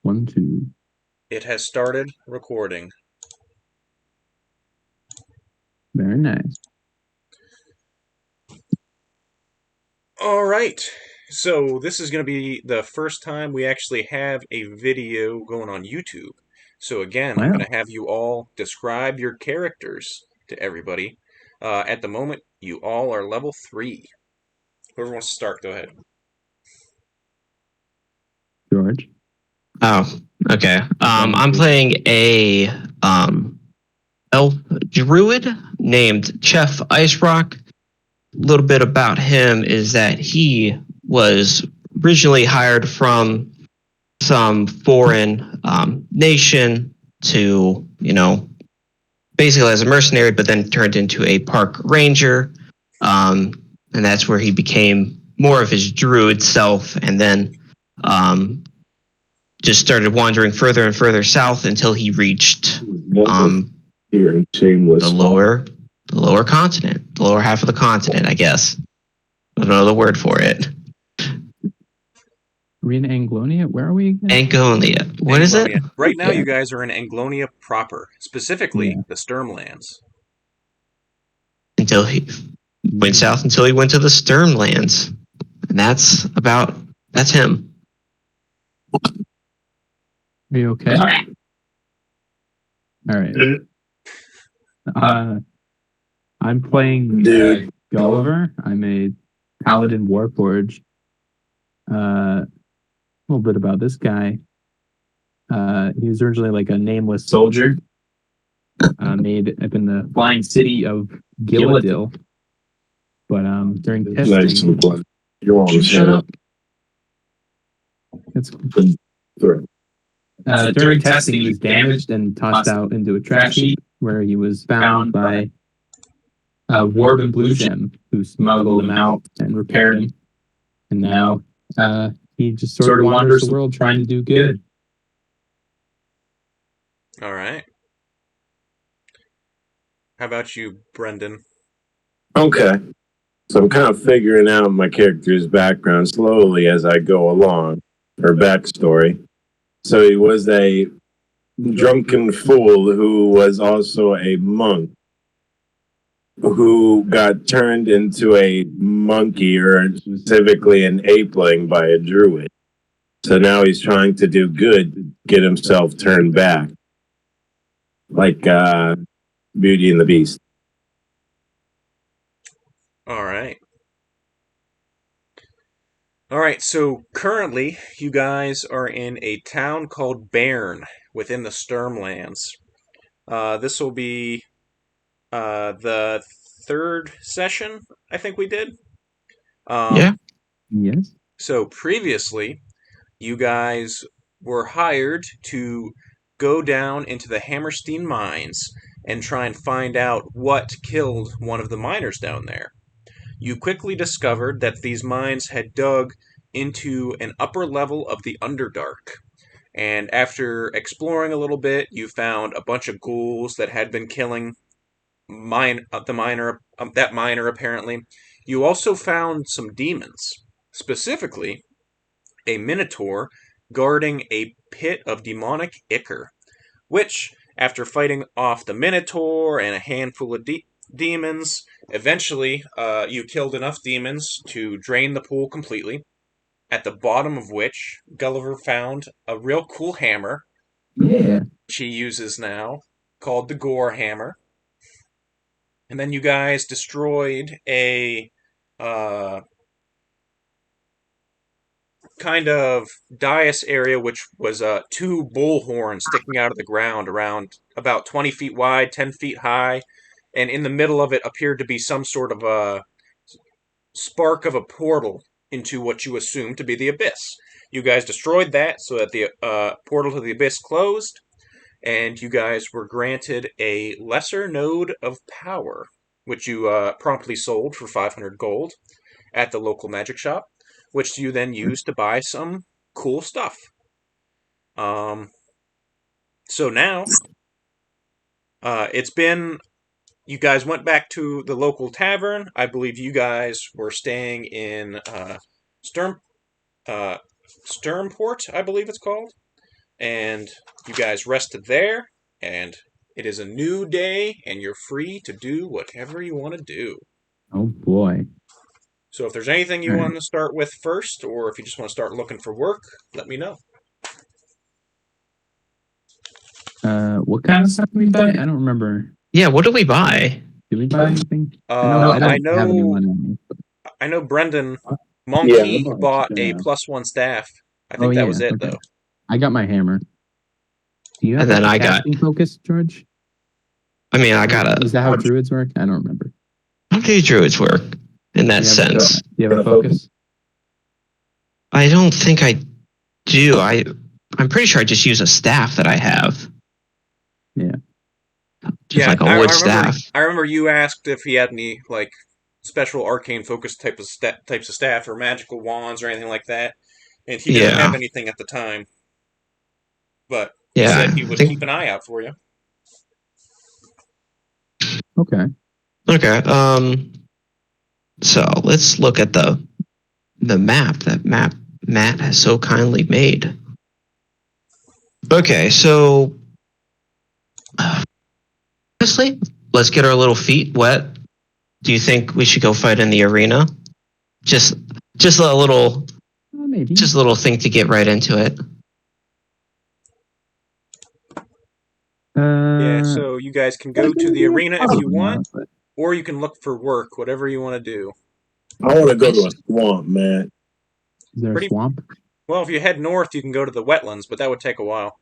1, 2. It has started recording. Very nice. All right. So this is going to be the first time we actually have a video going on YouTube. So again, I'm Wow. going to have you all describe your characters to everybody. At the moment, you all are level 3. Whoever wants to start, go ahead. George. Oh, okay. I'm playing a elf druid named Cheff Icerock. A little bit about him is that he was originally hired from some foreign nation to, basically as a mercenary, but then turned into a park ranger. And that's where he became more of his druid self, and then just started wandering further and further south until he reached the lower continent, the lower half of the continent, I guess. I don't know the word for it. Are we in Anglonia? Where are we again? Anglonia. What is it? Right now, you guys are in Anglonia proper, specifically the Sturmlands. Until he went south until he went to the Sturmlands. And that's him. Are you okay? All right. I'm playing Gulliver. I'm a paladin warforged. A little bit about this guy. He was originally like a nameless soldier, made up in the flying city of Gilladil. But during testing, You want to shut up? During testing, he was damaged and tossed out into a trash heap, where he was found by Warben Bluegem, who smuggled him out and repaired him. And now he just sort of wanders the world trying to do good. All right. How about you, Brendan? Okay. So I'm kind of figuring out my character's background slowly as I go along, her backstory. So he was a drunken fool who was also a monk who got turned into a monkey, or specifically an apeling, by a druid. So now he's trying to do good, get himself turned back. Like Beauty and the Beast. All right. All right, so currently you guys are in a town called Bairn within the Sturmlands. This will be the third session, I think we did. Yeah. Yes. So previously, you guys were hired to go down into the Hammerstein mines and try and find out what killed one of the miners down there. You quickly discovered that these mines had dug into an upper level of the Underdark. And after exploring a little bit, you found a bunch of ghouls that had been killing that miner apparently. You also found some demons, specifically a minotaur guarding a pit of demonic ichor, which, after fighting off the minotaur and a handful of demons, eventually you killed enough demons to drain the pool completely, at the bottom of which Gulliver found a real cool hammer. Yeah. She uses now, called the Gore Hammer. And then you guys destroyed a kind of dais area, which was two bull horns sticking out of the ground around about 20 feet wide, 10 feet high, and in the middle of it appeared to be some sort of a spark of a portal into what you assume to be the abyss. You guys destroyed that so that the portal to the abyss closed, and you guys were granted a lesser node of power, which you promptly sold for 500 gold at the local magic shop, which you then used to buy some cool stuff. So now, you guys went back to the local tavern. I believe you guys were staying in Sturmport, I believe it's called. and you guys rested there, and it is a new day, and you're free to do whatever you want to do. Oh boy. So if there's anything you All right. want to start with first, or if you just want to start looking for work, let me know. What kind of stuff did we buy? I don't remember. Yeah, what do we buy? Did we buy anything? I don't have any money on me. I know Brendan Yeah, Mon-ki I bought a yeah. +1 staff. I Oh, think that yeah, was it, okay. though. I got my hammer. Do you have And then a I got- casting focus, George? I mean, I got Is that how druids work? I don't remember. How do druids work in that Do you have sense? Do you have a focus? I don't think I do. I'm pretty sure I just use a staff that I have. Yeah. Just like a wood staff. I remember you asked if he had any like special arcane focus types of staff or magical wands or anything like that, and he didn't have anything at the time. But he said he would keep an eye out for you. Okay. Okay. So let's look at the map that Matt has so kindly made. Okay, so honestly, let's get our little feet wet. Do you think we should go fight in the arena? Just a little, Maybe. just a little thing to get right into it. Yeah, so you guys can go to the arena if you want, or you can look for work, whatever you want to do. I want to go to a swamp, man. Is there a swamp? Well, if you head north, you can go to the wetlands, but that would take a while.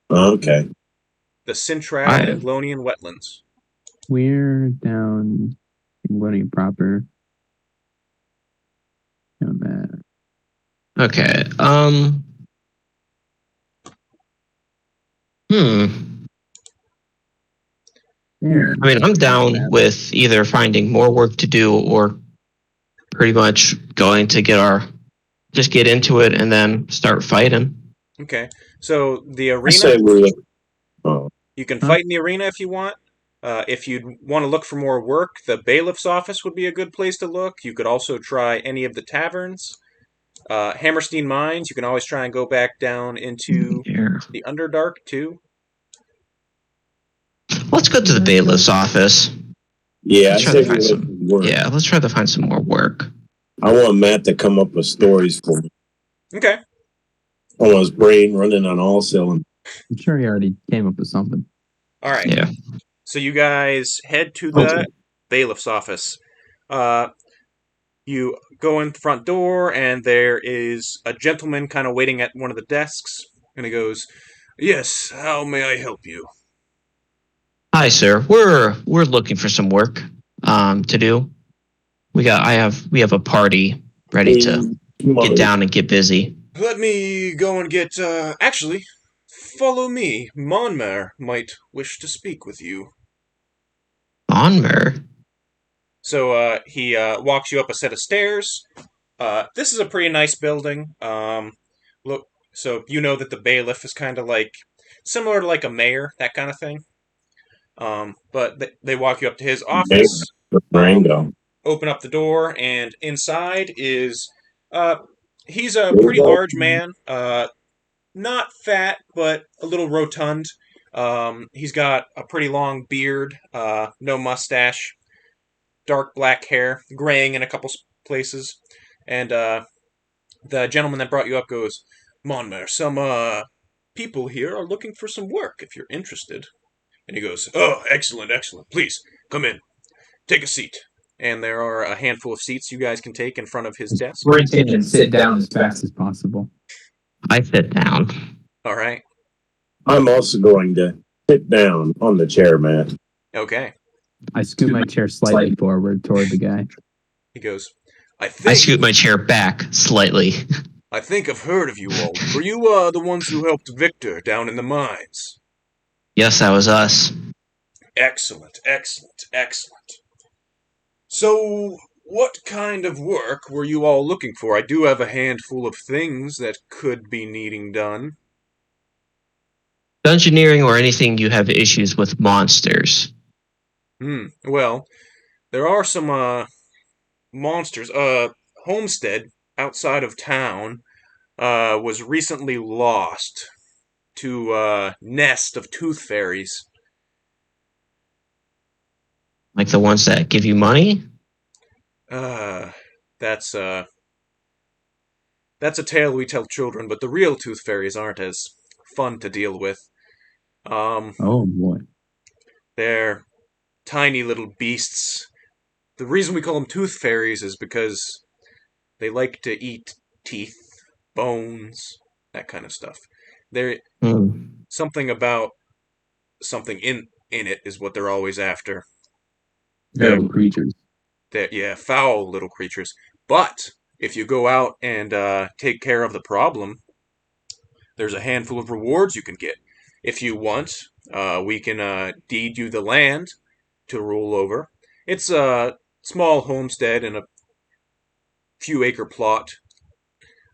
Okay. The Triad Anglonian wetlands. We're down Anglonia proper. Down there. Okay. There. I mean, I'm down with either finding more work to do or pretty much going to just get into it and then start fighting. Okay, so the I arena, say we. Oh, you can fight in the arena if you want. If you'd want to look for more work, the bailiff's office would be a good place to look. You could also try any of the taverns. Hammerstein Mines, you can always try and go back down into the Underdark, too. Let's go to the bailiff's office. yeah, I Let's try say to find we look some. for work. Yeah, let's try to find some more work. I want Matt to come up with stories for me. Okay. I want his brain running on all cylinders. I'm sure he already came up with something. All right. Yeah. So you guys head to the bailiff's office. You go in the front door, and there is a gentleman kind of waiting at one of the desks. And he goes, "Yes, how may I help you?" Hi, sir. We're looking for some work to do. We have a party ready to get down and get busy. Let me go and get. Actually, follow me. Monmar might wish to speak with you. Monmar? So he walks you up a set of stairs. This is a pretty nice building. Look, so you know that the bailiff is kind of like similar to like a mayor, that kind of thing. But they walk you up to his office. Open up the door, and inside is he's a pretty large man. Not fat, but a little rotund. He's got a pretty long beard, no mustache, dark black hair, graying in a couple places. And the gentleman that brought you up goes, "Monmar, some people here are looking for some work if you're interested." And he goes, "Oh, excellent, excellent. Please, come in. Take a seat." And there are a handful of seats you guys can take in front of his desk. Sprint in and sit down as fast as possible. I sit down. All right. I'm also going to sit down on the chair, Matt. Okay. I scoot my chair slightly forward toward the guy. He goes, I scoot my chair back slightly. "I think I've heard of you all. Were you the ones who helped Victor down in the mines?" Yes, that was us. Excellent, excellent, excellent. So, what kind of work were you all looking for? I do have a handful of things that could be needing done. Dungeoneering or anything you have issues with monsters. Well, there are some monsters. Homestead outside of town was recently lost. to nest of tooth fairies. Like the ones that give you money? That's a tale we tell children, but the real tooth fairies aren't as fun to deal with. Oh boy. They're tiny little beasts. The reason we call them tooth fairies is because they like to eat teeth, bones, that kind of stuff. They're something about something in it is what they're always after. Feral creatures. They're foul little creatures. But if you go out and take care of the problem, there's a handful of rewards you can get. If you want, we can deed you the land to rule over. It's a small homestead and a few acre plot.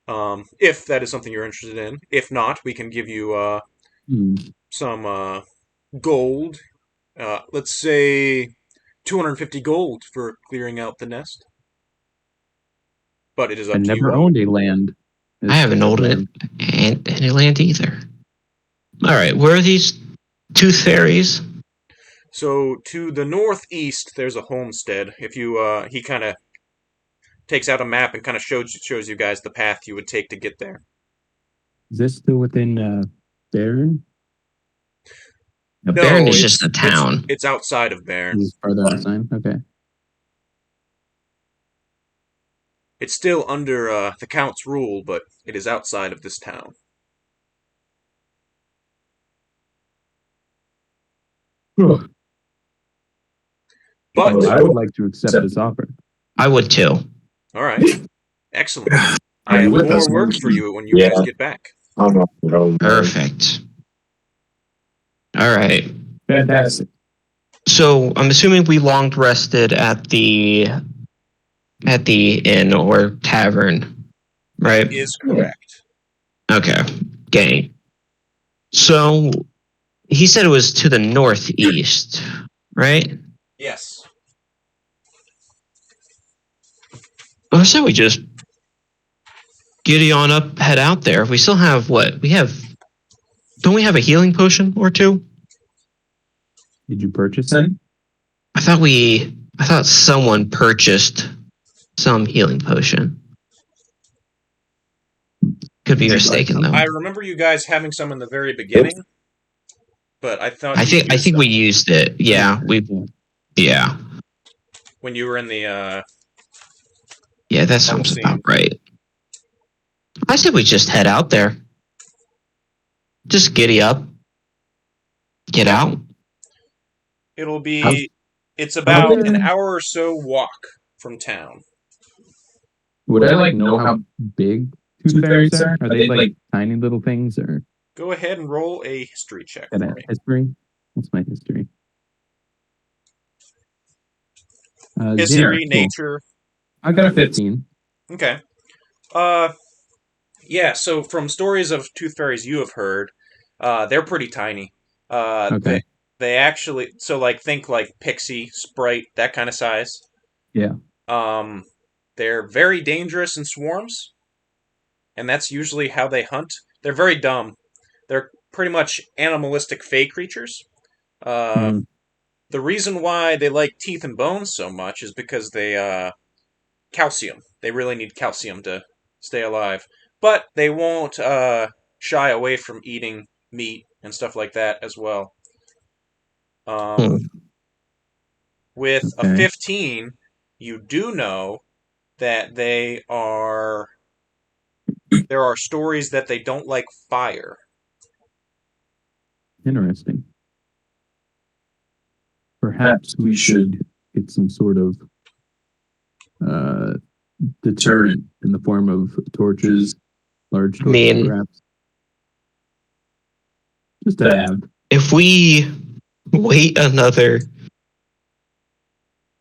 If that is something you're interested in. If not, we can give you some gold. Let's say 250 gold for clearing out the nest. But it is up I to you. never owned a land. I haven't owned any land either. All right, where are these tooth fairies? So to the northeast, there's a homestead. If you, he kind of takes out a map and kind of shows you guys the path you would take to get there. Is this still within Baron? No, Baron is just a town. It's outside of Baron. Is farther outside? Okay. It's still under the Count's rule, but it is outside of this town. But I would like to accept this offer. I would too. All right. Excellent. I have more work for you when you guys get back. Perfect. All right. Fantastic. So I'm assuming we long rested at the inn or tavern, right? That is correct. Okay. Gang. So he said it was to the northeast, right? Yes. I said we just giddy on up, head out there. We still have what? Don't we have a healing potion or two? Did you purchase any? I thought someone purchased some healing potion. Could be mistaken though. I remember you guys having some in the very beginning, but I thought I think we used it. Yeah, yeah. When you were in the yeah, that sounds about right. I said we just head out there. Just giddy up. Get out. It'll be it's about an hour or so walk from town. Would I know how big tooth fairies are? Are they like tiny little things or? Go ahead and roll a history check for me. History? What's my history? History, 0. nature. I got a 15. Okay. Yeah, so from stories of tooth fairies you have heard, they're pretty tiny. Okay. They actually, think like pixie, sprite, that kind of size. Yeah. They're very dangerous in swarms, and that's usually how they hunt. They're very dumb. They're pretty much animalistic fey creatures. The reason why they like teeth and bones so much is because they, calcium. They really need calcium to stay alive. But they won't shy away from eating meat and stuff like that as well. With a 15, you do know that there are stories that they don't like fire. Interesting. Perhaps we should get some sort of deterrent in the form of torches, large torches, perhaps. Just to have. If we wait another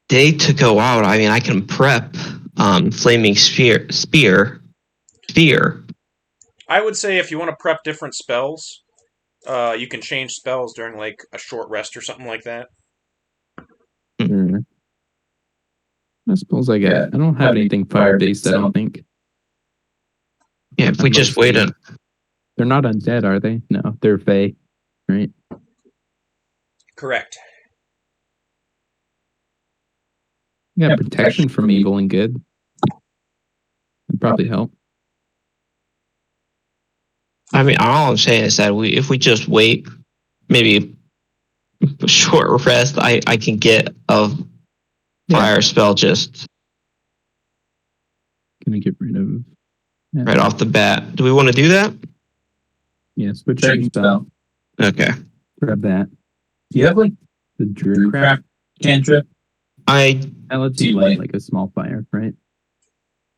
day to go out, I mean, I can prep flaming spear. I would say if you want to prep different spells, you can change spells during like a short rest or something like that. I suppose I don't have anything fire based, I don't think. Yeah, if we just wait they're They're not undead, are they? No, they're fae, right? Correct. Yeah, protection from evil and good. That'd probably help. I mean, all I'm saying is that if we just wait, maybe a short rest, I can get a fire spell just Gonna get rid of right off the bat. Do we want to do that? Yeah, switch out your spell. Okay. Grab that. Do you have like the Druidcraft cantrip? That lets you light like a small fire, right?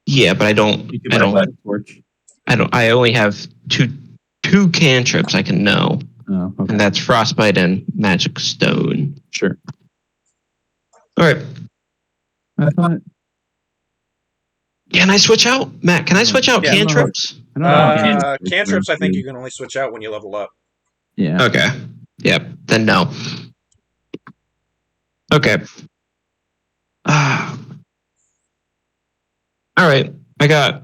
Yeah, but I don't. Light a torch. I only have two cantrips I can know, Okay. and that's Frostbite and Magic Stone. Sure. All right. I thought. Can I switch out, Matt? Can I switch out Yeah. cantrips? I don't know. Cantrips, I think you can only switch out when you level up. Yeah. Okay. Yep. Then no. Okay. All right. I got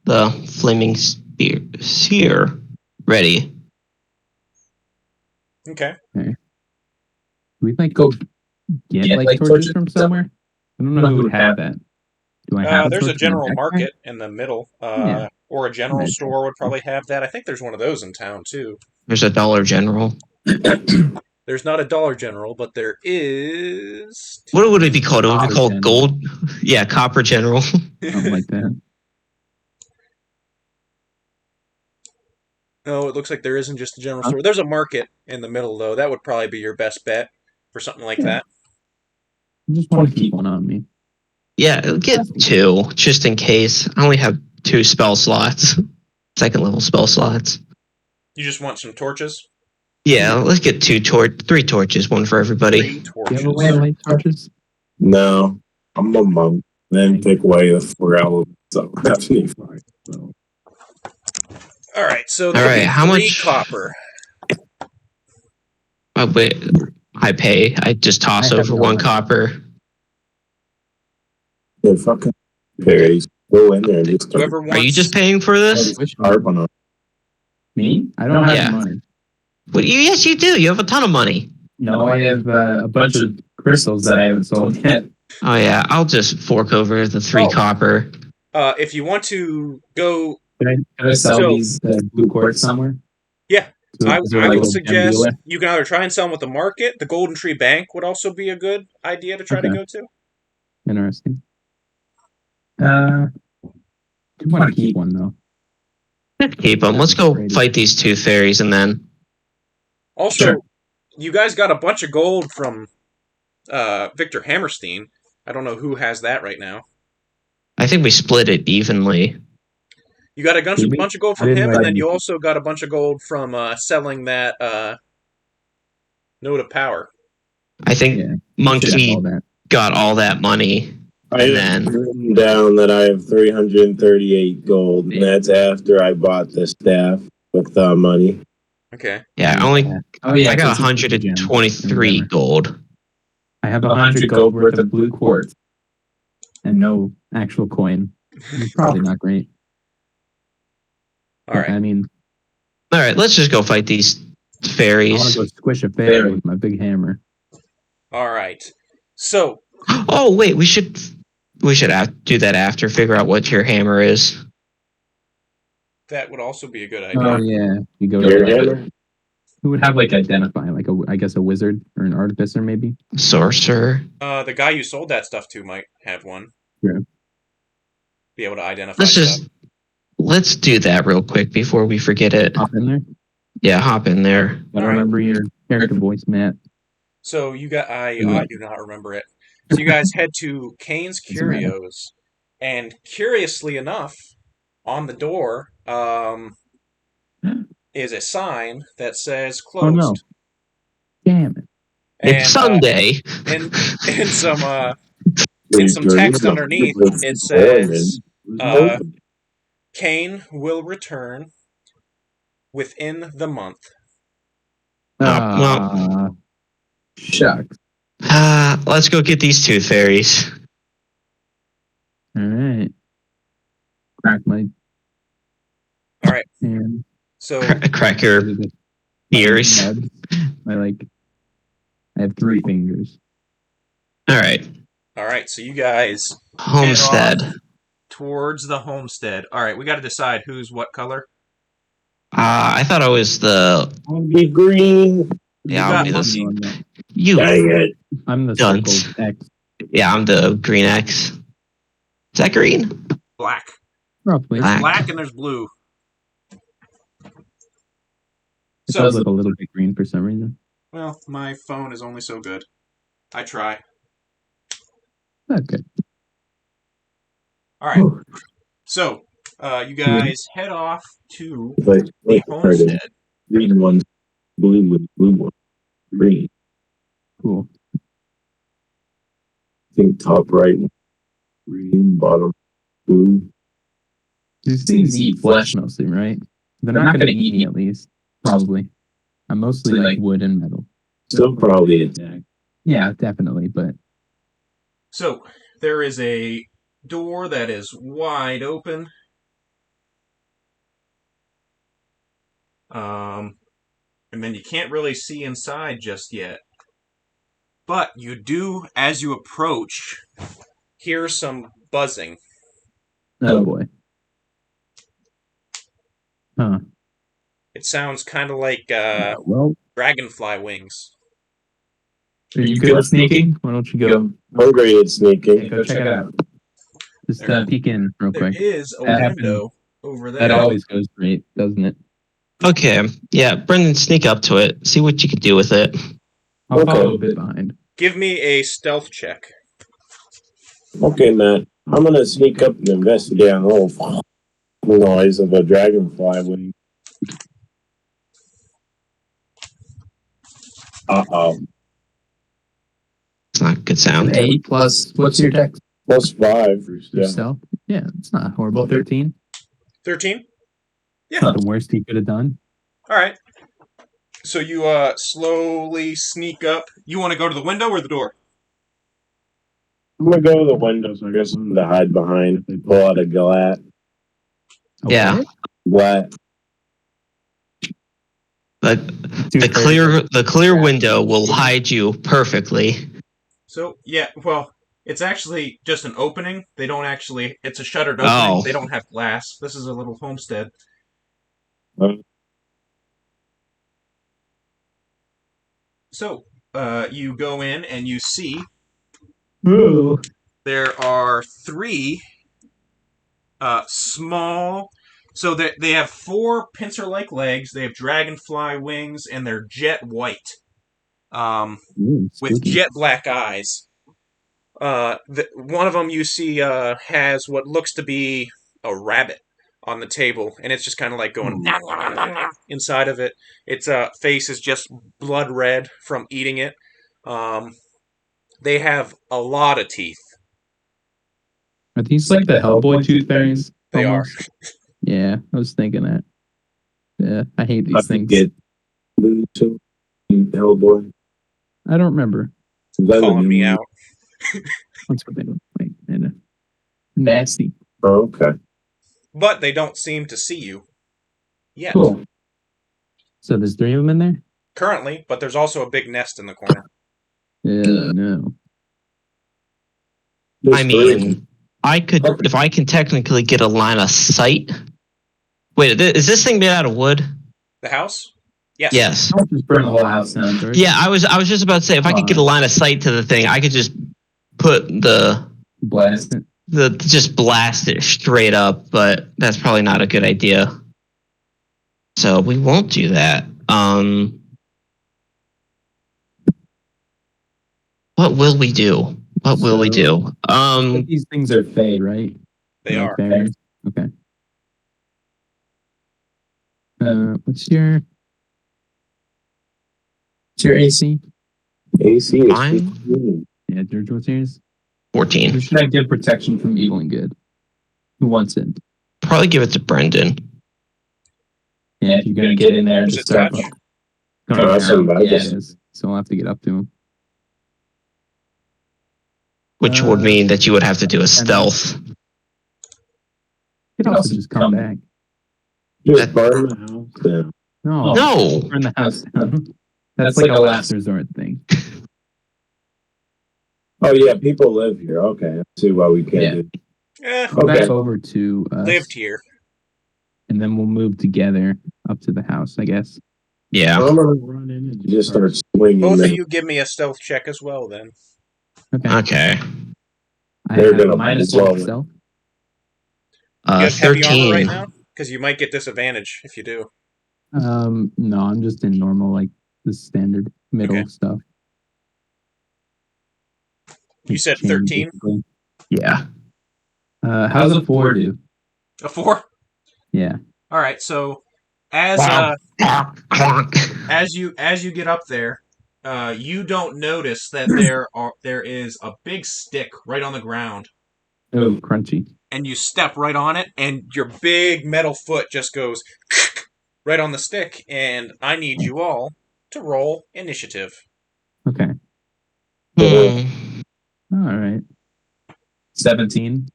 the flaming spear ready. Okay. We like go get like torches from somewhere. I don't know who would have that. Do I have? There's a torch in my general backpack? market in the middle, or a general Right. store would probably have that. I think there's one of those in town too. There's a Dollar General. There's not a Dollar General, but there is. What would it be called? It would be Copper called General. Gold. Yeah, Copper General. Something like that. No, it looks like there isn't just a general store. There's a market in the middle, though. That would probably be your best bet for something like that. I just want to keep one on me. Yeah, get two just in case. I only have 2 spell slots, second level spell slots. You just want some torches? Yeah, let's get 3 torches, one for everybody. 3 Do you torches. have a way to light torches? No, I'm a monk. Then take away the 4 elements. So that's me. So. All right, so All right, how 3 much? copper. Oh, wait, I pay. I just toss I have over no 1 idea. copper. Yeah, fucking fairies. Go in there and just start Whoever wants. Are you just paying for this? harping on. Me? I don't have Yeah. money. Well, yes, you do. You have a ton of money. No, I have a bunch of crystals that I haven't sold yet. Oh yeah, I'll just fork over the 3 Oh. copper. If you want to go, Can I sell So- these blue quartz somewhere? Yeah, So I is there would like a gem suggest dealer? you can either try and sell them at the market. The Golden Tree Bank would also be a good idea to try to Okay. go to. Interesting. I want to keep one though. Keep them. Let's go fight these 2 fairies and then. Also, Sure. you guys got a bunch of gold from Victor Hammerstein. I don't know who has that right now. I think we split it evenly. You got a bunch Did we? of gold I from didn't him, write and then you anything. also got a bunch of gold from selling that Note of Power. I think Yeah. Should have Monkey all that. got all that money. I And have then- written down that I have 338 gold, and that's after I bought the staff with money. Okay. Yeah, Oh yeah, I got it's a super gem. 123 gold. I have 100 gold worth of blue quartz and no actual coin. It's probably not great. All right. I mean, All right, let's just go fight these I want to fairies. go squish a fairy with my big hammer. All right. So, Oh wait, we should do that after. Figure out what your hammer is. that would also be a good idea. Oh yeah, you go Your to hammer? who would have like identify like I guess a wizard or an artificer maybe. Sorcerer. The guy you sold that stuff to might have one. Yeah. Be able to identify Let's do that real quick before we forget it. Hop in there. Yeah, hop in there. I All right. remember your character voice, Matt. So you got I Yeah. do not remember it. So you guys head to Kane's Doesn't matter. Curios, and curiously enough, on the door is a sign that says Oh closed. no! Damn it! It's Sunday. And in some text underneath, it says Kane will return within the month. Shucks. Let's go get these 2 fairies. All right. Crack my. All right. And So Crack your ears. I have 3 fingers. All right. so you guys Homestead. head off towards the homestead. All right, we got to decide who's what color. I thought I was the. I'll be green. Yeah, got I'll be monkey. the. You. Dang it. I'm the Dunce. circle X. Yeah, I'm the green X. Is that green? Black. Roughly. There's Black. black and there's blue. It So, does look a little bit green for some reason. well, my phone is only so good. I try. Okay. All right. So, you guys head off to the homestead. Green one, blue with blue one, green. Cool. I think top right, green, bottom, blue. These things eat flesh mostly, right? They're not going to eat me at least. Probably. I'm mostly like wood and metal. Still probably attack. Yeah, definitely. But So, there is a door that is wide open. And then you can't really see inside just yet. But you do, as you approach, hear some buzzing. oh boy. Huh. It sounds kind of like Well, dragonfly wings. are you good at sneaking? Why don't you go? I'm great at sneaking. Go check it out. Just peek in real There quick. is a That window over there. That always goes great, doesn't it? Okay. Yeah, Brendan, sneak up to it. See what you can do with it. I'll Okay. follow a bit behind. Give me a stealth check. Okay, Matt. I'm gonna sneak up and investigate on the whole noise of a dragonfly wing. Uh-oh. It's not a good sound. 8 plus, what's your dex? +5. Yeah. Yourself? Yeah, it's not horrible. 13? 13? Yeah. Not the worst he could have done. All right. So you slowly sneak up. You want to go to the window or the door? I'm gonna go to the windows. I guess I'm gonna hide behind. They pull out a glat. Yeah. Glat. The clear window will hide you perfectly. So, yeah, well, it's actually just an opening. They don't actually, it's a shuttered opening. Oh. They don't have glass. This is a little homestead. So, you go in and you see Ooh. there are 3 small. So they have 4 pincer-like legs. They have dragonfly wings, and they're jet white, with Spooky. jet black eyes. One of them you see has what looks to be a rabbit on the table, and it's just kind of like going inside of it. Its face is just blood red from eating it. They have a lot of teeth. Are these like the Hellboy tooth fairies? They almost? Yeah, I was thinking that. Yeah, I hate these things. Get blue too. Hellboy. I don't remember. Calling me out. What's what they look like? Nasty. Oh, okay. But they don't seem to see you yet. Cool. So there's 3 of them in there? Currently, but there's also a big nest in the corner. Yeah, no. I mean, I could, if I can technically get a line of sight. Wait, is this thing made out of wood? The house? Yes. Yes. I'll just burn the whole house down, George. Yeah, I was just about to say, if I could get a line of sight to the thing, I could just put blast it. Just blast it straight up, but that's probably not a good idea. So we won't do that. What will we do? What will we do? These things are Fae, right? They are. Fairies? Okay. What's your AC? AC is Mine? 15. Yeah, George, what's yours? 14. Who should I give protection from evil and good? Who wants it? Probably give it to Brendan. Yeah, if you're gonna get in there and Is just it start. touch? Yeah, it is. So I'll have to get up to him. Which would mean that you would have to do a stealth. You could also just come back. Just burn the house down. No. Burn the house down. That's like a last resort thing. Oh yeah, people live here. Okay, I see why we can't do. Go back Okay. over to us, Lived here. and then we'll move together up to the house, I guess. Yeah. I'm gonna run in and just start swinging. Both of them. you give me a stealth check as well, then. Okay. I They're have gonna minus blow one it. stealth. You have heavy armor 13. right now? Because you might get disadvantage if you do. No, I'm just in normal, like the standard middle Okay. stuff. You said Chain, 13? basically. Yeah. How's a 4 do? A 4? Yeah. All right. So as you get up there, you don't notice that there is a big stick right on the ground, Oh, crunchy. and you step right on it, and your big metal foot just goes right on the stick. And I need you all to roll initiative. Okay. Hmm. All right. 17.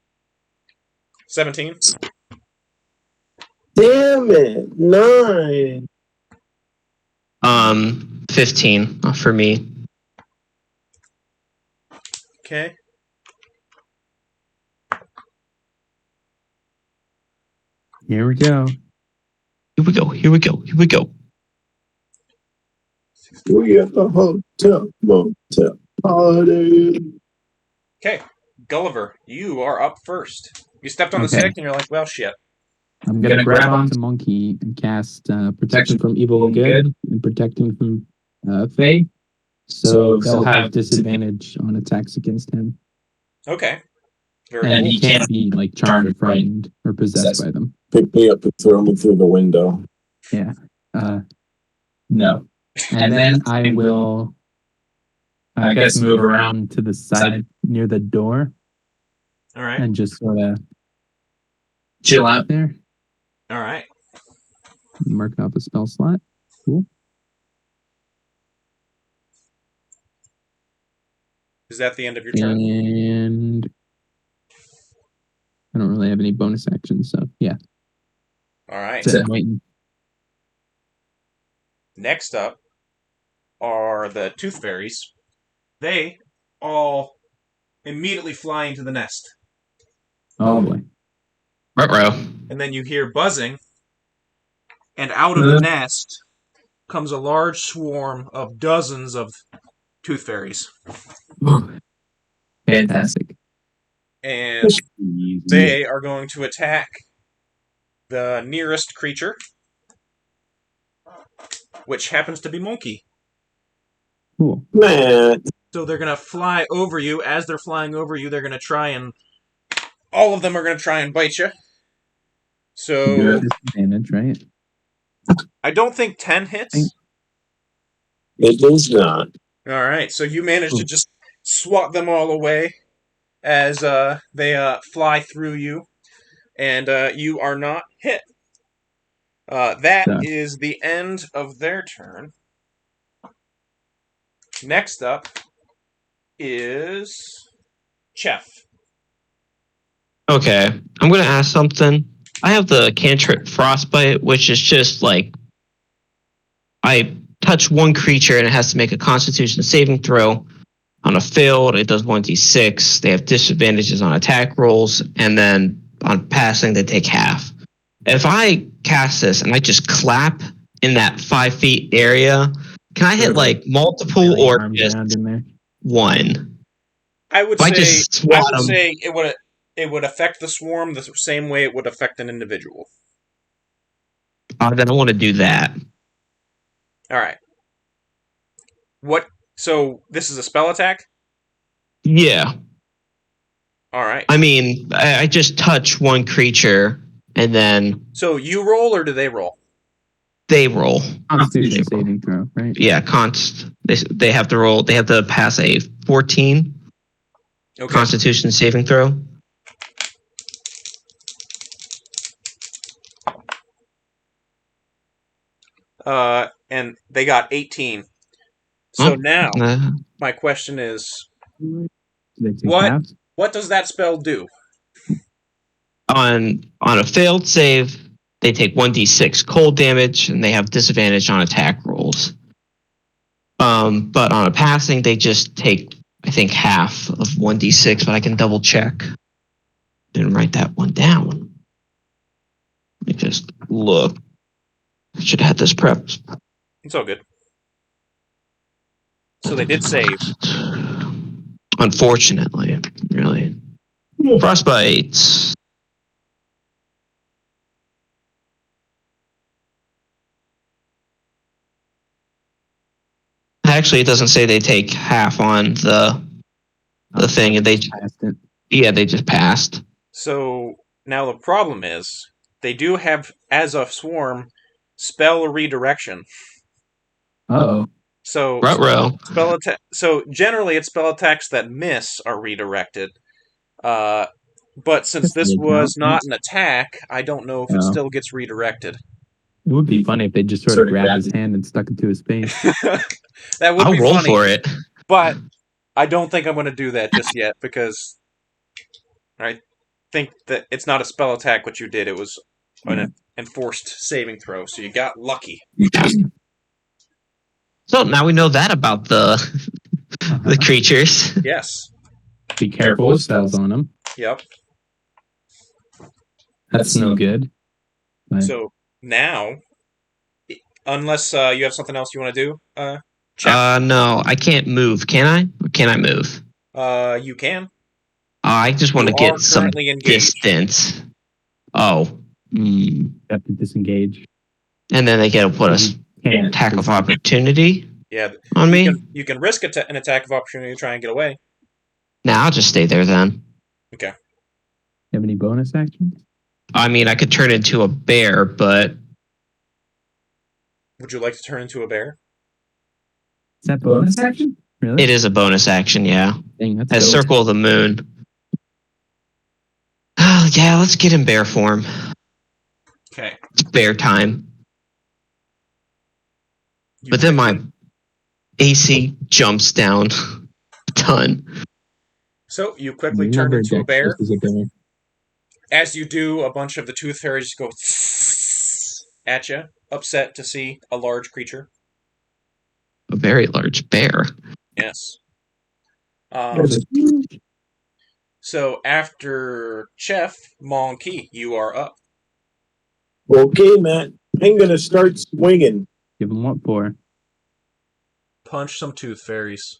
17. Damn it! 9. 15 for me. Okay. Here we go. Here we go. Here we go. Here we go. We at the hotel motel party. Okay. Gulliver, you are up first. You stepped on the Okay. stick, and you're like, well, shit. I'm gonna grab onto Mon-ki and cast protection from evil and good, and protecting from Fae. So they'll have disadvantage on attacks against him, Okay. Very and cool. he can't be like charmed or frightened or possessed by them. Pick me up and throw me through the window. Yeah. No. And then I will, I guess, move around to the side near the door All right. and just sort of chill out there. All right. Mark off a spell slot. Cool. Is that the end of your turn? And I don't really have any bonus actions, so yeah. All right. That's it. I'm waiting. Next up are the Tooth Fairies. They all immediately fly into the nest. Oh boy. Ruh-roh. And then you hear buzzing, and out of the nest comes a large swarm of dozens of Tooth Fairies. Fantastic. And they are going to attack the nearest creature, which happens to be Mon-ki. Cool. Man, So they're going to fly over you. As they're flying over you, they're going to try and... all of them are going to try and bite you. So Disadvantage, right? I don't think 10 hits. it does not. All right, so you manage to just swat them all away as they fly through you, and you are not hit. That is the end of their turn. Next up is Cheff. Okay. I'm going to ask something. I have the cantrip Frostbite, which is just like I touch one creature and it has to make a Constitution saving throw. On a failed, it does 1d6. They have disadvantages on attack rolls, and then on passing, they take half. If I cast this and I just clap in that 5 feet area, can I hit like multiple or just in there? one? I would If I say just swat 'em- it would affect the swarm the same way it would affect an individual. Then I want to do that. All right. What? So this is a spell attack? Yeah. All right. I mean, I just touch one creature and then So you roll or do they roll? they roll. Constitution saving throw, right? Yeah, they have to roll. They have to pass a 14 Okay. Constitution saving throw. And they got 18. So now Uh, my question is, They take What? half? what does that spell do? on a failed save, they take 1d6 cold damage, and they have disadvantage on attack rolls. But on a passing, they just take, I think, half of 1d6, but I can double check. Didn't write that one down. Let me just look. I should have had this prepped. It's all good. So they did save. Unfortunately, really. Frostbite. Actually, it doesn't say they take half on the thing, and they just passed. So now the problem is they do have, as a swarm, spell redirection. Uh-oh. So So generally, it's spell attacks that miss are redirected. But since this was not an attack, I don't know if it still gets redirected. It would be funny if they just sort of grabbed his hand and stuck it to his face. That would I'll be roll funny, for it. but I don't think I'm going to do that just yet because I think that it's not a spell attack what you did. It was an enforced saving throw, so you got lucky. So now we know that about the creatures. Yes. Be careful with spells on them. Yep. That's no good. But So now, unless you have something else you want to do, Cheff? No, I can't move. Can I? Or can I move? You can. I just want to You are get some currently engaged. distance. Oh. you have to disengage. And then they get to put an attack of opportunity on me? You can risk an attack of opportunity to try and get away. Nah, I'll just stay there then. Okay. You have any bonus actions? I mean, I could turn into a bear, but... Would you like to turn into a bear? Is that bonus action? Really? It is a bonus action, yeah. Dang, that's As dope. Circle of the Moon. Oh, yeah, let's get in bear form. Okay. It's bear time. But then my AC jumps down a ton. So you quickly turn into a bear. This is a bear. As you do, a bunch of the tooth fairies go at you, upset to see a large creature. A very large bear. Yes. So after Cheff, Mon-ki, you are up. Okay, Matt. I'm gonna start swinging. Give him what for? Punch some tooth fairies.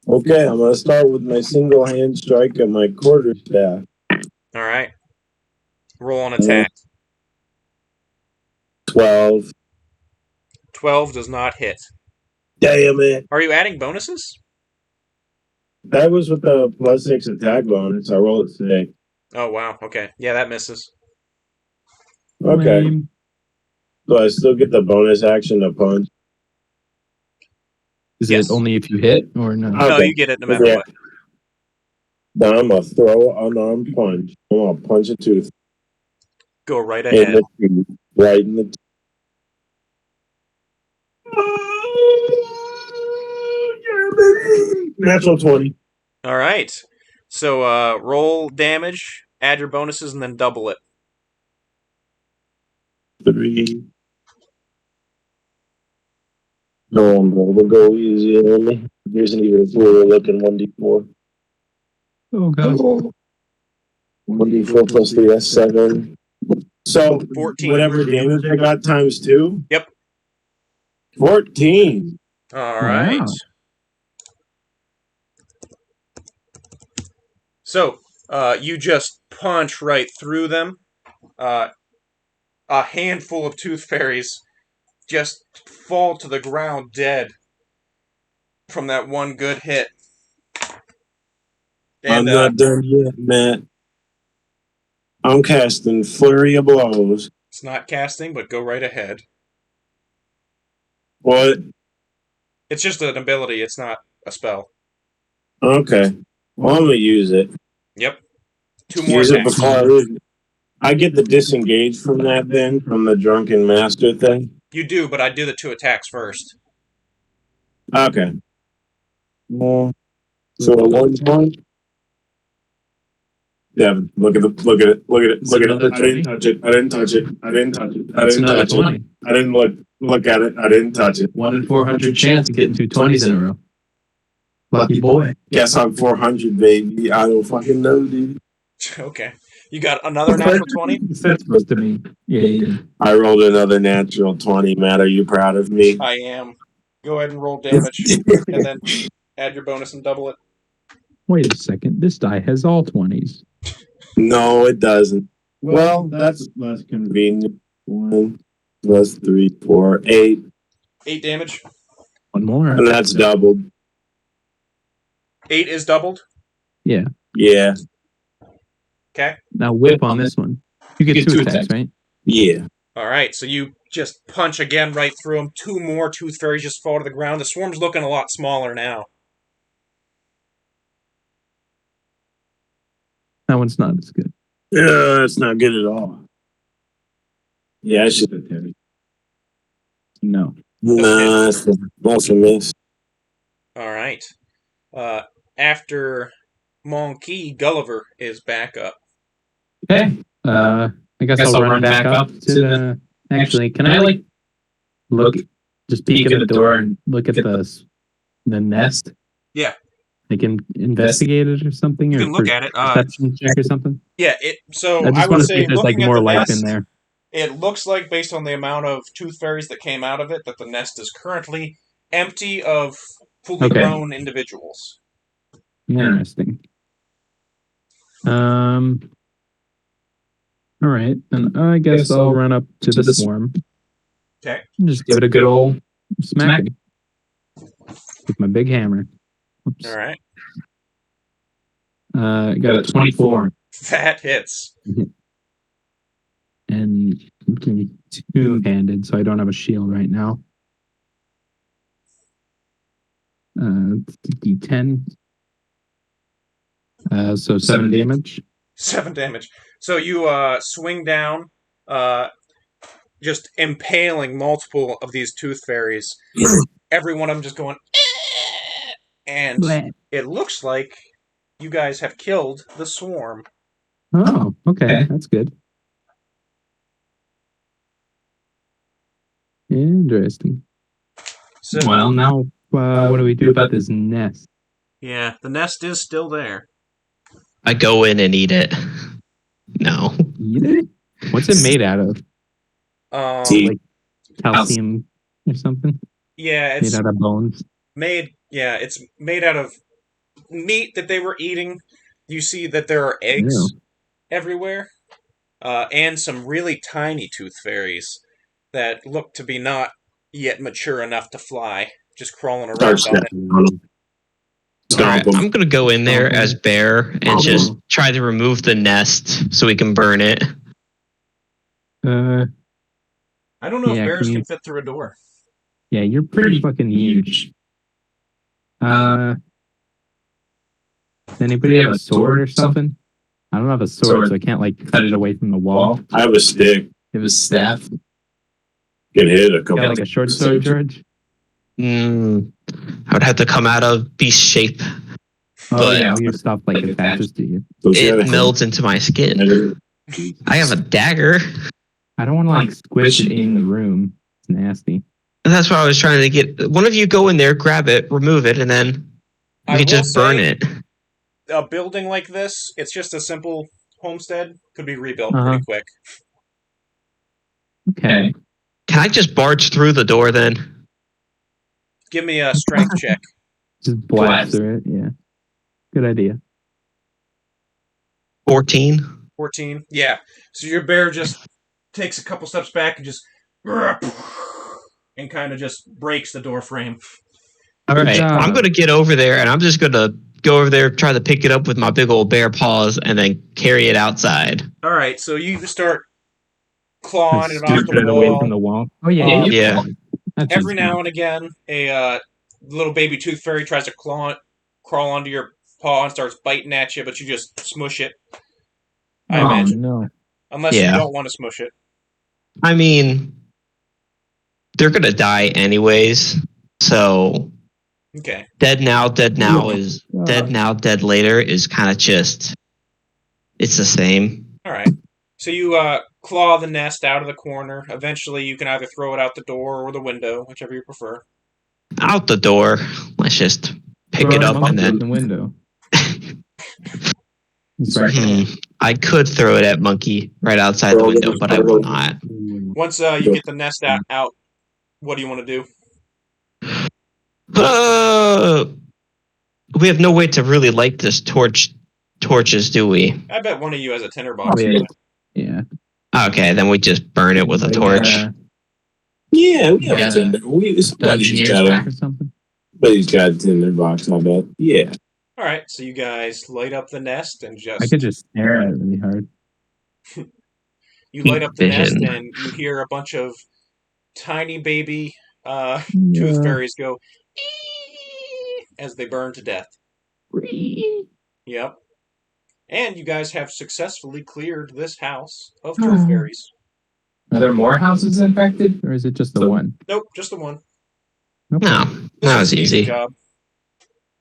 Okay, I'm gonna start with my single hand strike and my quarterstaff. All right. Roll an attack. 12. 12 does not hit. Damn it. Are you adding bonuses? That was with the +6 attack bonus. I rolled a 6. Oh, wow. Okay. Yeah, that misses. Okay. Lame. So I still get the bonus action to punch. Is Yes. it only if you hit or no? No, Okay. you get it no matter Yeah. what. Then I'm gonna throw an unarmed punch. I'm gonna punch a tooth Go right in ahead. the tooth, right in the tooth. Natural 20. All right. So roll damage, add your bonuses, and then double it. 3. No, we'll go easy on me. There isn't even a 4 looking 1d4. Oh god. 1d4 plus 3, that's 7. So 14. whatever damage I got times 2? Yep. 14. All right. Wow. So you just punch right through them. A handful of tooth fairies just fall to the ground dead from that one good hit. I'm And not done yet, Matt. I'm casting Flurry of Blows. it's not casting, but go right ahead. What? It's just an ability. It's not a spell. Okay. Well, I'm going to use it. Yep. 2 more Use it attacks. before I get the disengage from that then, from the Drunken Master thing? You do, but I do the 2 attacks first. Okay. Well, so a 1 point? Devin, look at it. Look at it. Is it another I didn't touch it. I didn't touch it. I didn't touch it. I That's didn't another touch 20. it. I didn't look at it. I didn't touch it. 1 in 400 chance of getting 2 20s in a row. Lucky boy. Guess I'm 400, baby. I don't fucking know, dude. Okay. You got another natural 20? That's supposed to be. Yeah. I rolled another natural 20. Matt, are you proud of me? I am. Go ahead and roll damage, and then add your bonus and double it. Wait a second. This die has all 20s. No, it doesn't. Well, that's less convenient. 1 plus 3, 4, 8. 8 damage. One more. And that's doubled. 8 is doubled? Yeah. Yeah. Okay. Now whip on this one. You get 2 attacks, right? Yeah. All right, so you just punch again right through him. 2 more tooth fairies just fall to the ground. The swarm's looking a lot smaller now. That one's not as good. It's not good at all. Yeah, I should have done it. No. Nah, that's a miss. All right. After Mon-ki, Gulliver is back up. Okay. I guess I'll run back up to the... Actually, can I, like, look... Just peek at the door and look at the nest? Yeah. I can investigate it or something? You or can look at it. Perception check or something? Yeah, I just want to see if there's, like, more life in there. It looks like, based on the amount of tooth fairies that came out of it, that the nest is currently empty of fully grown individuals. Interesting. All right, then I guess I'll run up to the swarm. Okay. And just give it a good old smack with my big hammer. Oops. All right. I got a 24. That hits. And I'm two-handed, so I don't have a shield right now. D10. So 7 damage. 7 damage. So you swing down, just impaling multiple of these tooth fairies. Every one of them just going, and it looks like you guys have killed the swarm. Oh, okay, that's good. Interesting. So, well, now what do we do about this nest? Yeah, the nest is still there. I go in and eat it. No. Eat it? What's it made out of? Like calcium or something? Yeah, it's made out of bones. It's made out of meat that they were eating. You see that there are eggs everywhere, and some really tiny tooth fairies that look to be not yet mature enough to fly, just crawling around on it. Alright, I'm gonna go in there as Bear and just try to remove the nest so we can burn it. I don't know if bears can fit through a door. Yeah, you're pretty fucking huge. Does anybody have a sword or something? I don't have a sword, so I can't like cut it away from the wall. I have a stick. You have a staff. Get hit a couple. Got like a short sword, George? I would have to come out of beast shape. Oh yeah, your stuff like attaches to you. It melds into my skin. I have a dagger. I don't want to like squish it in the room. It's nasty. That's what I was trying to get. One of you go in there, grab it, remove it, and then we can just burn it. A building like this, it's just a simple homestead, could be rebuilt pretty quick. Okay. Can I just barge through the door then? Give me a strength check. Just blast through it, yeah. Good idea. 14. 14, yeah. So your bear just takes a couple steps back and just and kind of just breaks the door frame. All right, I'm going to get over there and I'm just going to go over there, try to pick it up with my big old bear paws and then carry it outside. All right, so you start clawing it off away from the wall. Oh yeah, yeah. Every now and again, a little baby tooth fairy tries to crawl onto your paw and starts biting at you, but you just smush it. I imagine. No. Unless you don't want to smush it. I mean, they're gonna die anyways. So, okay. Dead now is dead now, dead later is kind of just It's the same. All right. So you claw the nest out of the corner. Eventually, you can either throw it out the door or the window, whichever you prefer. Out the door. Let's just pick it up and then. The window. It's right. I could throw it at Monkey right outside the window, but I will not. Once you get the nest out, what do you want to do? We have no way to really light this torches, do we? I bet one of you has a tinderbox. Yeah. Okay, then we just burn it with a torch. Yeah, we have a tinder. Somebody's got or something. Somebody's got a tinderbox, I bet. Yeah. All right, so you guys light up the nest and just... I could just stare at it really hard. You light up the nest and you hear a bunch of tiny baby tooth fairies go as they burn to death. Yep. And you guys have successfully cleared this house of tooth fairies. Are there more houses infected, or is it just the one? Nope, just the one. Okay. No, that was easy. Job.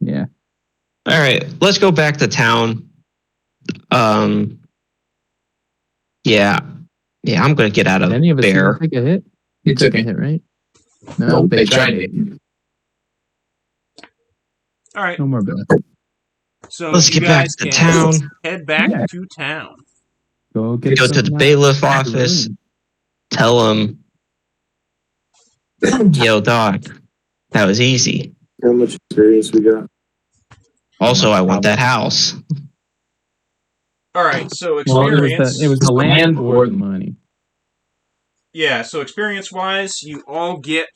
Yeah. All right, let's go back to town. Yeah, I'm gonna get out of Any of us there. take a hit? You took a hit, right? No, they tried it. All right. No more bear. So Let's get back to town. Head back to town. Go to the bailiff office. Tell him, yo, dog, that was easy. How much experience we got? Also, I want that house. All right, so Well, experience. it was the land or the money. Yeah, so experience-wise, you all get.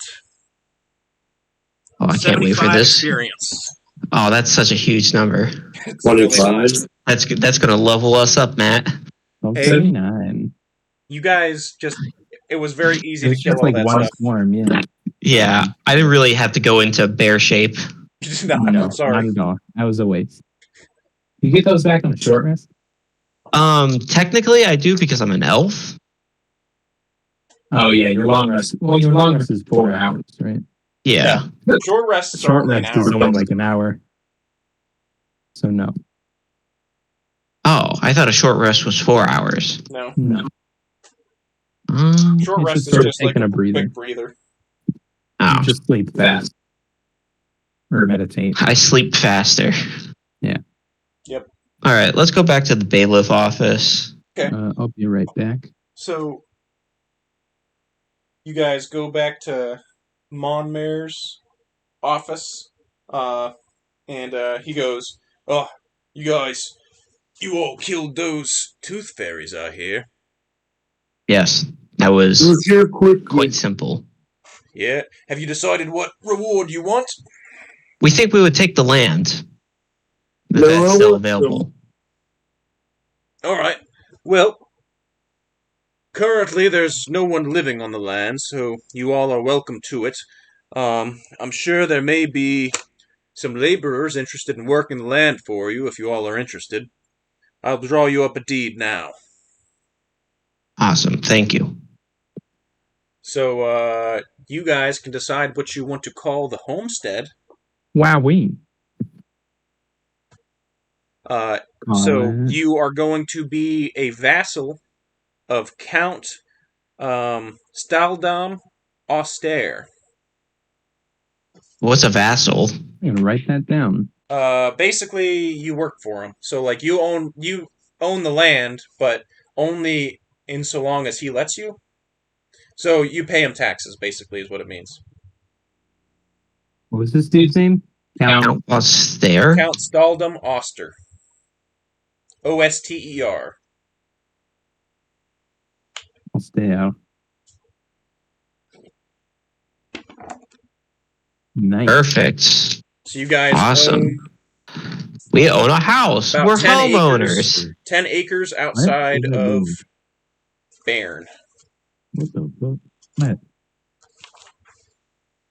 Oh, I can't wait for this. Experience. Oh, that's such a huge number. 25. That's good. That's gonna level us up, Matt. 39. You guys it was very easy to kill just all like that one stuff. swarm, yeah. Yeah, I didn't really have to go into bear shape. No, sorry. Not at all. That was a waste. You get those back on a short rest? Technically I do because I'm an elf. Oh yeah, your long rest. Well, your long rest is 4 hours, right? Yeah. Short rests Short are only rest an is hour. only like an hour. So no. Oh, I thought a short rest was 4 hours. No. Short rest is just like a quick breather. Oh. Just sleep fast. Or meditate. I sleep faster. Yeah. Yep. All right, let's go back to the bailiff office. Okay. I'll be right back. So, you guys go back to Monmare's office, and he goes, "Oh, you guys, you all killed those tooth fairies out here." Yes, that was here quickly. quite simple. Yeah. Have you decided what reward you want? We think we would take the land. If that's still available. All right. Well, currently there's no one living on the land, so you all are welcome to it. I'm sure there may be some laborers interested in working the land for you if you all are interested. I'll draw you up a deed now. Awesome, thank you. So, you guys can decide what you want to call the homestead. Wowee. So you are going to be a vassal of Count Staldam Auster. What's a vassal? I'm gonna write that down. Basically, you work for him. So, like, you own the land, but only in so long as he lets you. So you pay him taxes, basically, is what it means. What was this dude's name? Count Auster? Count Staldam Auster. Oster. I'll stay out. Nice. Perfect. So you guys awesome. We own a house. We're homeowners. 10 acres outside of Bairn. What the fuck? What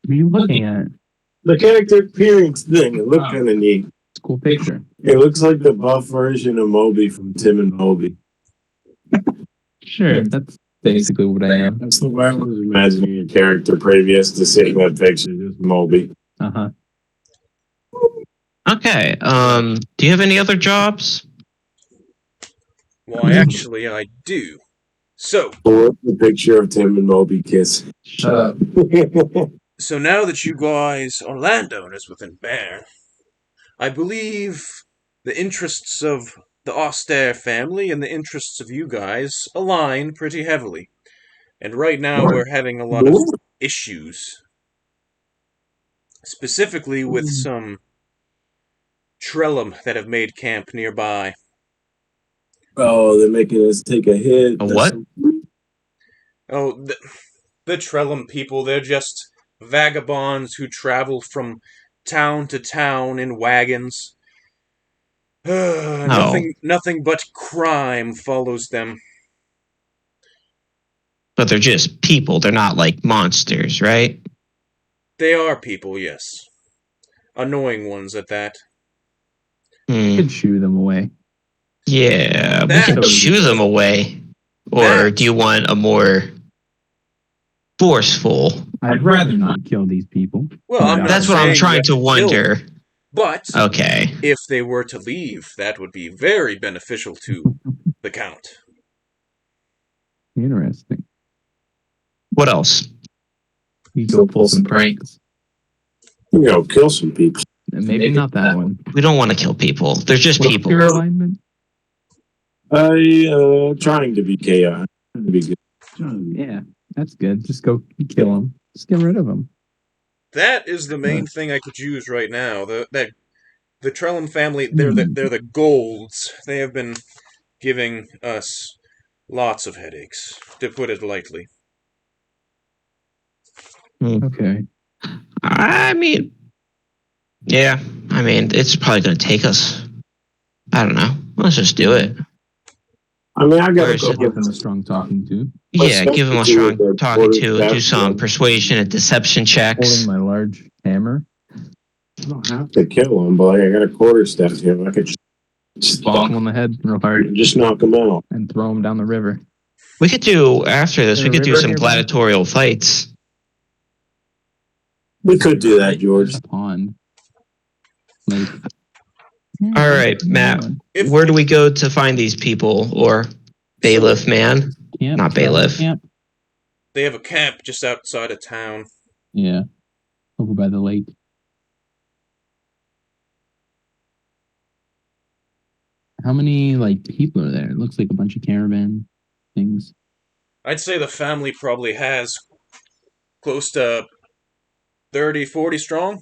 are you looking at? The character appearance thing. It looked kind of neat. It's a cool picture. It looks like the buff version of Moby from Tim and Moby. Sure, that's basically what I am. That's the way I was imagining a character previous to seeing that picture. Just Moby. Uh-huh. Okay. Do you have any other jobs? Why, actually, I do. So, Pull up the picture of Tim and Moby kiss. Shut up. so now that you guys are landowners within Bear, I believe the interests of the Auster family and the interests of you guys align pretty heavily. And right now we're having a lot of issues. Specifically with some Trellum that have made camp nearby. Oh, they're making us take a hit. A what? Oh, the Trellum people, they're just vagabonds who travel from town to town in wagons. Nothing but crime follows them. But they're just people. They're not like monsters, right? They are people, yes. Annoying ones at that. You could shoo them away. Yeah, we can shoo them away. Or do you want a more forceful? I'd rather not kill these people. Well, that's what I'm trying to wonder. But okay, if they were to leave, that would be very beneficial to the Count. Interesting. What else? You go pull some pranks. You know, kill some people. Maybe not that one. We don't want to kill people. They're just What's people. your alignment? Trying to be chaos. Trying to be good. Yeah, that's good. Just go kill them. Just get rid of them. That is the main thing I could use right now. The Trellum family, they're the Golds. They have been giving us lots of headaches, to put it lightly. Okay. I mean, yeah. I mean, it's probably going to take us. I don't know. Let's just do it. I mean, I got to give them a strong talking to. Yeah, give them a strong talking to. Do some persuasion and deception checks. Holding my large hammer. I don't have to kill them, but I got a quarterstaff here. I could just bonk them on the head real hard. Just knock them out. And throw them down the river. We could do, after this, we could do some gladiatorial fights. We could do that, George. A pond. Like, all right, Matt. Where do we go to find these people? Or bailiff man? Camp, not bailiff. Camp. They have a camp just outside of town. Yeah. Over by the lake. How many people are there? It looks like a bunch of caravan things. I'd say the family probably has close to 30, 40 strong.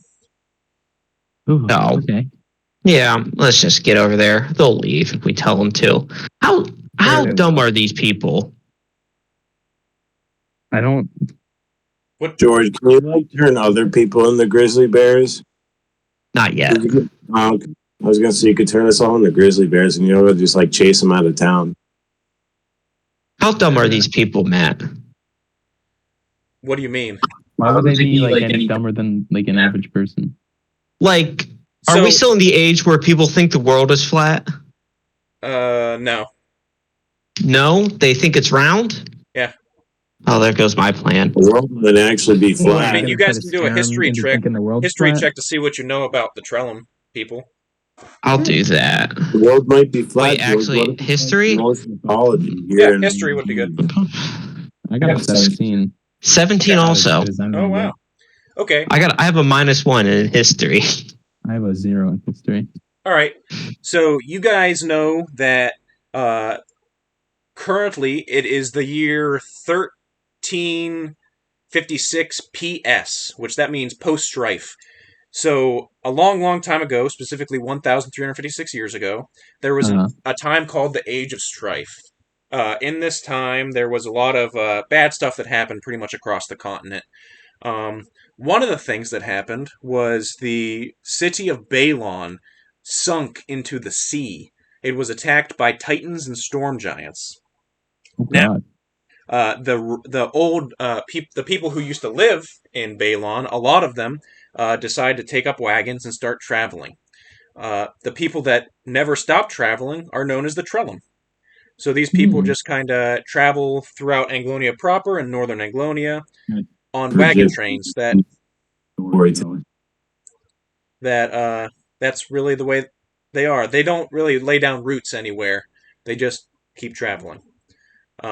Ooh, no. Okay. Yeah, let's just get over there. They'll leave if we tell them to. How dumb are these people? I don't. What, George? Can you turn other people into grizzly bears? Not yet. I was gonna say you could turn us all into grizzly bears, and just chase them out of town. How dumb are these people, Matt? What do you mean? Why would they be any dumber than an average person? Are we still in the age where people think the world is flat? No. No? They think it's round? Yeah. Oh, there goes my plan. The world would actually be flat. I mean, you guys can do a history check to see what you know about the Trellum people. I'll do that. The world might be flat. Wait, actually, history? Yeah, history would be good. I got a 17. 17 also. Oh, wow. Okay. I have a -1 in history. I have a 0 in history. All right. So you guys know that currently it is the year 1356 PS, which that means post-strife. So a long, long time ago, specifically 1,356 years ago, there was a time called the Age of Strife. In this time, there was a lot of bad stuff that happened pretty much across the continent. One of the things that happened was the city of Balon sunk into the sea. It was attacked by titans and storm giants. Oh, God. Now, the people who used to live in Balon, a lot of them decided to take up wagons and start traveling. The people that never stopped traveling are known as the Trellum. So these people just kind of travel throughout Anglonia proper and northern Anglonia on wagon trains that's really the way they are. They don't really lay down roots anywhere. They just keep traveling.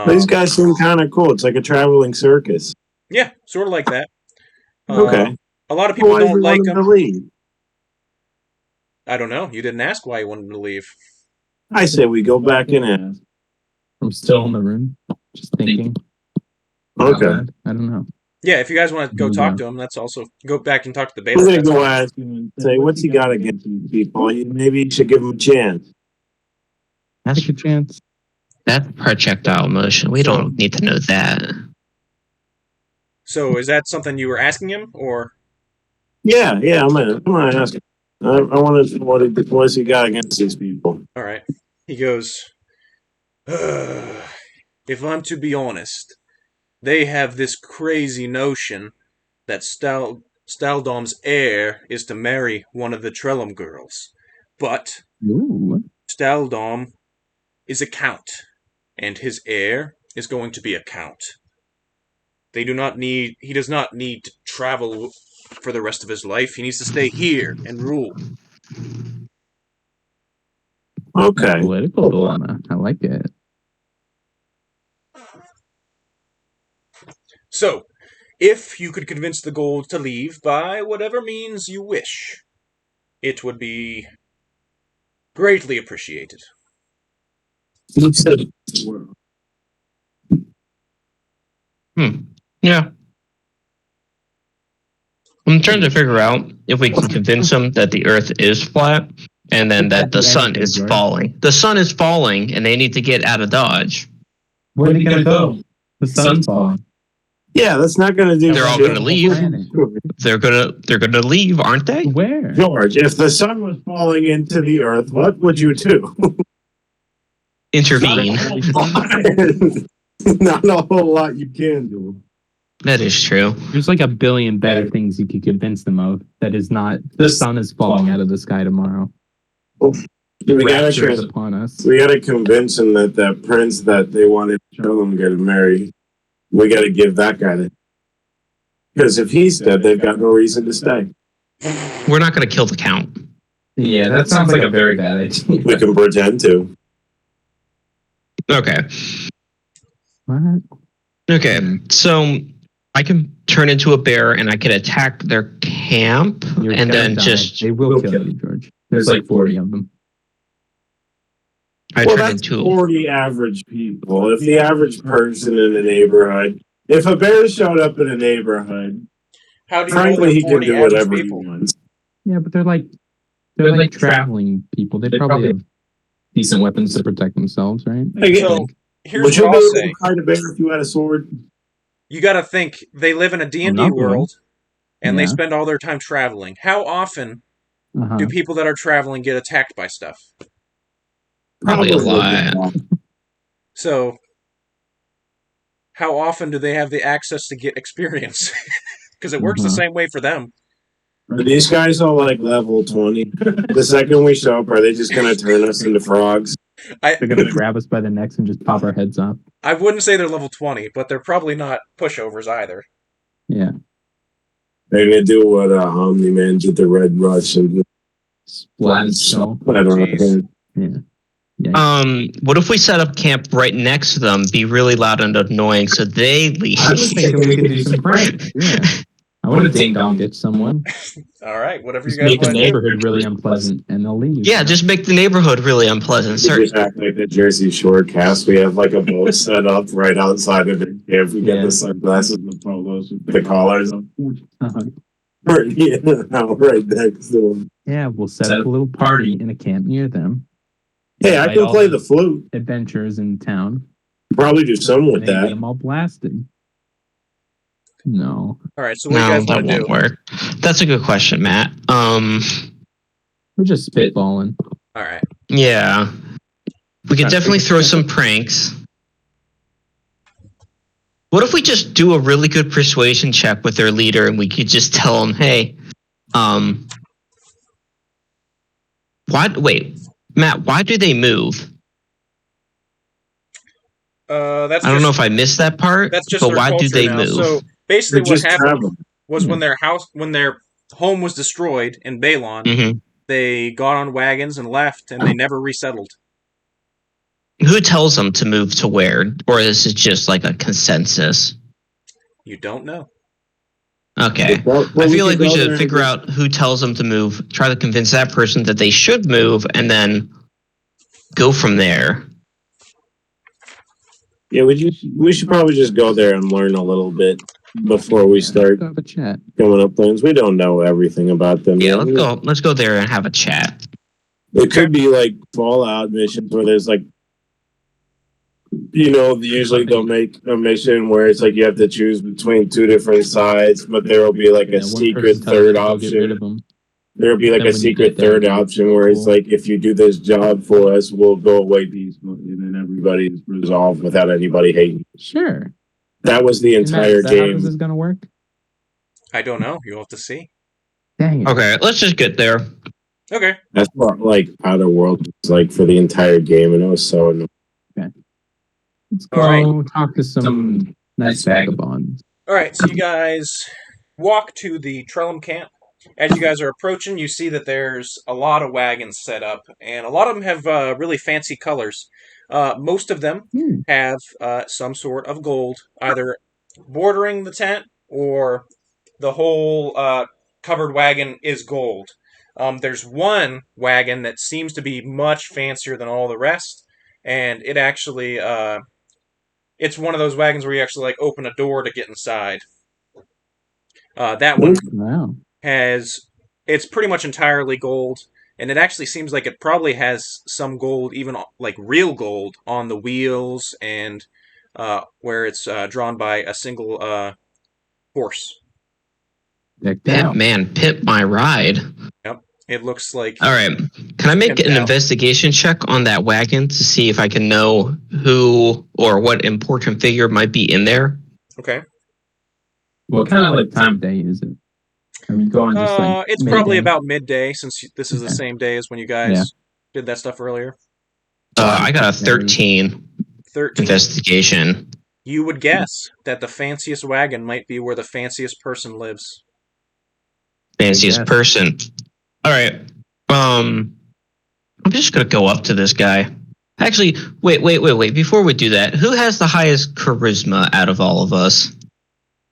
These guys seem kind of cool. It's like a traveling circus. Yeah, sort of like that. Okay. A lot of people Why does he don't like want him to him. leave? I don't know. You didn't ask why he wanted to leave. I say we go back and ask. I'm still in the room, just thinking. Okay. I don't know. Yeah, if you guys want to go Yeah. talk to him, that's also go back and talk to the I'm bailiff. gonna That's go fine. ask him and say, what's he got against these people? Maybe you should give him a chance. Take a chance. That's projectile motion. We don't need to know that. So, is that something you were asking him, or? Yeah, I'm gonna ask him. I want to know what's he got against these people. All right. He goes, if I'm to be honest, they have this crazy notion that Staldom's heir is to marry one of the Trellum girls. But Ooh. Staldom is a count, and his heir is going to be a count. He does not need to travel for the rest of his life. He needs to stay here and rule. Okay. Political dilemma. I like it. So, if you could convince the gold to leave by whatever means you wish, it would be greatly appreciated. Yeah. I'm trying to figure out if we can convince them that the Earth is flat and then that the sun is falling. The sun is falling and they need to get out of Dodge. Where are they gonna go? The sun's falling. Yeah, that's not gonna do. They're all shit. gonna leave. They're gonna leave, aren't they? Where? George, if the sun was falling into the earth, what would you do? Intervene. Not a whole lot you can do. That is true. There's like a billion better things you could convince them of. That is not the sun is falling out of the sky tomorrow. We Rapture is gotta, upon us. we gotta convince them that that prince that they wanted to show them get married, we gotta give that guy the. Because if he's dead, they've got no reason to stay. We're not gonna kill the count. Yeah, that sounds like a very bad idea. We can pretend to. Okay. What? Okay. So I can turn into a bear and I can attack their camp You're and gonna then die. just They will kill you, George. There's like 40 of them. I Well, turn that's into 40 average people. If the average person in a neighborhood, if a bear showed up in a neighborhood, How do you know frankly, there he are can 40 do average whatever he people? wants. Yeah, but they're like traveling people. They probably have decent weapons to protect themselves, right? So, here's Would you what be I'll able say. to fight a bear if you had a sword? You got to think they live in a D&D not one. world, and they Yeah. spend all their time traveling. How often Uh-huh. do people that are traveling get attacked by stuff? Probably a lot. So, how often do they have the access to get experience? Because it works the same way for them. Are these guys all like level 20? The second we show up, are they just going to turn us into frogs? They're gonna grab us by the necks and just pop our heads off. I wouldn't say they're level 20, but they're probably not pushovers either. Yeah. They're going to do what Omni-Man did to Red Rush and Splat and skull. I don't know. Jeez. Yeah. What if we set up camp right next to them, be really loud and annoying so they leave? I was thinking we could do some pranks. Yeah. I want to ding dong ditch someone. All right, whatever Just you guys make the want to do. neighborhood really unpleasant and they'll leave. Yeah, just make the neighborhood really unpleasant. We just act like the Jersey Shore cast. We have like a boat set up right outside of it. If we get the sunglasses and the polos with the collars on. Right next to them. Yeah, we'll set up a little party in a camp near them. Hey, I Invite can all play the flute. adventurers in town. Probably do some with And then get that. them all blasted. No. All right, so what do you guys that want to do? won't work. That's a good question, Matt. We're just spitballing. All right. Yeah. We could definitely throw some pranks. What if we just do a really good persuasion check with their leader and we could just tell them, hey, Matt, why do they move? I don't know if I missed that part, That's just but their why do culture they now. move? So basically, They're what just happened traveling. was when their home was destroyed in Balon, Mhm. they got on wagons and left, and they never resettled. Who tells them to move to where? Or this is just like a consensus? You don't know. Okay. Well, I feel like we go there should and figure out who tells them to move, try to convince that person that they should move, and then go from there. Yeah, we should probably just go there and learn a little bit before we start Have a chat. coming up plans. We don't know everything about them Yeah, yet. let's go there and have a chat. It could be like Fallout missions where there's like, usually they'll make a mission where it's like you have to choose between two different sides, but there will be like a secret third option. There'll be like a secret third option where it's like, if you do this job for us, we'll go away peacefully, and then everybody's resolved without anybody hating. Sure. That was the entire game. How this is gonna work? I don't know. You'll have to see. Dang it. Okay, let's just get there. Okay. That's what like Outer Worlds was like for the entire game, and it was so annoying. Let's go All talk to some nice vagabonds. All right. So you guys walk to the Trellum camp. As you guys are approaching, you see that there's a lot of wagons set up, and a lot of them have really fancy colors. Most of them have some sort of gold, either bordering the tent or the whole covered wagon is gold. There's one wagon that seems to be much fancier than all the rest, and it actually it's one of those wagons where you actually like open a door to get inside. That one Wow. it's pretty much entirely gold, and it actually seems like it probably has some gold, even like real gold, on the wheels and where it's drawn by a single horse. Pimp, man, pimp my ride. Yep, it looks like. All right, can I make an investigation check on that wagon to see if I can know who or what important figure might be in there? Okay. What kind of like time of day is it? Are we going just like it's midday? probably about midday, since this is the same day as when you guys did that stuff earlier. I got a 13. 13. Investigation. You would guess that the fanciest wagon might be where the fanciest person lives. Fanciest person. All right. I'm just gonna go up to this guy. Actually, wait. Before we do that, who has the highest charisma out of all of us?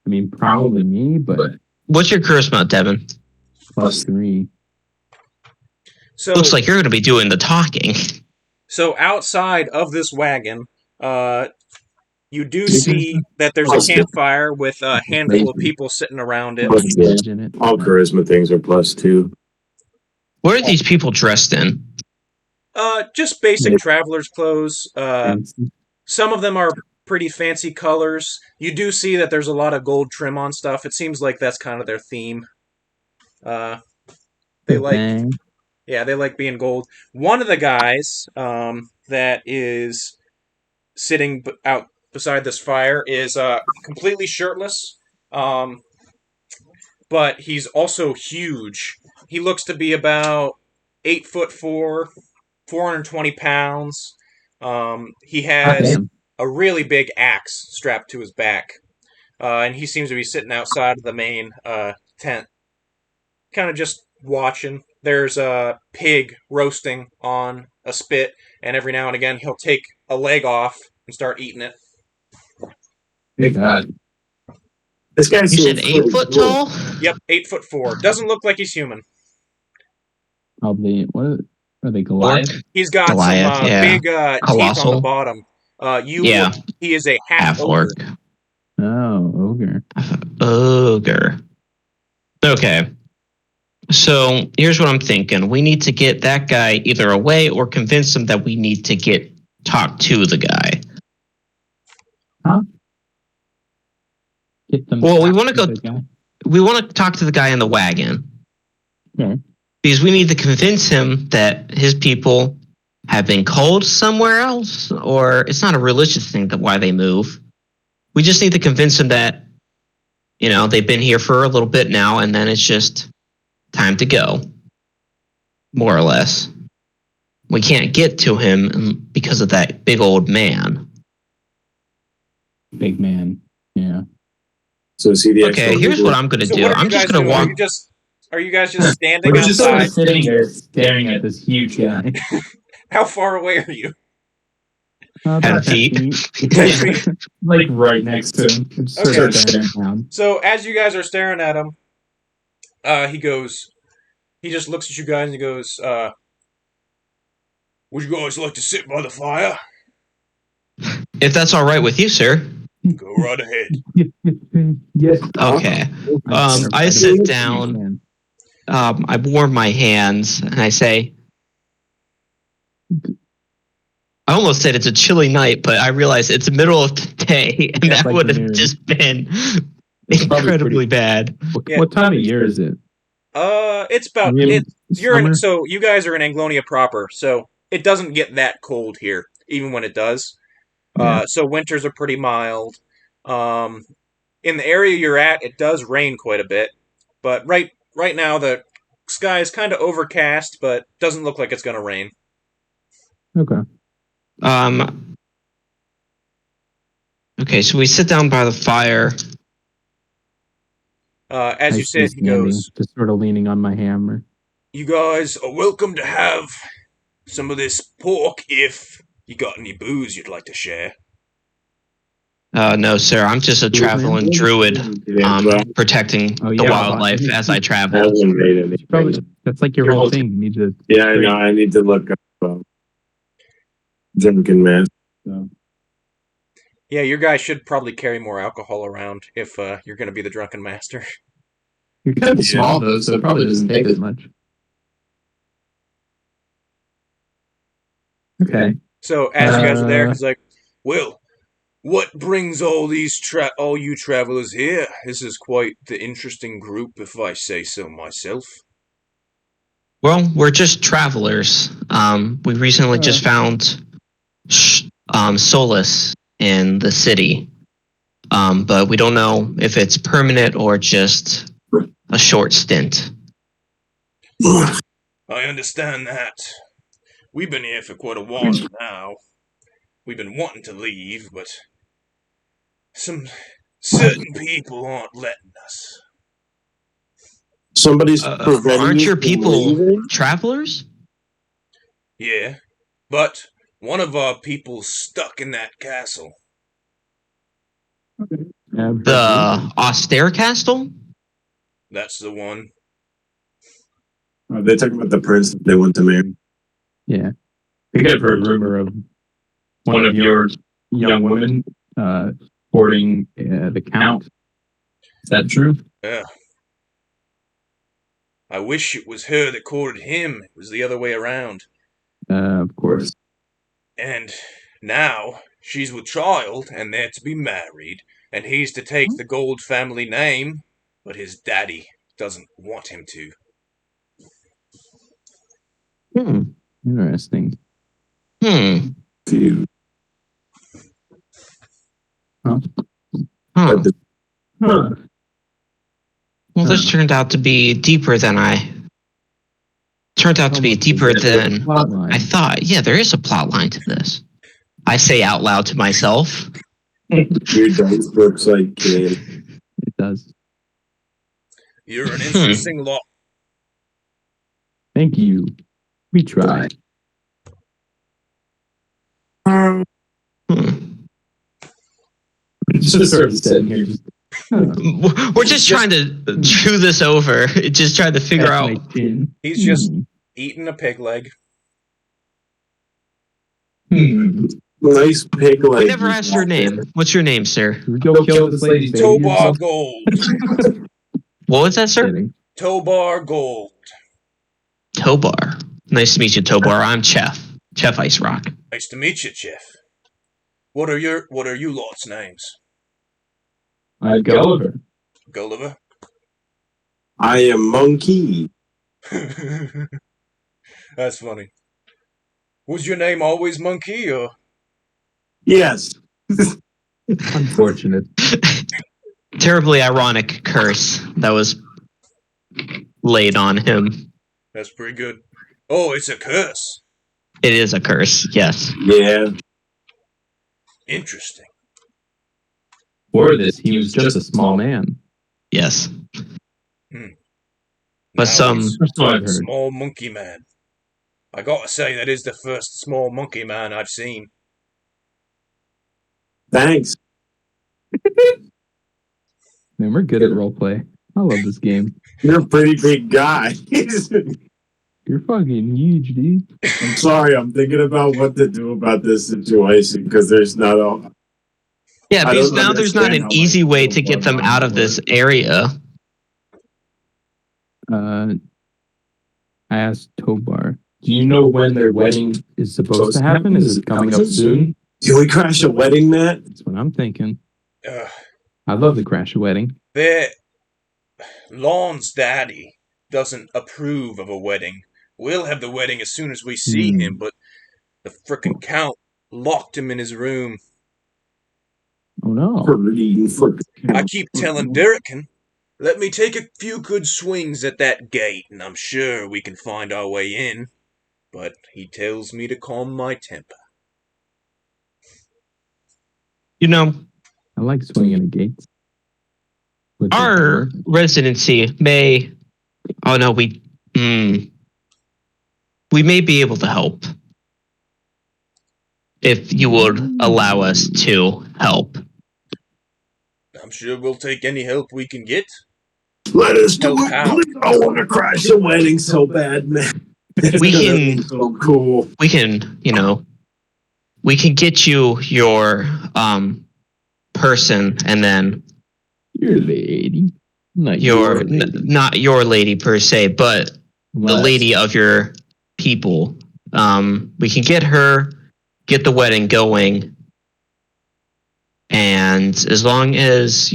I mean, probably me, but what's your charisma, Devin? +3. So looks like you're gonna be doing the talking. So outside of this wagon, you do see that there's a campfire with a handful of people sitting around it. All charisma things are +2. What are these people dressed in? Just basic traveler's clothes. Some of them are pretty fancy colors. You do see that there's a lot of gold trim on stuff. It seems like that's kind of their theme. They like being gold. One of the guys that is sitting out beside this fire is completely shirtless, but he's also huge. He looks to be about 8'4", 420 pounds. He has a really big axe strapped to his back, and he seems to be sitting outside of the main tent, kind of just watching. There's a pig roasting on a spit, and every now and again he'll take a leg off and start eating it. Big God. This guy You said 8 foot tall? Yep, 8'4". Doesn't look like he's human. Probably. What are they? Goliath? He's got Goliath, some big teeth on the bottom. He is a half orc. Oh, ogre. Ogre. Okay. So here's what I'm thinking. We need to get that guy either away or convince him that we need to talk to the guy. Huh? Well, we want to talk to the guy in the wagon. Okay. Because we need to convince him that his people have been called somewhere else, or it's not a religious thing why they move. We just need to convince him that, they've been here for a little bit now, and then it's just time to go. More or less. We can't get to him because of that big old man. Big man. Yeah. So see the okay, here's what I'm going to do. I'm just going to walk. Are you guys just standing We're just outside? sort of sitting there staring at this huge guy. How far away are you? About 10 10 feet. feet. Like right next to him. Just sort of staring down. So as you guys are staring at him, he just looks at you guys and he goes, would you guys like to sit by the fire? If that's all right with you, sir. Go right ahead. Yes. Okay. I sit down. I warm my hands and I say, I almost said it's a chilly night, but I realize it's the middle of the day, and that would have just been incredibly bad. What time of year is it? It's about so you guys are in Anglonia proper, so it doesn't get that cold here, even when it does. So winters are pretty mild. In the area you're at, it does rain quite a bit, but right now the sky is kind of overcast, but doesn't look like it's going to rain. Okay. Okay, so we sit down by the fire. As you sit, he goes, just sort of leaning on my hammer. You guys are welcome to have some of this pork if you got any booze you'd like to share. No, sir. I'm just a traveling druid, protecting the wildlife as I travel. That's like your whole thing. You need to. Yeah, I know. I need to look up Drunken Master. So. Yeah, your guy should probably carry more alcohol around if you're going to be the Drunken Master. You're kind of small though, so it probably doesn't take as much. Okay. So as you guys are there, he's like, "Well, what brings all you travelers here? This is quite the interesting group, if I say so myself." Well, we're just travelers. We recently just found solace in the city, but we don't know if it's permanent or just a short stint. I understand that. We've been here for quite a while now. We've been wanting to leave, but some certain people aren't letting us. Somebody's preventing aren't your people leaving? Travelers? Yeah, but one of our people's stuck in that castle. The austere castle? That's the one. They're talking about the prince that they want to marry. Yeah. I think I've heard rumor of one of your young women courting the count. Is that true? Yeah. I wish it was her that courted him. It was the other way around. Of course. And now she's with child, and they're to be married, and he's to take the Gold family name, but his daddy doesn't want him to. Interesting. Huh. Well, this turned out to be deeper than I thought. Yeah, there is a plot line to this. I say out loud to myself. Your dice works like kid. It does. You're an interesting lot. Thank you. We try. Just sort of sitting here. We're just trying to chew this over. Just trying to figure out. He's just eating a pig leg. Nice pig leg. We never asked your name. What's your name, sir? We go kill this lady. Tobar Gold. What was that, sir? Tobar Gold. Tobar. Nice to meet you, Tobar. I'm Cheff Icerock. Nice to meet you, Cheff. What are you lot's names? I'm Gulliver. Gulliver? I am Mon-ki. That's funny. Was your name always Mon-ki, or? Yes. Unfortunate. Terribly ironic curse that was laid on him. That's pretty good. Oh, it's a curse. It is a curse, yes. Yeah. Interesting. For this, he was just a small man. Yes. Now But small monkey man. I gotta say, that is the first small monkey man I've seen. Thanks. Man, we're good at roleplay. I love this game. You're a pretty big guy. You're fucking huge, dude. I'm sorry. I'm thinking about what to do about this situation because there's not a. Yeah, I because don't now there's not understand an how easy way my to get them bloodline out of this area. I asked Tobar, do you know when their wedding is supposed to happen? Is it coming up soon? Can we crash a wedding, Matt? That's what I'm thinking. Uh, I'd love to crash a wedding. Lon's daddy doesn't approve of a wedding. We'll have the wedding as soon as we see him, but the frickin' count locked him in his room. Oh no. I keep telling Durkin, let me take a few good swings at that gate, and I'm sure we can find our way in. But he tells me to calm my temper. You know, I like swinging at gates. With our residency may. Oh no, we may be able to help if you would allow us to help. I'm sure we'll take any help we can get. Let us do Help it, out. please. I want to crash a wedding so bad, man. We can, so cool. we can, we can get you your person, and then your lady, not not your lady per se, but the lady of your people. We can get her, get the wedding going, and as long as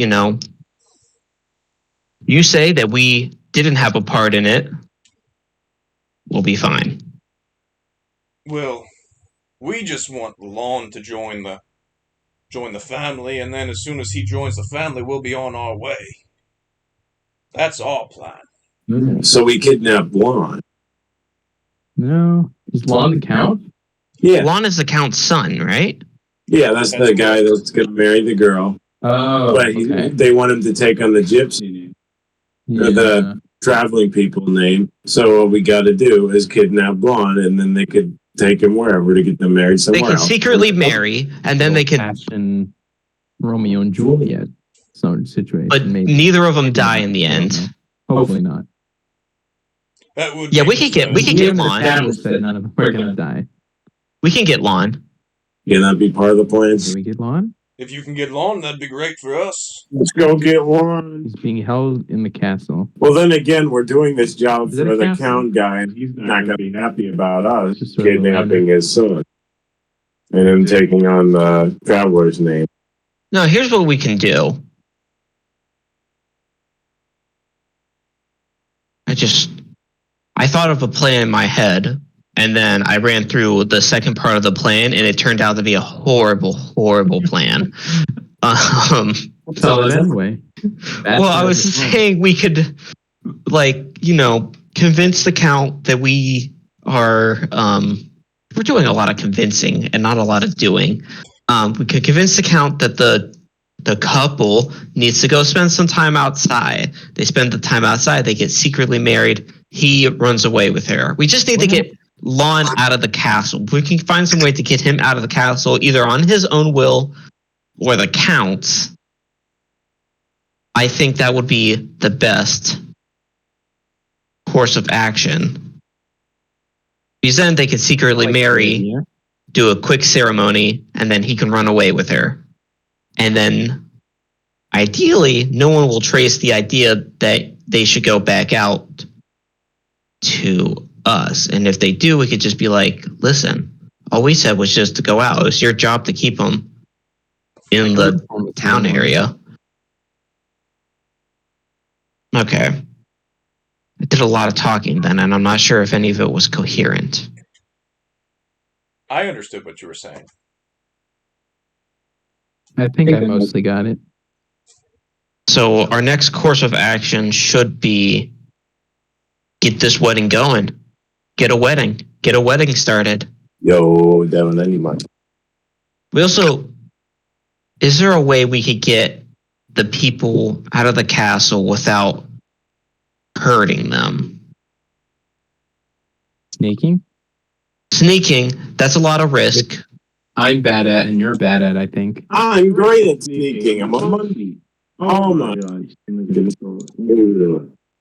you say that we didn't have a part in it, we'll be fine. Well, we just want Lon to join the family, and then as soon as he joins the family, we'll be on our way. That's our plan. So we kidnapped Lon. No, is Lon the count? Yeah. Lon is the count's son, right? Yeah, that's the guy that's going to marry the girl. Oh, But okay. they want him to take on the gypsy name. Or the traveling people name. So what we got to do is kidnap Lon, and then they could take him wherever to get them married somewhere They could else. secretly marry, and then they could. Passion, Romeo and Juliet sort of situation. But maybe. neither of them die in the end. Hopefully not. That would Yeah, be we could get Lon. Established that none of them are gonna die. We can get Lon. Can that be part of the plans? Can we get Lon? If you can get Lon, that'd be great for us. Let's go get Lon. He's being held in the castle. Well, then again, we're doing this job Is it for a the castle? count guy, and he's not going to be happy about us Just sort of kidnapping his son and him taking on the traveler's name. No, here's what we can do. I thought of a plan in my head, and then I ran through the second part of the plan, and it turned out to be a horrible, horrible plan. Tell it anyway. Well, I was saying we could, convince the count that we are. We're doing a lot of convincing and not a lot of doing. We could convince the count that the couple needs to go spend some time outside. They spend the time outside. They get secretly married. He runs away with her. We just need to get Lon out of the castle. We can find some way to get him out of the castle, either on his own will or the count's. I think that would be the best course of action. Because then they could secretly marry, do a quick ceremony, and then he can run away with her. And then, ideally, no one will trace the idea that they should go back out to us. And if they do, we could just be like, listen, all we said was just to go out. It was your job to keep them in the town area. Okay. I did a lot of talking then, and I'm not sure if any of it was coherent. I understood what you were saying. I think I mostly got it. So our next course of action should be get this wedding going. Get a wedding. Get a wedding started. Yo, Devin, I need my... We also... Is there a way we could get the people out of the castle without hurting them? Sneaking? Sneaking, that's a lot of risk. I'm bad at and you're bad at, I think. I'm great at sneaking. I'm a monkey. Oh my gosh.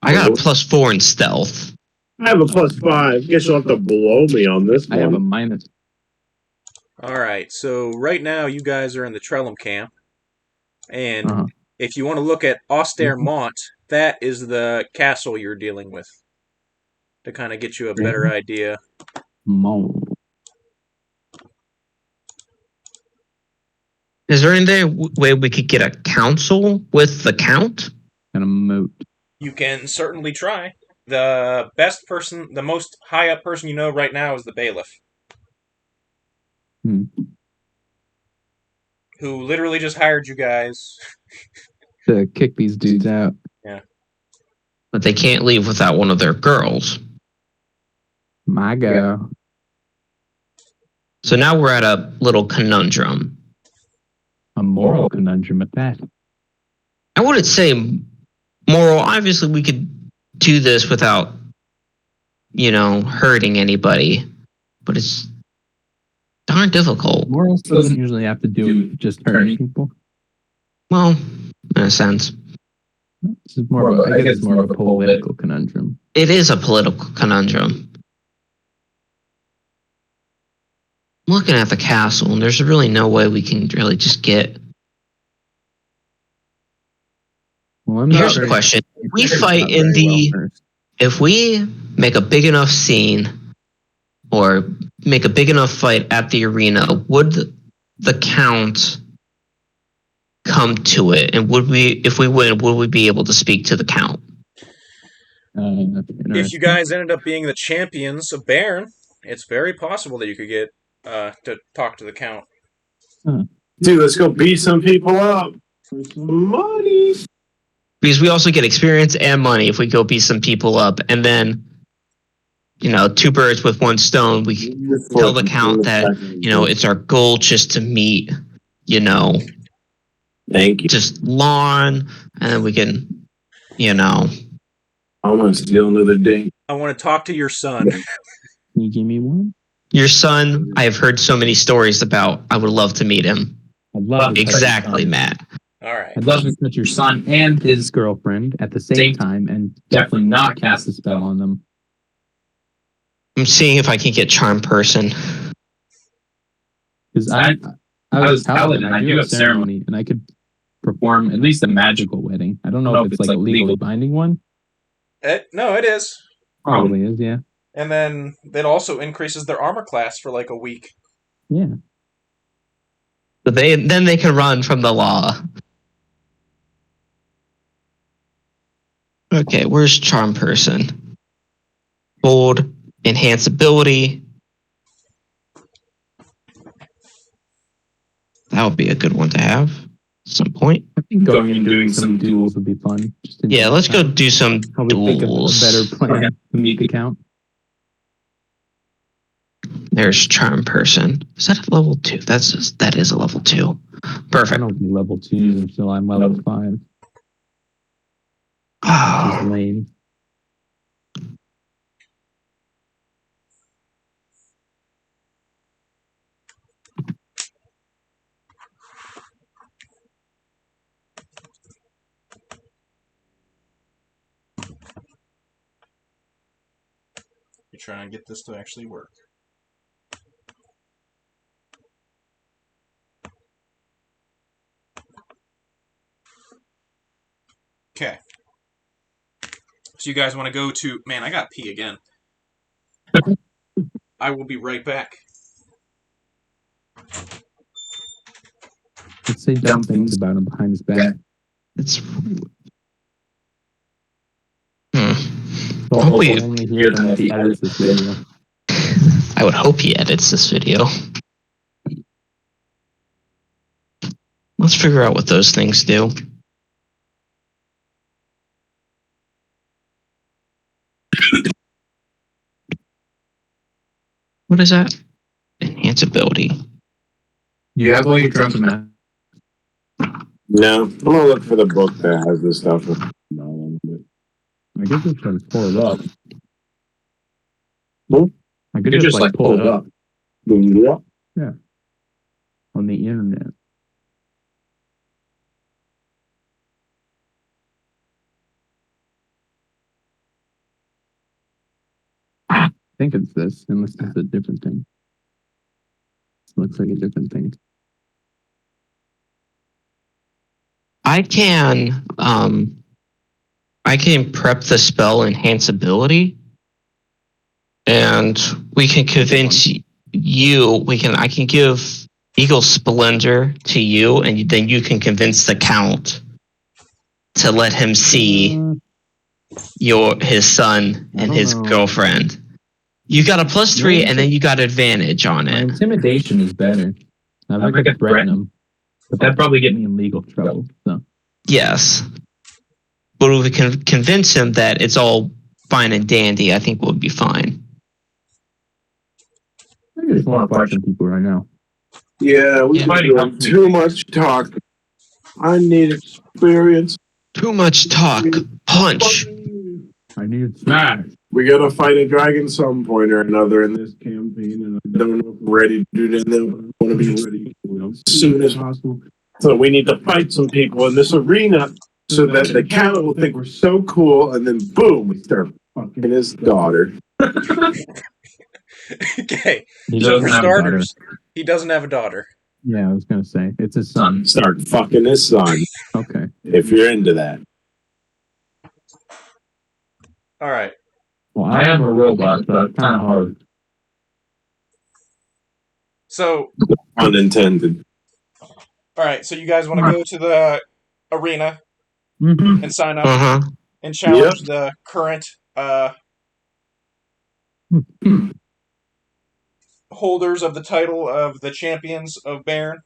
I got a +4 in stealth. I have a +5. Guess you'll have to blow me on this I have a one. minus. All right, so right now you guys are in the Trellum camp, and Uh-huh. if you want to look at Austermont, that is the castle you're dealing with, to kind of get you a better idea. Mo. Is there any way we could get a council with the count? And a moat. You can certainly try. The best person, the most high up person you know right now is the bailiff, Hmm. who literally just hired you guys. To kick these dudes out. But they can't leave without one of their girls. My girl. So now we're at a little conundrum. A moral conundrum at that. I wouldn't say moral. Obviously, we could do this without, hurting anybody. But it's darn difficult. Morals doesn't usually have to do with just hurting people. Well, in a sense. This is more of a, I guess it's more of a political conundrum. It is a political conundrum. I'm looking at the castle, and there's really no way we can really just get... Well, Here's the question. If we fight in the... If we make a big enough scene or make a big enough fight at the arena, would the count come to it? And if we win, would we be able to speak to the count? If you guys ended up being the champions of Baron, it's very possible that you could get to talk to the count. Dude, let's go beat some people up for some money. Because we also get experience and money if we go beat some people up. And then, 2 birds with 1 stone. We tell the count that, it's our goal just to meet, Thank you. just Lauren. And then we can, I'm going to steal another day. I want to talk to your son. Can you give me one? Your son, I have heard so many stories about. I would love to meet him. I'd love to Exactly, Matt. All right. I'd love to touch your son and his girlfriend at the same time and definitely not cast a spell on them. I'm seeing if I can get charm person. Because I was paladin, I do have ceremony, and I could perform at least a magical wedding. I don't know if it's like a legally binding one. No, it is. Probably is, yeah. And then it also increases their armor class for like a week. Yeah. But then they can run from the law. Okay, where's charm person? Bold, enhance ability. That would be a good one to have at some point. I think going and doing some duels would be fun. Yeah, let's go do some Probably duels. think of a better plan to meet the count. There's charm person. Is that a level 2? That is a level 2. I Perfect. don't do level 2s until I'm level 5. Which Oh, is lame. You're trying to get this to actually work. Okay. So you guys want to go to... Man, I got pee again. I will be right back. Let's say dumb things about him behind his back. it's. So Hope we- only hear them if he edits this video. I would hope he edits this video. Let's figure out what those things do. What is that? Enhance ability. You have all your drugs, man. No, I'm going to look for the book that has this stuff. I guess just try to pull it up. What? I could just like pull it up. Yeah. Yeah. on the internet. I think it's this, unless it's a different thing. It looks like a different thing. I can prep the spell enhance ability, and we can convince you. I can give Eagle Splendor to you, and then you can convince the Count to let him see his son and his girlfriend. You got a +3, and then you got advantage on My it. intimidation is better. I could threaten him, but that'd probably get me in legal trouble. So Yes, but if we can convince him that it's all fine and dandy, I think we'll be fine. I just want to fight some people right now. Yeah, we've been doing too much talk. I need experience. Too much talk. Punch. I need smash. We gotta fight a dragon some point or another in this campaign, and I don't know if we're ready to do that. I want to be ready as soon as possible. So we need to fight some people in this arena so that the Count will think we're so cool, and then boom, we start fucking his daughter. Okay. He So doesn't for have a daughter. starters, he doesn't have a daughter. Yeah, I was gonna say it's his son. Start fucking his son Okay. if you're into that. All right. Well, I am a robot, so that's kind of hard. So, Unintended. all right. So you guys want to go to the arena Mm-hmm. and sign up and challenge the current holders of the title of the champions of Baron?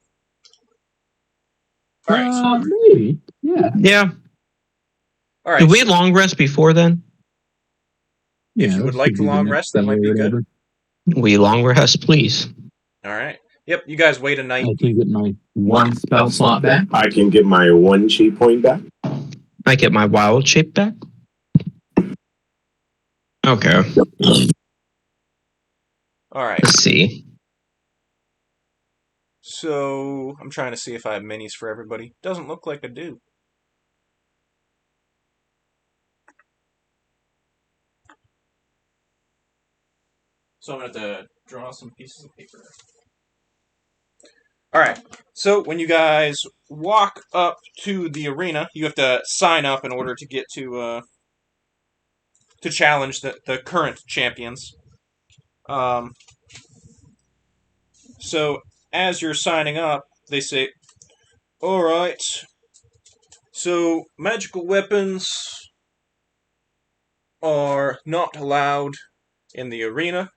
All right. Maybe. Yeah. Yeah. All right. Did we long rest before then? If you would like the long rest, that might be good. We long rest, please. All right. Yep. You guys wait a night. I can get my one spell slot back. I can get my 1 chi point back. I get my wild shape back. Okay. All right. Let's see. So I'm trying to see if I have minis for everybody. Doesn't look like I do. So I'm going to have to draw some pieces of paper. All right. So when you guys walk up to the arena, you have to sign up in order to get to challenge the current champions. So as you're signing up, they say, "All right. So magical weapons are not allowed in the arena."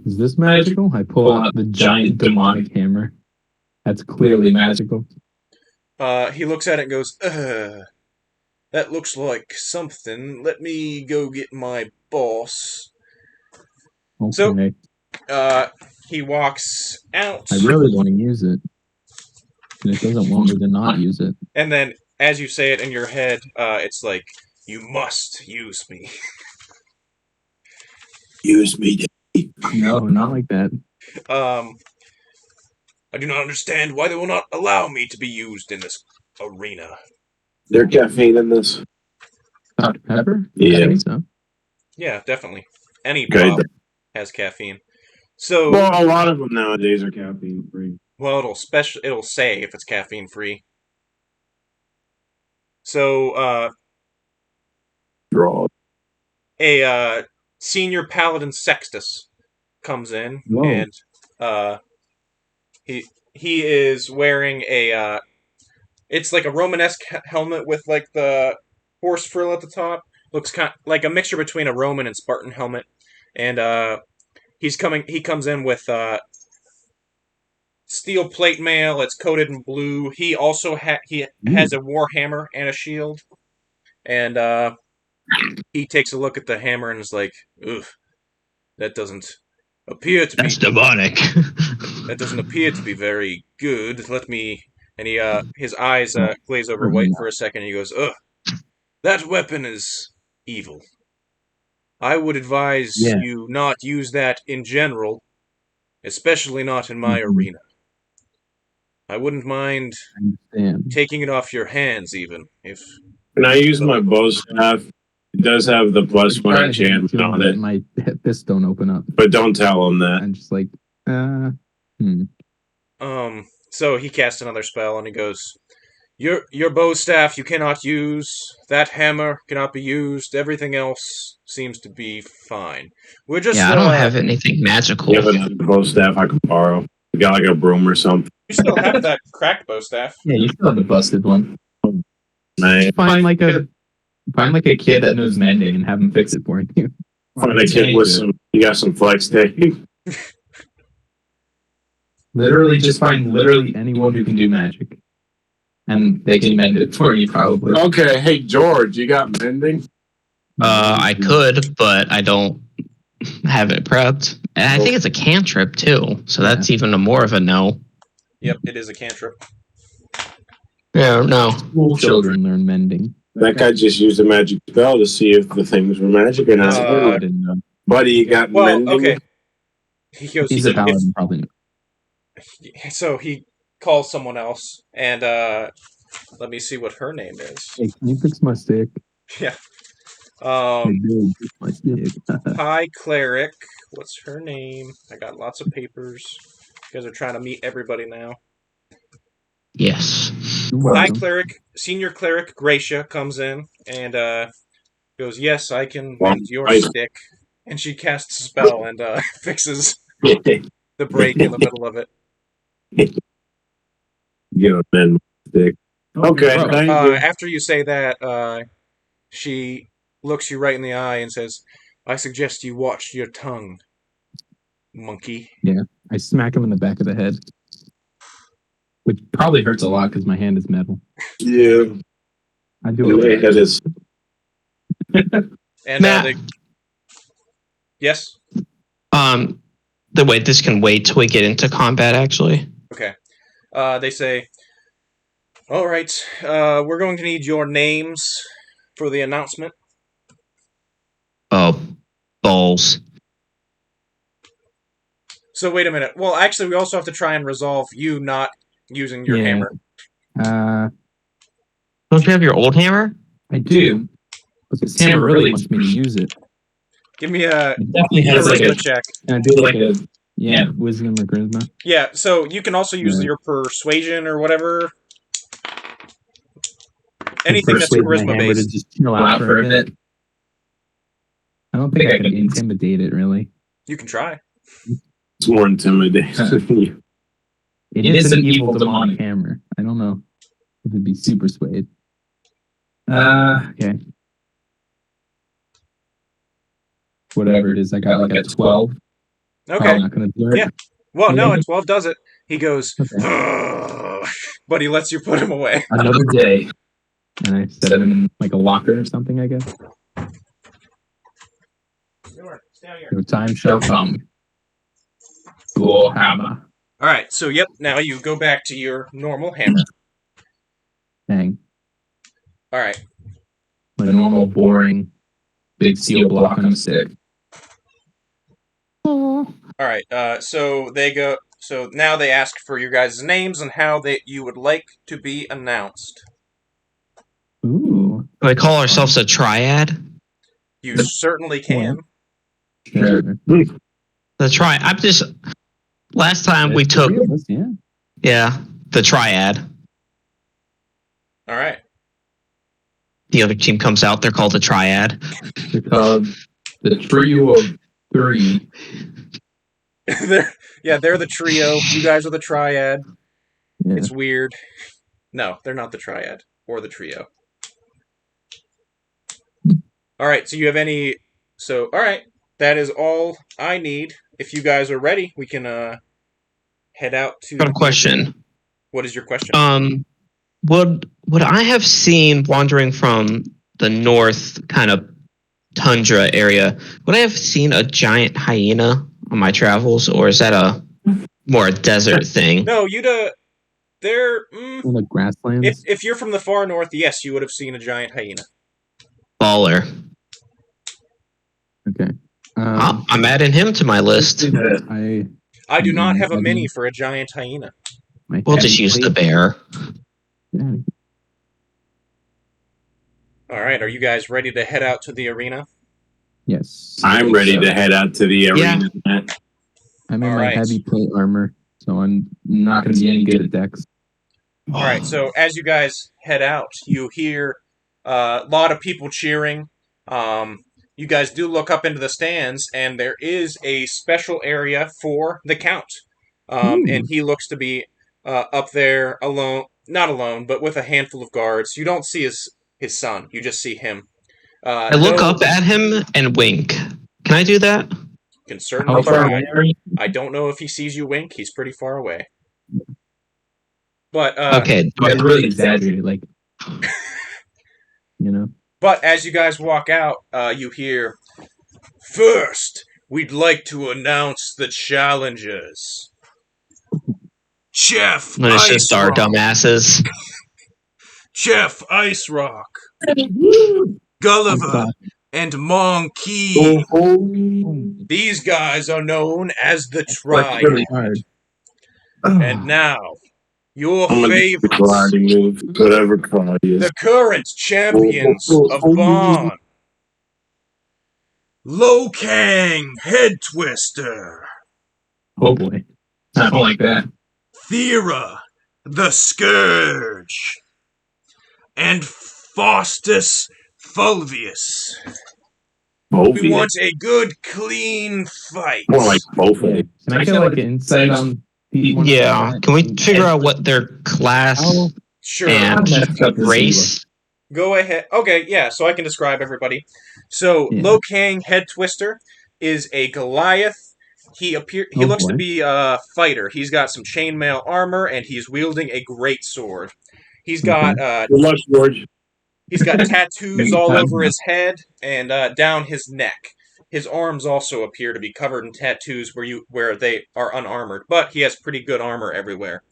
Is this magical? I pull out the giant demonic hammer. That's clearly magical. He looks at it and goes, that looks like something. Let me go get my boss. Okay. So, he walks out. I really want to use it. And it doesn't want me to not use it. And then, as you say it in your head, it's like, you must use me. Use me. No, not like that. I do not understand why they will not allow me to be used in this arena. There caffeine in this? Dr. Pepper? Yeah. I think so. Yeah, definitely. Any pop has caffeine. So, well, a lot of them nowadays are caffeine free. Well, it'll say if it's caffeine free. So, Draw. a senior paladin Sextus comes in, and he is wearing a it's like a Romanesque helmet with like the horse frill at the top. Looks kind of like a mixture between a Roman and Spartan helmet, and he comes in with steel plate mail. It's coated in blue. He also has a war hammer and a shield, and he takes a look at the hammer and is like, "Ugh, that doesn't appear to That's be demonic." that doesn't appear to be very good. Let me." And his eyes glaze over white for a second, and he goes, "Ugh, that weapon is evil. I would advise you not use that in general, especially not in my arena." I wouldn't mind I understand. taking it off your hands, even if. Can I use my bow staff? It does have the +1 Trying to enchantment hit on it, it, my fists don't open up. but don't tell him that. I'm just like, So he casts another spell, and he goes, Your bow staff you cannot use. That hammer cannot be used. Everything else seems to be fine. We're just. Yeah, I don't have anything magical. You have another bow staff I can borrow. You got like a broom or something. You still have that cracked bow staff. yeah, you still have the busted one. Man, Find like a kid that knows mending and have him fix it for you. find a kid with some. You got some flex tape. Literally, just find literally anyone who can do magic, and they can mend it for you probably. Okay, hey George, you got mending? I could, but I don't have it prepped. And I think it's a cantrip too, so that's even more of a no. Yep, it is a cantrip. Yeah, no. School children learn mending. That guy just used a magic spell to see if the things were magic or not. I didn't know. Buddy, you got Well, mending? okay. He goes. He's a paladin, probably. So he calls someone else, and let me see what her name is. Hey, can you fix my stick? Yeah. Hey, dude, fix my stick. Hi, cleric. What's her name? I got lots of papers. You guys are trying to meet everybody now. Yes. You're Hi, welcome. cleric. Senior cleric Gracia comes in and goes, "Yes, I can mend your stick." And she casts a spell and fixes the break in the middle of it. You know, mend my stick. Okay, Bro, thank you. After you say that, she looks you right in the eye and says, "I suggest you watch your tongue, monkey." I smack him in the back of the head, which probably hurts a lot because my hand is metal. Yeah. I do it. That is. And Matt. yes. Wait, this can wait till we get into combat. Actually, Okay. They say, "All right, we're going to need your names for the announcement." oh, balls. So wait a minute. Well, actually, we also have to try and resolve you not using your Yeah. hammer. Don't you have your old hammer? I do. But this hammer really wants me to use it. Give me a It definitely has like charisma a, check. and I do like a, wisdom or charisma. Yeah, so you can also use Yeah. your persuasion or whatever. Anything that's Persuade my charisma hammer to based. just chill out for a bit. I don't think I can intimidate it, really. You can try. It's more intimidating than you. It is an evil demonic hammer. I don't know if it'd be super swayed. Okay. Whatever it is, I got like a 12. Okay. Probably not gonna do it. Yeah. Well, no, Okay. a 12 does it. He goes, Okay. but he lets you put him away. Another day. And I set him in like a locker or something, I guess. Your time shall come. Cool hammer. All right, so yep, now you go back to your normal hammer. Dang. All right. My normal, boring, big steel block on a stick. All right. So they go. So now they ask for your guys' names and how you would like to be announced. Ooh. We call ourselves a triad. You certainly can. Sure. The triad. I'm just. Last time we took. Yeah. The triad. All right. The other team comes out. They're called the triad. They're called the trio of three. they're the trio. You guys are the triad. Yeah. It's weird. No, they're not the triad or the trio. All right. So you have any? So all right. That is all I need. If you guys are ready, we can head out to. Got a question. What is your question? Would I have seen wandering from the north kind of tundra area? Would I have seen a giant hyena on my travels, or is that a more desert thing? No, they're. In the grasslands. If you're from the far north, yes, you would have seen a giant hyena. Baller. Okay. I'm adding him to my list. I do not have a mini for a giant hyena. We'll just use the bear. Yeah. All right, are you guys ready to head out to the arena? Yes. I'm ready to head out to the arena. I'm in All my right. heavy plate armor, so I'm not going to be any good at decks. All right, so as you guys head out, you hear a lot of people cheering. You guys do look up into the stands, and there is a special area for the Count. And he looks to be up there alone, not alone, but with a handful of guards. You don't see his son, you just see him. I look up at him and wink. Can I do that? Can certainly How far try. away are you? I don't know if he sees you wink. He's pretty far away. But Okay. I really exaggerated, like, you know. But as you guys walk out, you hear, "First, we'd like to announce the challengers. Cheff It's just our Icerock. dumbasses. Cheff Icerock. Gulliver and Mon-ki. These guys are known as the Triad. Really hard. And now, your I'm gonna favorites, karate move, whatever karate is. the current champions of Bond. Lokang Head Twister. Oh boy. I don't like that. Fira the Scourge. And Faustus Fulvius. We want a good, clean fight. More like both of them. Can I get like an insight on these ones? Yeah. Can we figure out what their class Sure. and race? Go ahead. Okay, yeah, so I can describe everybody. So, Yeah. Lokang Head Twister is a Goliath. He looks to be a fighter. He's got some chainmail armor, and he's wielding a great sword. He's got Good luck, George. he's got tattoos all over his head and down his neck. His arms also appear to be covered in tattoos where they are unarmored, but he has pretty good armor everywhere.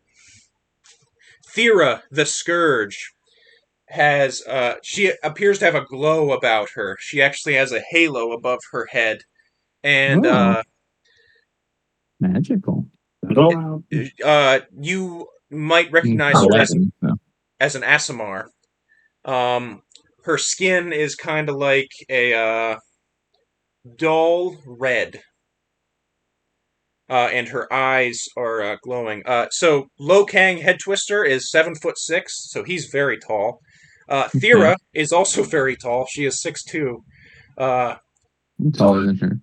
Fira the Scourge has she appears to have a glow about her. She actually has a halo above her head, and magical. you might recognize her as an Aasimar. Her skin is kind of like a dull red, and her eyes are glowing. So Lokang Head Twister is 7'6", so he's very tall. Fira is also very tall. She is 6'2". I'm taller than her.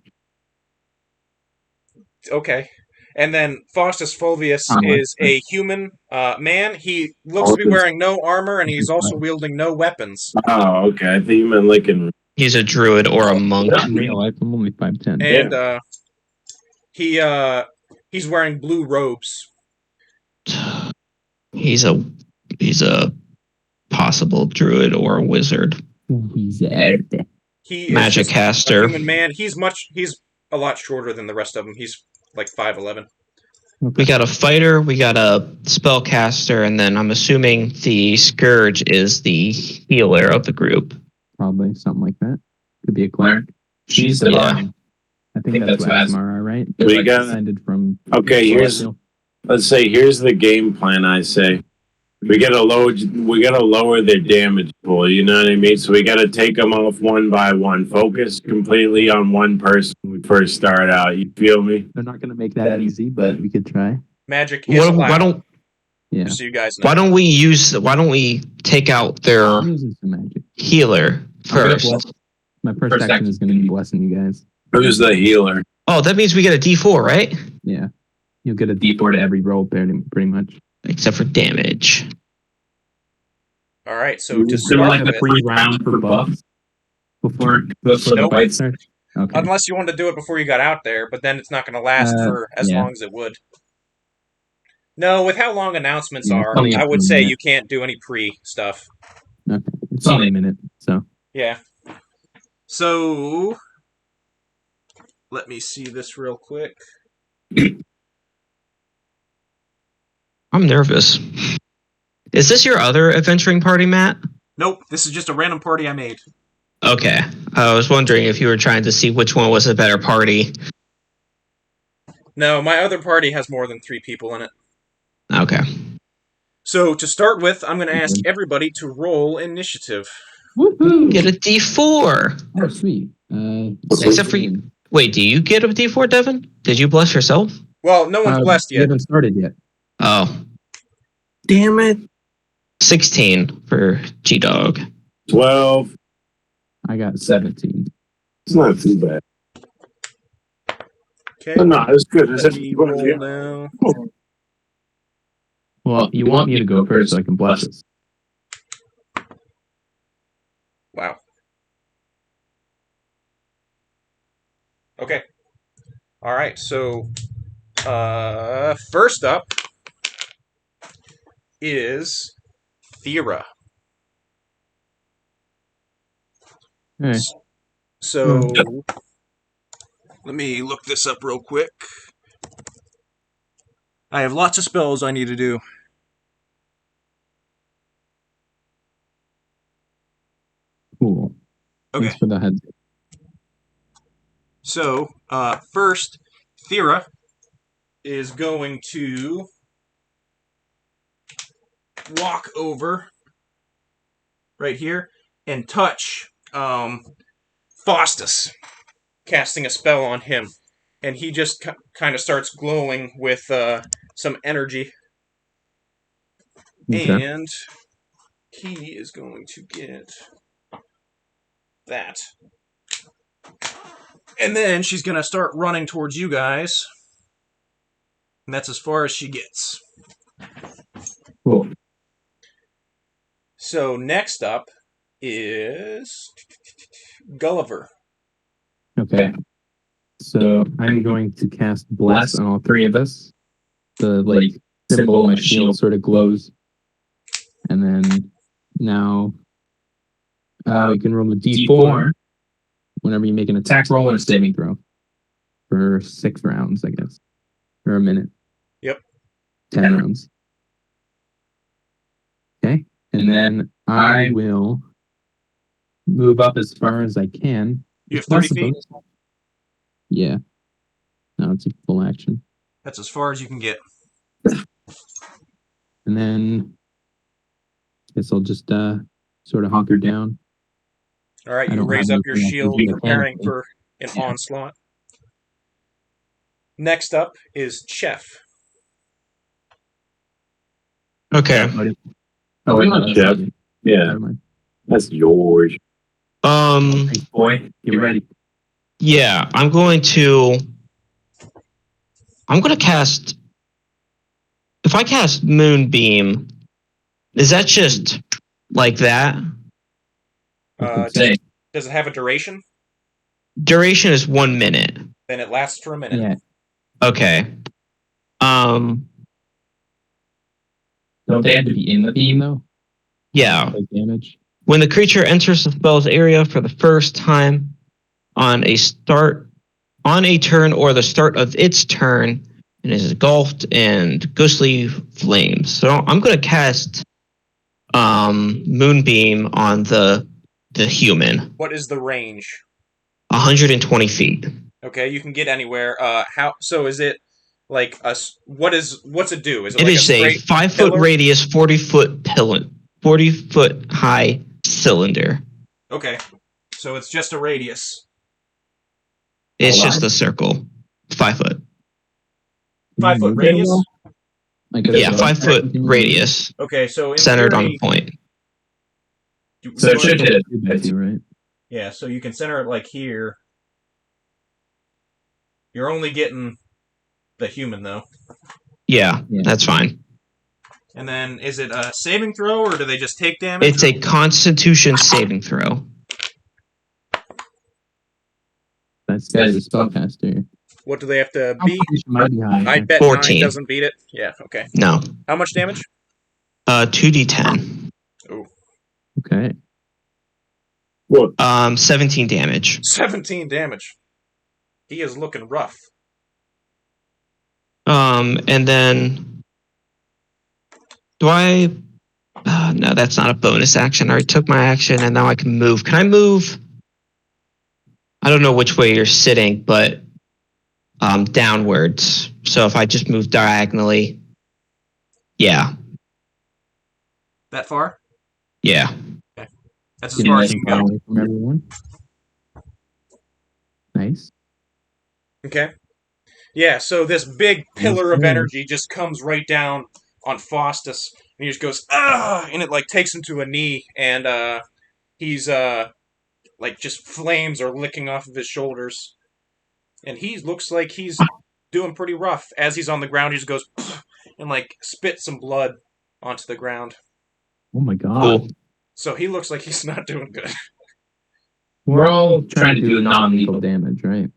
Okay. And then Faustus Fulvius is a human man. He looks to be wearing no armor, and he's also wielding no weapons. Oh, okay. I think you meant Lincoln. He's a druid or a monk. In real life, I'm only 5'10". And he's wearing blue robes. He's a possible druid or a wizard. Wizard. He Magic is caster. a human man. He's a lot shorter than the rest of them. He's like 5'11". We got a fighter, we got a spellcaster, and then I'm assuming the Scourge is the healer of the group. Probably something like that. Could be a cleric. She's the bard. I think that's what Aasimar are, right? We like got descended from. Okay, here's the game plan. I say we gotta lower their damage pool. You know what I mean? So we gotta take them off one by one. Focus completely on one person when we first start out. You feel me? They're not going to make that easy, but we could try. Magic is allowed. Yeah. So you guys know. Why don't we take out their I'm using some magic. healer first? My first action is going to be blessing you guys. Who's the healer? Oh, that means we get a D4, right? Yeah. You'll get a D4 to every roll, pretty much. Except for damage. All right, so to Is there start like a with, free round for buffs before the fight starts? Okay. unless you wanted to do it before you got out there, but then it's not going to last for as long as it would. No, with how long announcements are, I would say you can't do any pre-stuff. Okay. It's only a minute, so. Yeah. So, let me see this real quick. I'm nervous. Is this your other adventuring party, Matt? Nope, this is just a random party I made. Okay. I was wondering if you were trying to see which one was a better party. No, my other party has more than 3 people in it. Okay. So to start with, I'm going to ask everybody to roll initiative. Woohoo! Get a D4. Oh, sweet. Except for you. Wait, do you get a D4, Devin? Did you bless yourself? Well, no one's blessed We yet. haven't started yet. Oh, Damn it. 16 for G-Dog. 12. I got 17. It's not too bad. Okay. But not as good as Let if me you want roll to. now. Well, you want me to go first so I can bless us. Wow. Okay. All right. So, first up is Fira. Okay. So, let me look this up real quick. I have lots of spells I need to do. Cool. Okay. Thanks for the heads up. So, first, Fira is going to walk over right here and touch Faustus, casting a spell on him. And he just kind of starts glowing with some energy. Okay. And he is going to get that. And then she's going to start running towards you guys. And that's as far as she gets. Cool. So next up is Gulliver. Okay. So I'm going to cast Bless on all three of us. The symbol on my shield sort of glows. And then now you can roll a D4 whenever you make an attack roll and a saving throw. For 6 rounds, I guess. Or a minute. Yep. 10 rounds. Okay. And then I will move up as far as I can. You have 30 feet? Yeah. No, it's a full action. That's as far as you can get. And then I guess I'll just sort of hunker down. All right, I you don't raise have up your anything I can shield, do preparing mechanically. for an onslaught. Next up is Cheff. Okay. Oh, wait, no, Jeff. that's not you. Yeah, Never mind. that's George. Thanks, boy. Get ready. Yeah, I'm going to cast. If I cast Moonbeam, is that just like that? Does it have a duration? Duration is 1 minute. Then it lasts for a minute. Yeah. Okay. Don't they have to be in the beam though? Yeah. Like damage. When the creature enters the spell's area for the first time on a turn or the start of its turn, and is engulfed in ghostly flames. So I'm going to cast Moonbeam on the human. What is the range? 120 feet. Okay, you can get anywhere. So is it like what's it do? Is it It like is a a straight 5-foot pillar? radius, 40-foot high cylinder. Okay, so it's just a radius. It's just a circle. 5 foot. 5 foot radius? Yeah, 5-foot radius. Okay, so in Centered on theory, the point. So it should hit it, right? Yeah, so you can center it like here. You're only getting the human though. Yeah, that's fine. And then is it a saving throw or do they just take damage? It's a Constitution saving throw. That's a spellcaster. What do they have to beat? Might be high. I bet 14. 9 doesn't beat it. Yeah, okay. No. How much damage? 2d10. Oh. Okay. What? 17 damage. 17 damage. He is looking rough. And then do I no, that's not a bonus action. I already took my action and now I can move. Can I move? I don't know which way you're sitting, but downwards. So if I just move diagonally, yeah. That far? Yeah. That's as Getting far nice as you and can far go. away from everyone. Nice. Okay. Yeah, so this big pillar of Okay. energy just comes right down on Faustus, and he just goes, ah! And it, like, takes him to a knee, and, he's, like, just flames are licking off of his shoulders. And he looks like he's doing pretty rough. As he's on the ground, he just goes, and, like, spits some blood onto the ground. Oh my god. Cool. So he looks like he's not doing good. We're all trying to do non-lethal damage, right?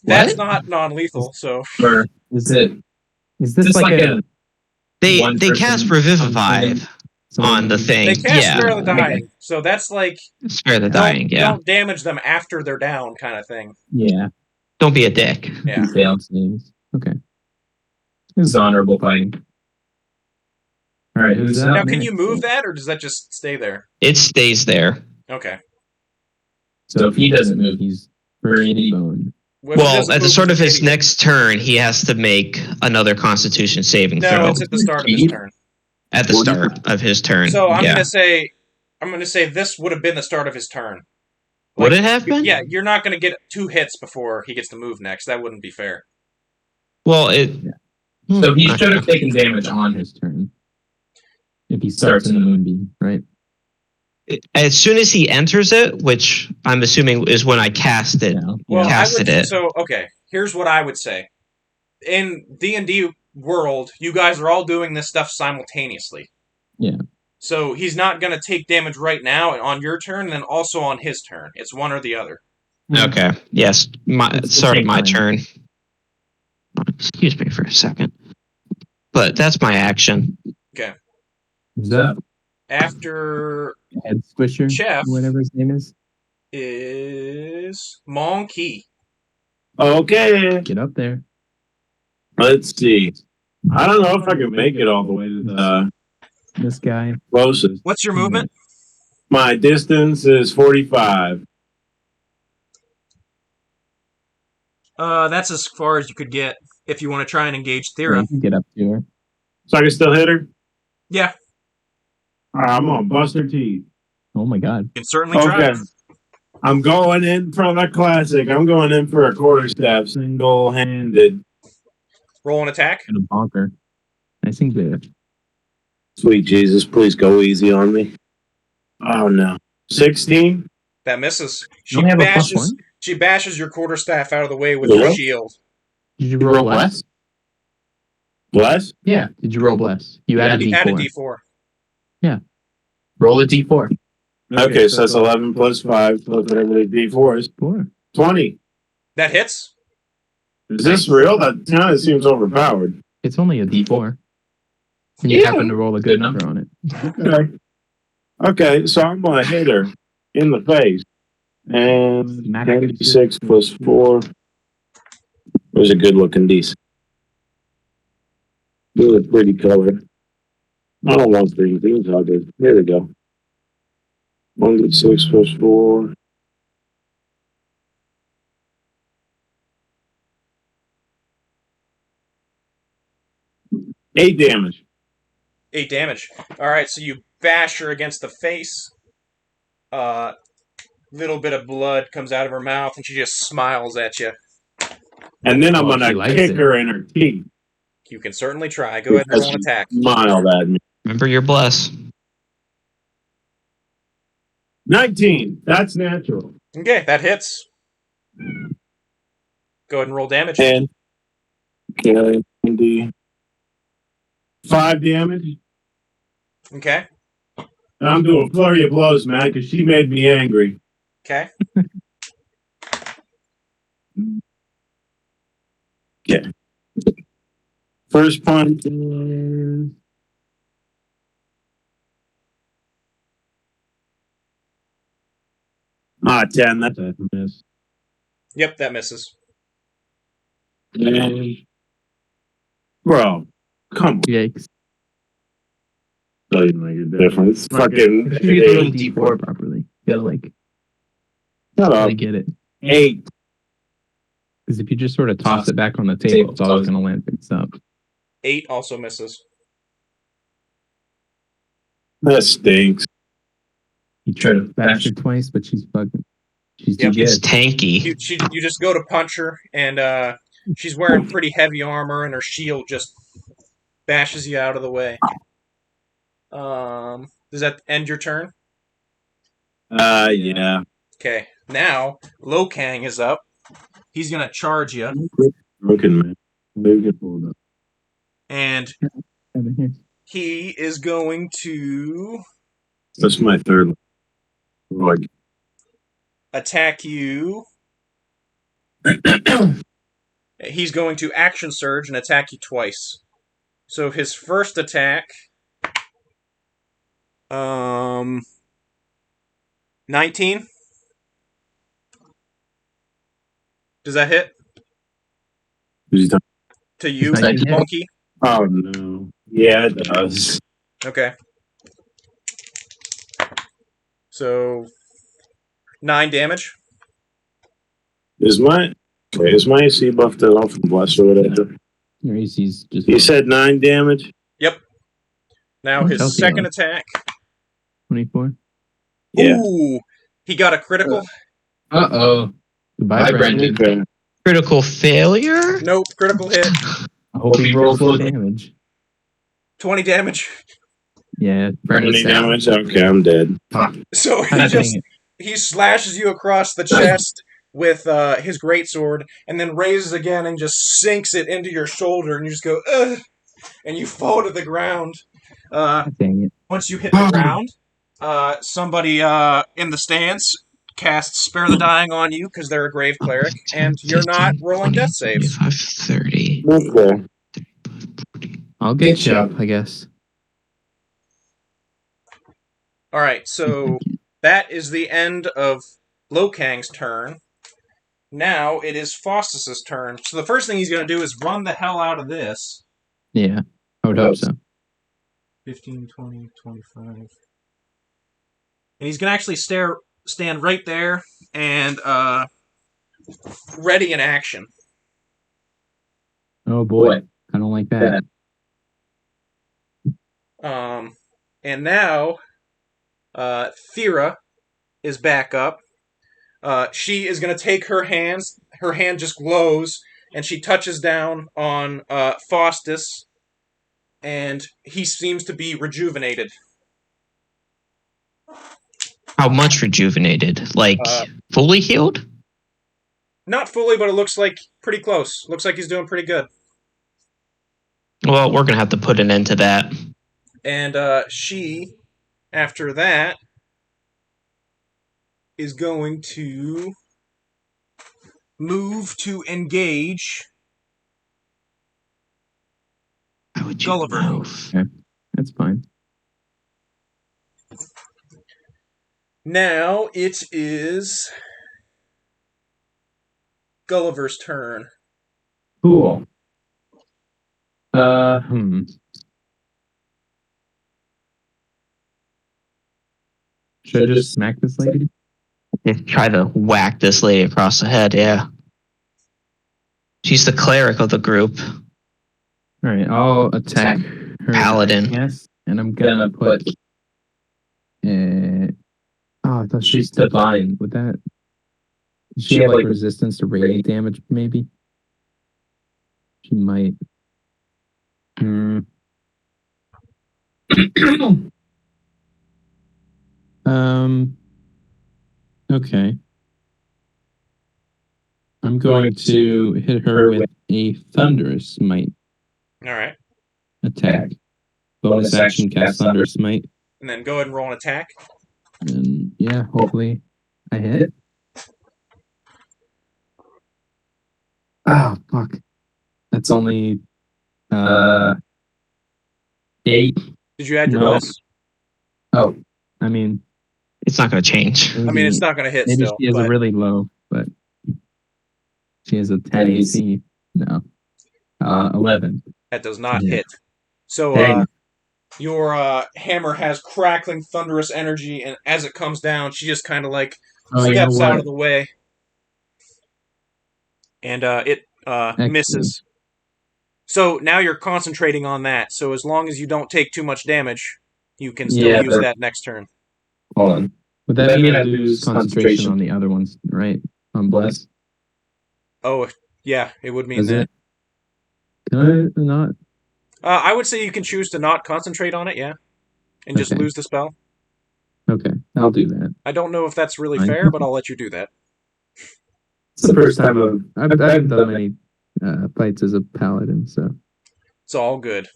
That's What? not non-lethal, so... Or Is this like a They one cast person Revivify on the thing. They can't Yeah. spare the dying, so that's like... Spare the dying, yeah. Don't damage them after they're down, kind of thing. Yeah. Don't be a dick. Yeah. Fails names. Okay. This is honorable fighting. All right, who's up Now, can next? you move that, or does that just stay there? It stays there. Okay. So if he doesn't move, he's pretty boned. Well, if he Well, doesn't at the move, start of he's his maybe- next turn, he has to make another Constitution saving No, throw. it's at the start of his turn. At the start of his turn. So I'm yeah. gonna say this would have been the start of his turn. Would it have been? Yeah, you're not gonna get 2 hits before he gets to move next. That wouldn't be fair. Well, it. Yeah. So he should have taken damage on his turn. If he starts in the moonbeam, right? As soon as he enters it, which I'm assuming is when I cast it, Yeah. Well, casted it. So okay, here's what I would say. In D&D world, you guys are all doing this stuff simultaneously. Yeah. So he's not gonna take damage right now on your turn, and then also on his turn. It's one or the other. Okay. Yes. It's the Start of same my time. turn. Excuse me for a second. But that's my action. Okay. Who's up? After Head Squisher? Cheff. Whatever his name is. is Mon-ki. Okay. Get up there. Let's see. I don't know if I can make it all the way to the This guy. closest. What's your movement? My distance is 45. That's as far as you could get if you want to try and engage Yeah, Fira. you can get up to her. So I can still hit her? Yeah, All right, I'm going to bust her teeth. Oh my god. you can certainly try. Okay. I'm going in for the classic. I'm going in for a quarterstaff, single-handed. Roll an attack. And a bonker. Nice and good. Sweet Jesus, please go easy on me. Oh, no. 16? That misses. You only have a plus one? She bashes your quarterstaff out of the way with Yeah. her shield. Did you roll bless? Bless? Yeah. Did you roll bless? You added You D4. add a D4. Roll a D4. Okay, so that's 11 plus 5 plus whatever the D4 is. 4. 20. That hits. Is this real? That kind of seems overpowered. It's only a D4. And you happen to roll a good number on it. Okay. Okay, so I'm going to hit her in the face. And 96 plus 4 was a good looking decent. Really pretty color. I don't want green things. I'll do. Here we go. 1d6 plus 4. Eight damage. 8 damage. Alright, so you bash her against the face. Little bit of blood comes out of her mouth, and she just smiles at you. And then I'm Oh, going she to likes kick it. her in her teeth. You can certainly try. Go ahead and roll an attack. Smiled at me. Remember your bless. 19. That's natural. Okay, that hits. Go ahead and roll damage. And okay, 5 damage. Okay. And I'm doing a flurry of blows, man, because she made me angry. Okay. Yeah. First punch is Ah, 10. That's a miss. Yep, that misses. And, bro, come on. Yikes. Doesn't make a difference. Fucking You get the 8. D4 properly. You gotta like Shut up. really get it. 8. Because if you just sort of toss it back on the table, it's always gonna land fixed up. 8 also misses. That stinks. You tried to bash her twice, but she's fucking. She's too Yep. It's good. tanky. You just go to punch her, and she's wearing pretty heavy armor, and her shield just bashes you out of the way. Does that end your turn? Yeah. Okay. Now Lokang is up. He's gonna charge you, Broken man. Maybe hold up. and he is going to That's my third one. attack you. He's going to action surge and attack you twice. So his first attack, 19. Does that hit? Who's he talking? To you, Does that hit? Monkey? Oh no. Yeah, it does. Okay. So 9 damage. Is my AC buffed at all from Bless or whatever? Your AC's just. You said 9 damage? Yep. Now Oh, his healthy, second though. attack. 24. Yeah. Ooh, he got a critical. Uh-oh. Goodbye, Brandon. Okay. Critical failure? Nope, critical hit. I hope he rolls low damage. 20 damage. Yeah, 20 Brandon's down. damage? Okay, I'm dead. So God dang it. he slashes you across the chest with his greatsword, and then raises again and just sinks it into your shoulder, and you just go, ugh, and you fall to the ground. God dang it. Once you hit the ground, somebody in the stands casts Spare the Dying on you because they're a grave cleric, 10, and you're not 15, rolling 20, death saves. 25, 30. Okay. I'll get you up, I guess. All right, so that is the end of Lokang's turn. Now it is Faustus's turn. So the first thing he's going to do is run the hell out of this. Yeah, I would hope so. 15, 20, 25. And he's going to actually stand right there and ready in action. Oh boy, I don't like that. And now Fira is back up. She is going to take her hands. Her hand just glows, and she touches down on Faustus, and he seems to be rejuvenated. How much rejuvenated? Like, fully healed? Not fully, but it looks like pretty close. Looks like he's doing pretty good. Well, we're going to have to put an end to that. And she, after that, is going to move to engage How would you Gulliver. move? Okay, that's fine. Now it is Gulliver's turn. Cool. Should I just smack this lady? Just try to whack this lady across the head, yeah. She's the cleric of the group. All right, I'll attack her. Paladin. Yes, and I'm gonna put. I thought she's divine. Would that? Does she have like resistance to radiant damage? Maybe. She might. Okay. I'm going to hit her with a Thunderous Smite All right. attack. Bonus action cast Thunderous Smite. And then go ahead and roll an attack. And yeah, hopefully I hit. Oh, fuck. That's only 8. Did you add your No. bonus? Oh, I mean, It's not going to change. I mean, it's not going to hit maybe still. she has but a really low, but she has a 10 AC. No. 11. that does not Yeah. hit. So Dang. your hammer has crackling, thunderous energy, and as it comes down, she just kind of like Oh, you know steps out what? of the way. And it misses. So now you're concentrating on that. So as long as you don't take too much damage, You can still Yeah, use that next turn. Hold on. Would that mean I lose concentration on the other ones, right? On Bless? Oh, yeah, it would mean Does that. it? Can I not? I would say you can choose to not concentrate on it, yeah, and just Okay. lose the spell. Okay, I'll do that. I don't know if that's really Fine. fair, but I'll let you do that. It's the first time I haven't done many fights as a paladin, so It's all good.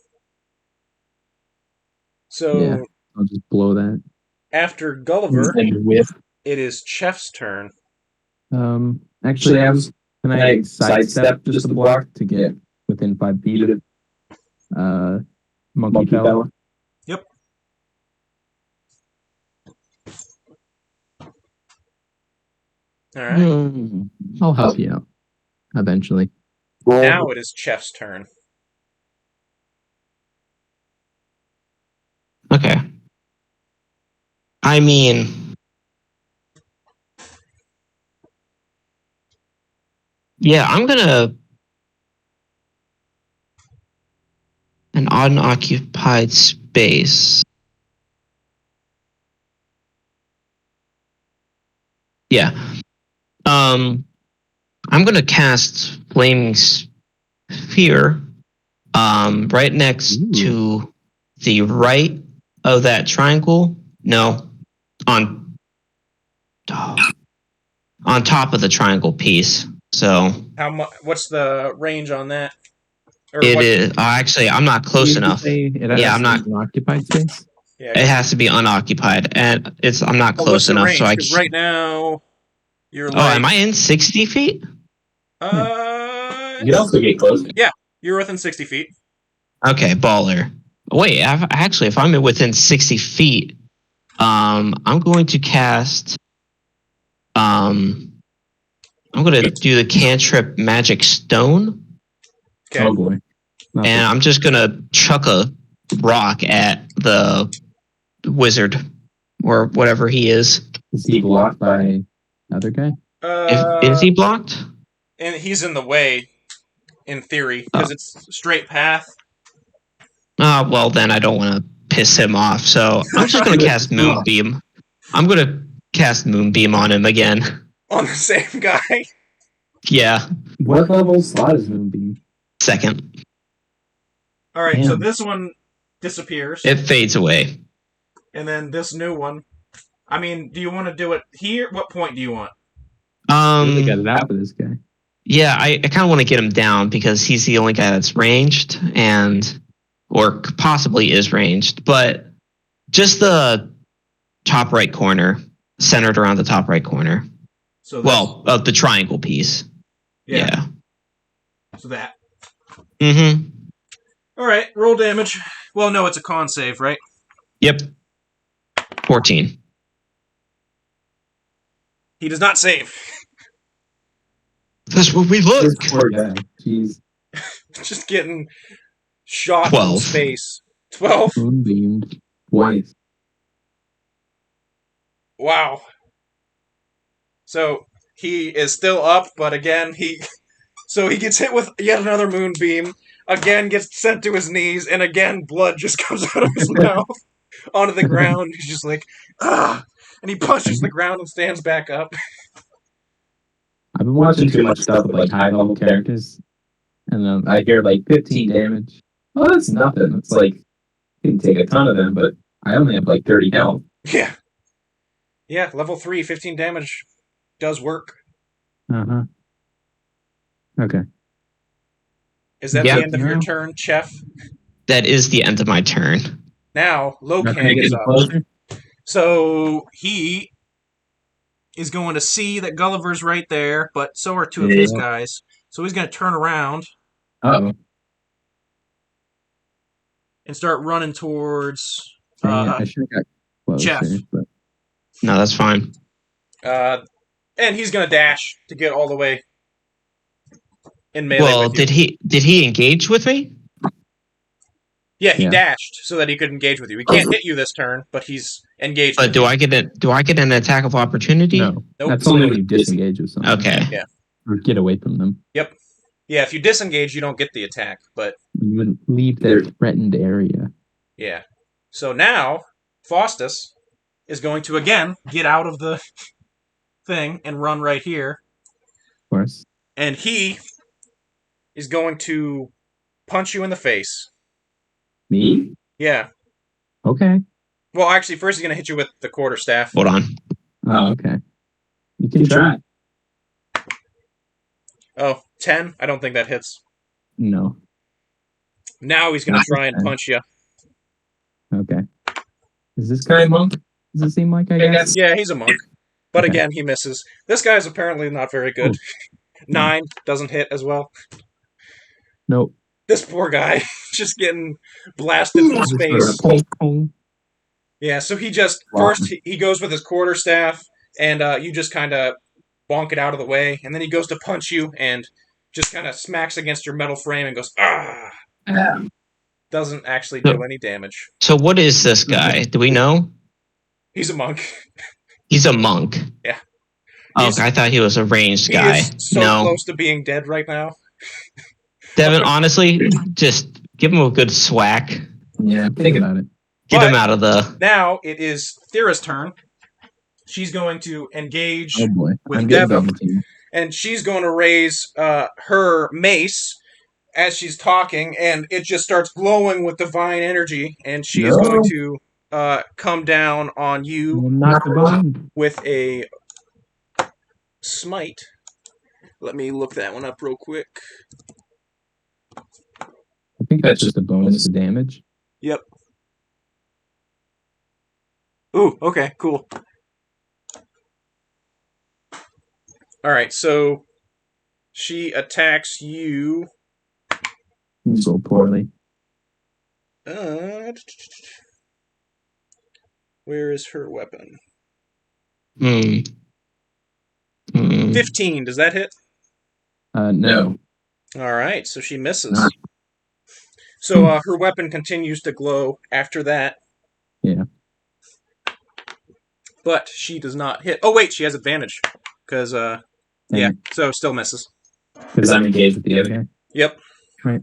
So, yeah, I'll just blow that. after Gulliver, And with it is Cheff's turn. Actually, can I sidestep just a block to get within 5 feet of monkey fella? Yep. All right. I'll help you out eventually. Now it is Cheff's turn. Okay. I mean, yeah, I'm gonna an unoccupied space. Yeah. I'm gonna cast Flaming Sphere right next to the right of that triangle. No, on top of the triangle piece. So How much? What's the range on that? Or it what? is actually I'm not close enough. Yeah, I'm not. An occupied space. Yeah, It has to be unoccupied, and I'm not well, close what's the enough. range? So I Because can't. right now you're Oh, like. am I in 60 feet? You can also get close. Yeah, you're within 60 feet. Okay, baller. Wait, actually, if I'm within 60 feet, I'm going to cast. I'm going to do the cantrip Magic Stone, Okay. Oh boy. Not and I'm just going to chuck a rock at the wizard or whatever he is. Is he blocked by other guy? Is he blocked? And he's in the way, in theory, because it's straight path. Well, then I don't want to piss him off. So I'm just going to cast Moonbeam. I'm going to cast Moonbeam on him again. On the same guy. Yeah, What level slot is Moonbeam? second. All right, so Damn. this one disappears, It fades away. and then this new one. I mean, do you want to do it here? What point do you want? Really got it out for this guy. Yeah, I kind of want to get him down because he's the only guy that's ranged or possibly is ranged. But just the top right corner, centered around the top right corner. So Well, of the triangle piece. Yeah. So that. Mm-hmm. All right, roll damage. Well, no, it's a con save, right? Yep. 14. He does not save. That's what we look. This poor guy. Jeez. Just getting shot 12. from space. 12. Moonbeamed twice. Wow. So he is still up, but again he gets hit with yet another moonbeam. Again gets sent to his knees, and again blood just comes out of his mouth onto the ground. He's just like, ah, and he punches the ground and stands back up. I've been watching too much stuff with like high level characters, and I hear like 15 damage. Oh, that's nothing. It's like you can take a ton of them, but I only have like 30 health. Yeah. Yeah, level 3, 15 damage does work. Uh-huh. Okay. Is that Yeah. the end of your turn, Cheff? That is the end of my turn. Now, Not gonna Lokang get is any up. closer? So he is going to see that Gulliver's right there, but so are two of his guys. So he's going to turn around Uh-oh. and start running towards Dang it, I should have got closer. Cheff. But No, that's fine. and he's going to dash to get all the way in melee Well, with you. did he engage with me? Yeah, he Yeah. dashed so that he could engage with you. He can't hit you this turn, but he's engaged. But with do you. I get an attack of opportunity? no. Nope. That's only when you disengage with something. Okay. Yeah. Or get away from them. Yep. Yeah, if you disengage, you don't get the attack, but When you leave their threatened area. yeah. So now, Faustus is going to again get out of the thing and run right here. Of course. And he is going to punch you in the face. Me? Yeah. Okay. Well, actually, first he's going to hit you with the quarterstaff. Hold on. Oh, okay. You can try. Oh, 10? I don't think that hits. No. Now he's going to try and punch you. Okay. Is this guy a monk? Does it seem like I guess? Yeah, he's a monk. But Okay. again, he misses. This guy's apparently not very good. Oh. 9 doesn't hit as well. Nope. This poor guy just getting blasted from space. Pong, pong. Yeah, so he just Wow. first he goes with his quarterstaff, and you just kind of bonk it out of the way, and then he goes to punch you and just kind of smacks against your metal frame and goes ah. Doesn't actually do any damage. So what is this guy? Do we know? He's a monk. He's a monk. Yeah. Oh, I thought he was a ranged guy. He is so close to being dead right now. Devin, honestly, just give him a good swack. Yeah, think about it. Get him out of the... Now it is Thera's turn. She's going to engage Oh boy. with I'm getting Devin, Velveteen. and she's going to raise her mace as she's talking, and it just starts glowing with divine energy, and she is going to come down on you Not divine. with a smite. Let me look that one up real quick. I think that's just a bonus to damage. Yep. Ooh, okay, cool. Alright, so she attacks you. You go poorly. Where is her weapon? 15, does that hit? No. Alright, so she misses. So her weapon continues to glow after that. Yeah. But she does not hit. Oh, wait, she has advantage. Because, yeah, so still misses. Because I'm engaged with the other guy? Yep. Right.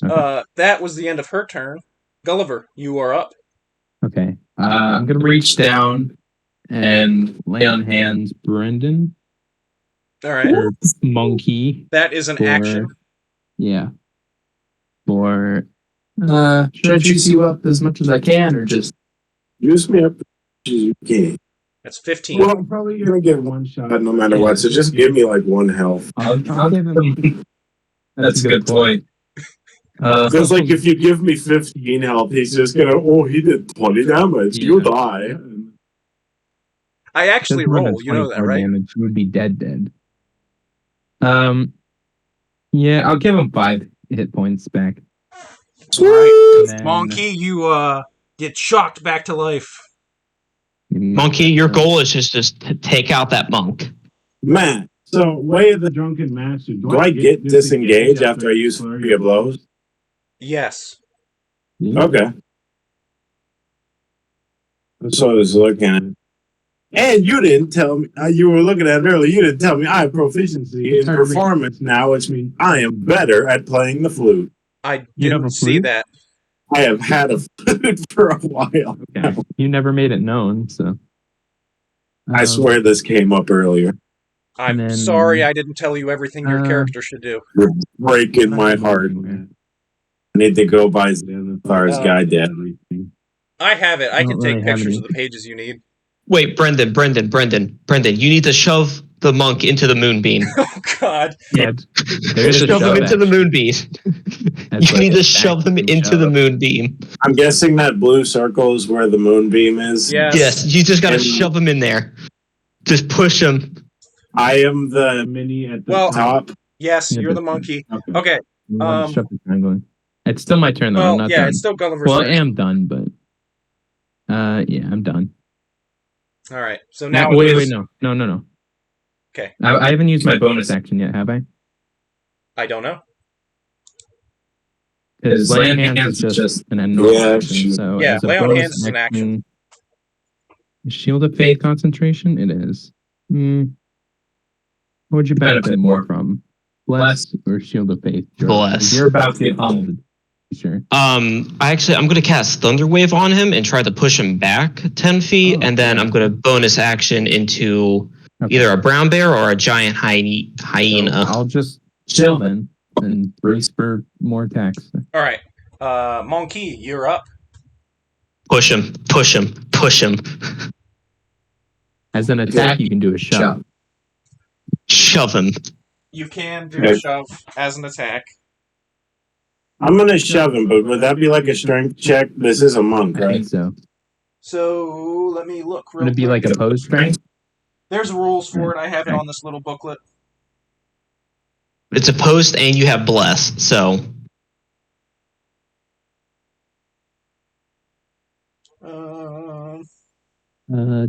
Okay. That was the end of her turn. Gulliver, you are up. Okay. I'm going to reach down and lay on hands Brendan. Alright. Or Mon-ki. That is an action. Yeah. Should I juice you up as much as I can, or just Juice me up as you can. That's 15. Well, I'm probably gonna get one shot no matter what, so just give me like one health. I'll give him. That's a good point. Because like if you give me 15 health, he's just gonna he did 20 damage. Yeah. You die. I actually roll, you know that, right? Damage, you would be dead. Yeah, I'll give him 5 hit points back. Alright. Mon-ki, you get shocked back to life. Mon-ki, your goal is just to take out that monk. Man, so way of the drunken master. Do I get disengaged after I use flurry of blows? Yes. Yeah. Okay. So I was looking at it. And you didn't tell me, you were looking at it earlier, you didn't tell me I have proficiency in performance now, which means I am better at playing the flute. I didn't see that. I have had a flute for a while. Okay. You never made it known, so. I swear this came up earlier. I'm sorry I didn't tell you everything your character should do. You're breaking my heart. I need to go buy Xanathar's guide to everything. I have it. I can take really have pictures any. of the pages you need. Wait, Brendan, you need to shove the monk into the moonbeam. Oh, God. Yeah, Shove him into the moonbeam. You need to shove him into the moonbeam. I'm guessing that blue circle is where the moonbeam is. Yes, you just gotta shove him in there. Just push him. I am the mini at the top. Yes, you're the monkey. Okay. Shove the triangle in. It's still my turn, though. Well, I'm not yeah, done. it's still Gulliver's Well, turn. I am done, but... yeah, I'm done. All right. So now Wait, no. Okay. I haven't used my bonus action yet, have I? I don't know. Because laying hands is just an normal action. So yeah, as a lay on bonus hands is an action. Shield of Faith concentration? It is. What would you benefit more from? Bless or Shield of Faith? Bless. You're about to get pummeled. Sure. I'm going to cast Thunder Wave on him and try to push him back 10 feet, and then I'm going to bonus action into either a brown bear or a giant hyena. So I'll just chill then and brace for more attacks. All right. Mon-ki, you're up. Push him. As an attack, you can do a shove. Shove him. You can do a shove as an attack. I'm gonna shove him, but would that be like a strength check? This is a monk, I right? think so. So let me look real Would it be quick. like opposed strength? There's rules for it. I have it on this little booklet. It's opposed and you have bless, so.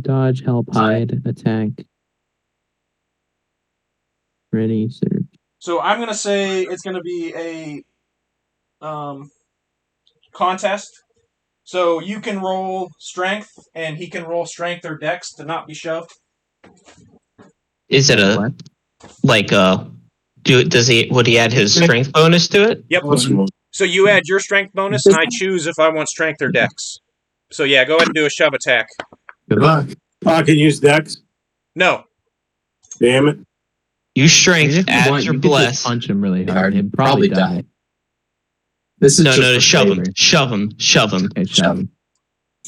Dodge, help, hide, attack. Ready, search. So I'm gonna say it's gonna be a contest. So you can roll strength, and he can roll strength or dex to not be shoved. Is it would he add his strength bonus to it? Yep. So you add your strength bonus, and I choose if I want strength or dex. So yeah, go ahead and do a shove attack. Good luck. I can use dex. No. Damn it. You strength, If you add want, your you could just bless. punch him really hard. He'd probably die. This is No, just shove favor. him. Shove him. Okay, shove him.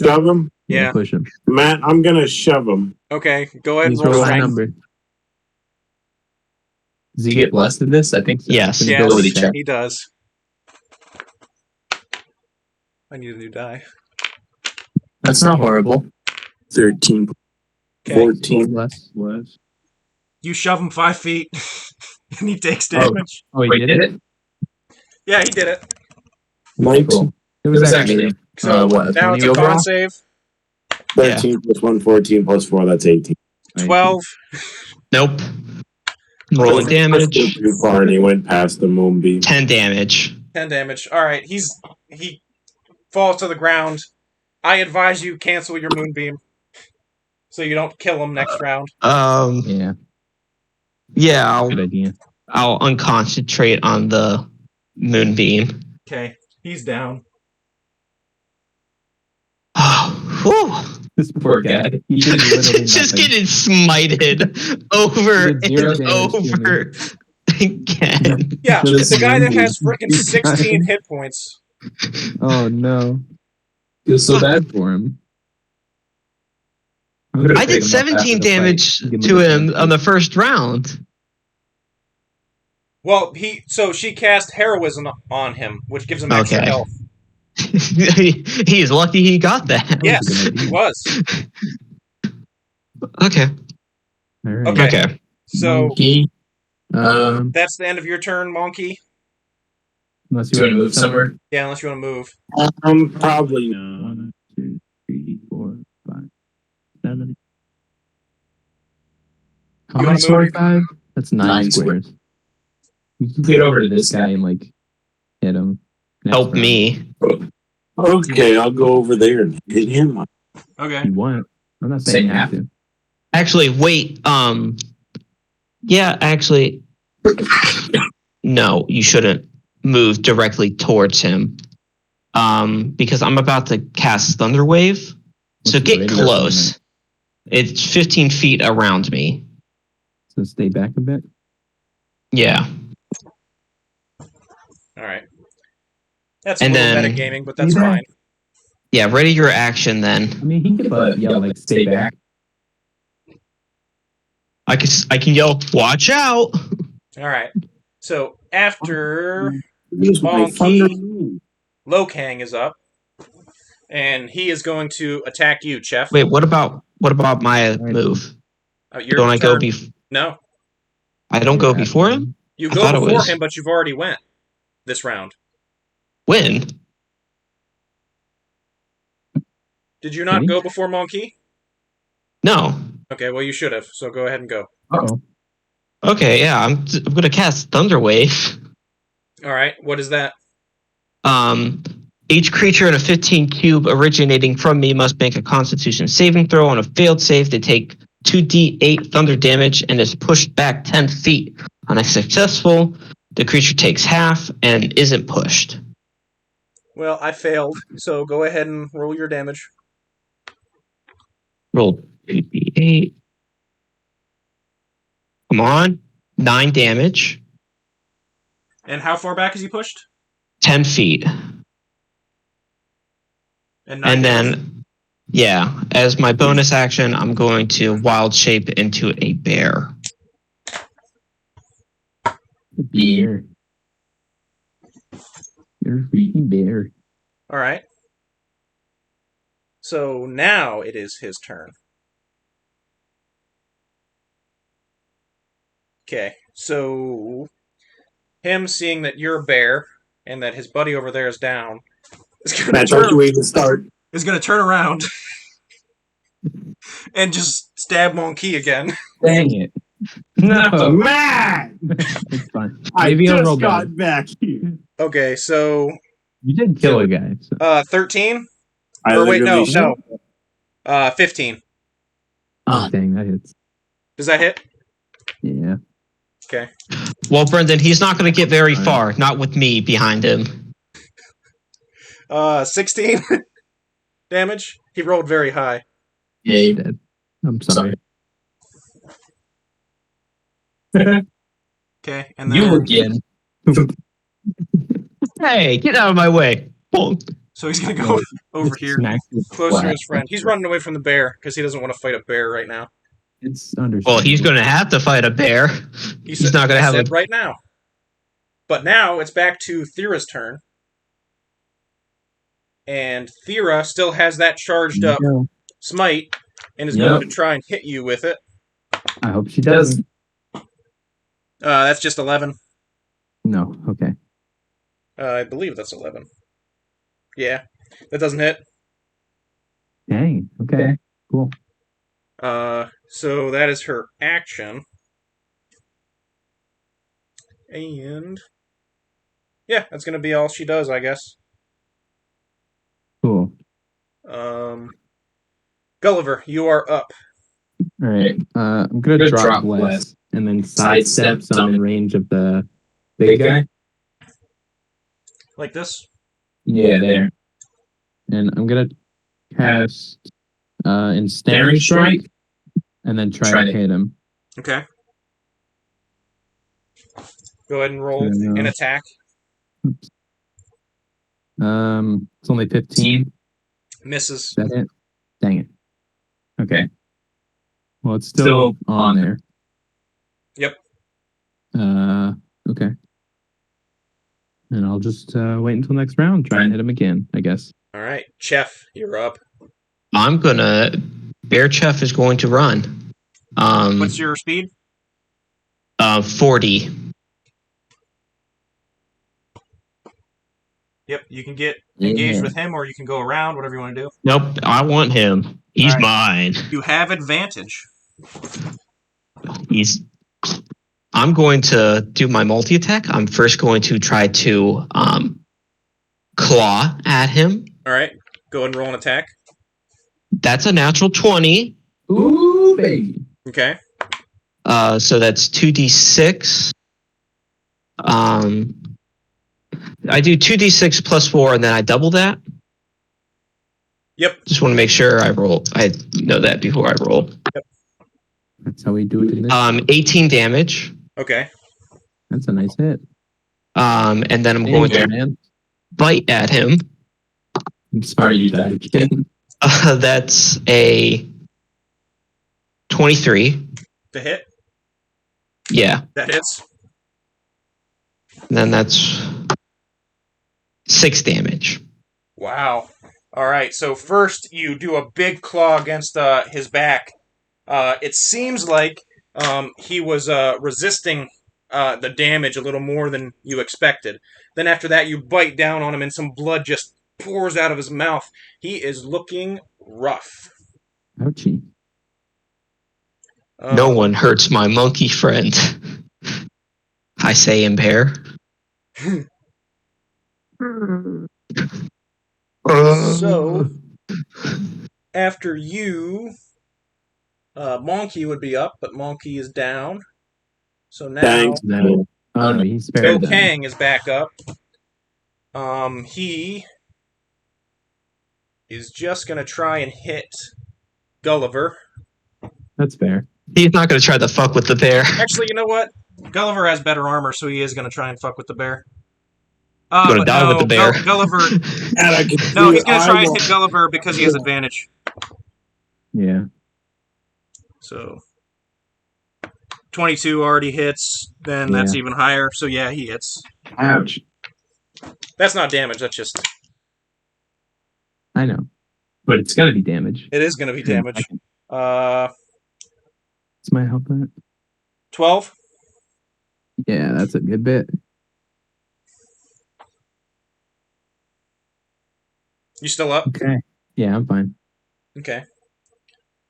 Shove him? Yeah. Push him. Matt, I'm gonna shove him. Okay. Go ahead and Please roll roll a strength. number. Does he get blessed in this? I think so. Yes. It's an Yes, ability check. he does. I need a new die. That's not horrible. 13. Okay. 14. Less. You shove him 5 feet, and he takes damage. Oh, he Wait, did it? Yeah, he did it. 19. It was actually So what? now it's a 20 con overall? save. 13 plus 1, 14 plus 4, that's 18. 12. Nope. Rolling damage. Too far and he went past the moonbeam. 10 damage. 10 damage. All right, he falls to the ground. I advise you cancel your moonbeam, so you don't kill him next round. Yeah, Yeah, good idea. I'll unconcentrate on the moonbeam. Okay, he's down. Oh, This poor guy. He did literally just nothing. getting smited over He did zero and damage to over again. Yeah, Just the guy that has moonbeam. freaking 16 hit points. Oh no. Feels so bad for him. I did 17 damage to him on the first round. Well, she cast heroism on him, which gives him extra Okay. health. He's lucky he got that. Yes, he was. Okay. All right. Okay. Okay. So Monkey. that's the end of your turn, Mon-ki. Unless Do you want to move somewhere? Yeah, unless you want to move. Probably. 1, 2, 3, 4, 5, 7. How You many wanna move? 45? That's 9 9 squares. You can Get over to this guy guy. and hit him. Next Help round. me. Okay, I'll go over there and hit him. Okay. If you want. I'm not saying you have to. Actually, wait. Yeah, actually. No, you shouldn't move directly towards him. Because I'm about to cast Thunder Wave. So What's the get radius close. It's 15 feet around me. So stay back a bit. Yeah. All right. That's And a little then- metagaming, but that's Yeah. fine. Yeah, ready your action then. I mean, he could yell stay back. I can yell, watch out! All right. So after Use my Mon-ki. thunder. Lokang is up, and he is going to attack you, Cheff. Wait, what about my move? Your Don't I go turn. No, No, I don't go before him? you I go thought it before was- him, but you've already went this round. When? Did you not Did he? go before Mon-ki? No. Okay, well you should have. So go ahead and go. Oh, Okay, yeah, I'm gonna cast Thunder Wave. All right. What is that? Each creature in a 15 cube originating from me must make a Constitution saving throw. On a failed save, they take 2d8 thunder damage and is pushed back 10 feet. On a successful, the creature takes half and isn't pushed. Well, I failed, so go ahead and roll your damage. Roll 2d8. Come on. 9 damage. And how far back is he pushed? 10 feet. And And damage? then, yeah, as my bonus action, I'm going to wild shape into a bear. Bear. You're a freaking bear. All right. So now it is his turn. Okay, so him seeing that you're a bear and that his buddy over there is down is going That's how we even start. to turn around and just stab Mon-ki again. Dang it. No. Man, It's fine. I Maybe I'll roll just better. got back here. Okay, so You did kill a guy. So. 13? I Or wait, no, literally- no. 15. Oh, dang, that hits. Does that hit? Yeah. Okay. Well, Brendan, he's not going to get very All right. far, not with me behind him. 16 damage. He rolled very high. Yeah, you Dead. I'm sorry. Okay, and then You again. Hey, get out of my way. Bonk. so he's gonna go over Just here, smack you closer to flat. his friend. He's running away from the bear because he doesn't want to fight a bear right now. It's understandable. Well, he's going to have to fight a bear. He's not going to have it a... right now. But now it's back to Thira's turn, and Fira still has that charged up No, smite and is Yep. going to try and hit you with it. I hope she doesn't. That's just 11. No, okay. I believe that's 11. Yeah, that doesn't hit. Dang, okay. Cool. So that is her action. And yeah, that's going to be all she does, I guess. Cool. Gulliver, you are up. All right. I'm going to drop bless and then sidestep some in range of the big guy. Like this? Yeah, there. And I'm going to cast Ensnaring Strike and then try to hit him. Okay. Go ahead and roll an attack. It's only 15. Misses. Is that it? Dang it. Okay. Well, it's still on there. Yep. Okay. And I'll just wait until next round. Try and hit him again, I guess. All right. Cheff, you're up. I'm going to... Bear Cheff is going to run. What's your speed? 40. Yep, you can get engaged with him or you can go around, whatever you want to do. Nope, I want him. He's All right. mine. You have advantage. I'm going to do my multi-attack. I'm first going to try to claw at him. All right. Go ahead and roll an attack. That's a natural 20. Ooh, baby. Okay. So that's 2d6. I do 2d6 plus 4, and then I double that. Yep. Just want to make sure I roll. I know that before I roll. That's how we do it in this. 18 damage. Okay. That's a nice hit. And then I'm going to man. bite at him. I'm sorry you died again. That's a 23. To hit? Yeah. That hits. And then that's 6 damage. Wow. All right. So first you do a big claw against his back. It seems like he was resisting the damage a little more than you expected. Then after that, you bite down on him and some blood just pours out of his mouth. He is looking rough. Ouchie. No one hurts my monkey friend. I say in bear. So, after you, Mon-ki would be up, but Mon-ki is down. So now Thanks. No. Oh, no, he's Bill spared them. Kang is back up. He is just going to try and hit Gulliver. That's fair. He's not going to try to fuck with the bear. Actually, you know what? Gulliver has better armor, so he is going to try and fuck with the bear. He's going to But die with the bear. Gulliver. And I can No, see he's going to his try and eyeball. hit Gulliver because he has advantage. Yeah. So 22 already hits. Then that's even higher. So yeah, he hits. Ouch. That's not damage. That's just. I know. But it's gonna be damage. It is going to be damage. 12. This might help that. Yeah, that's a good bit. You still up? Okay. Yeah, I'm fine. Okay. I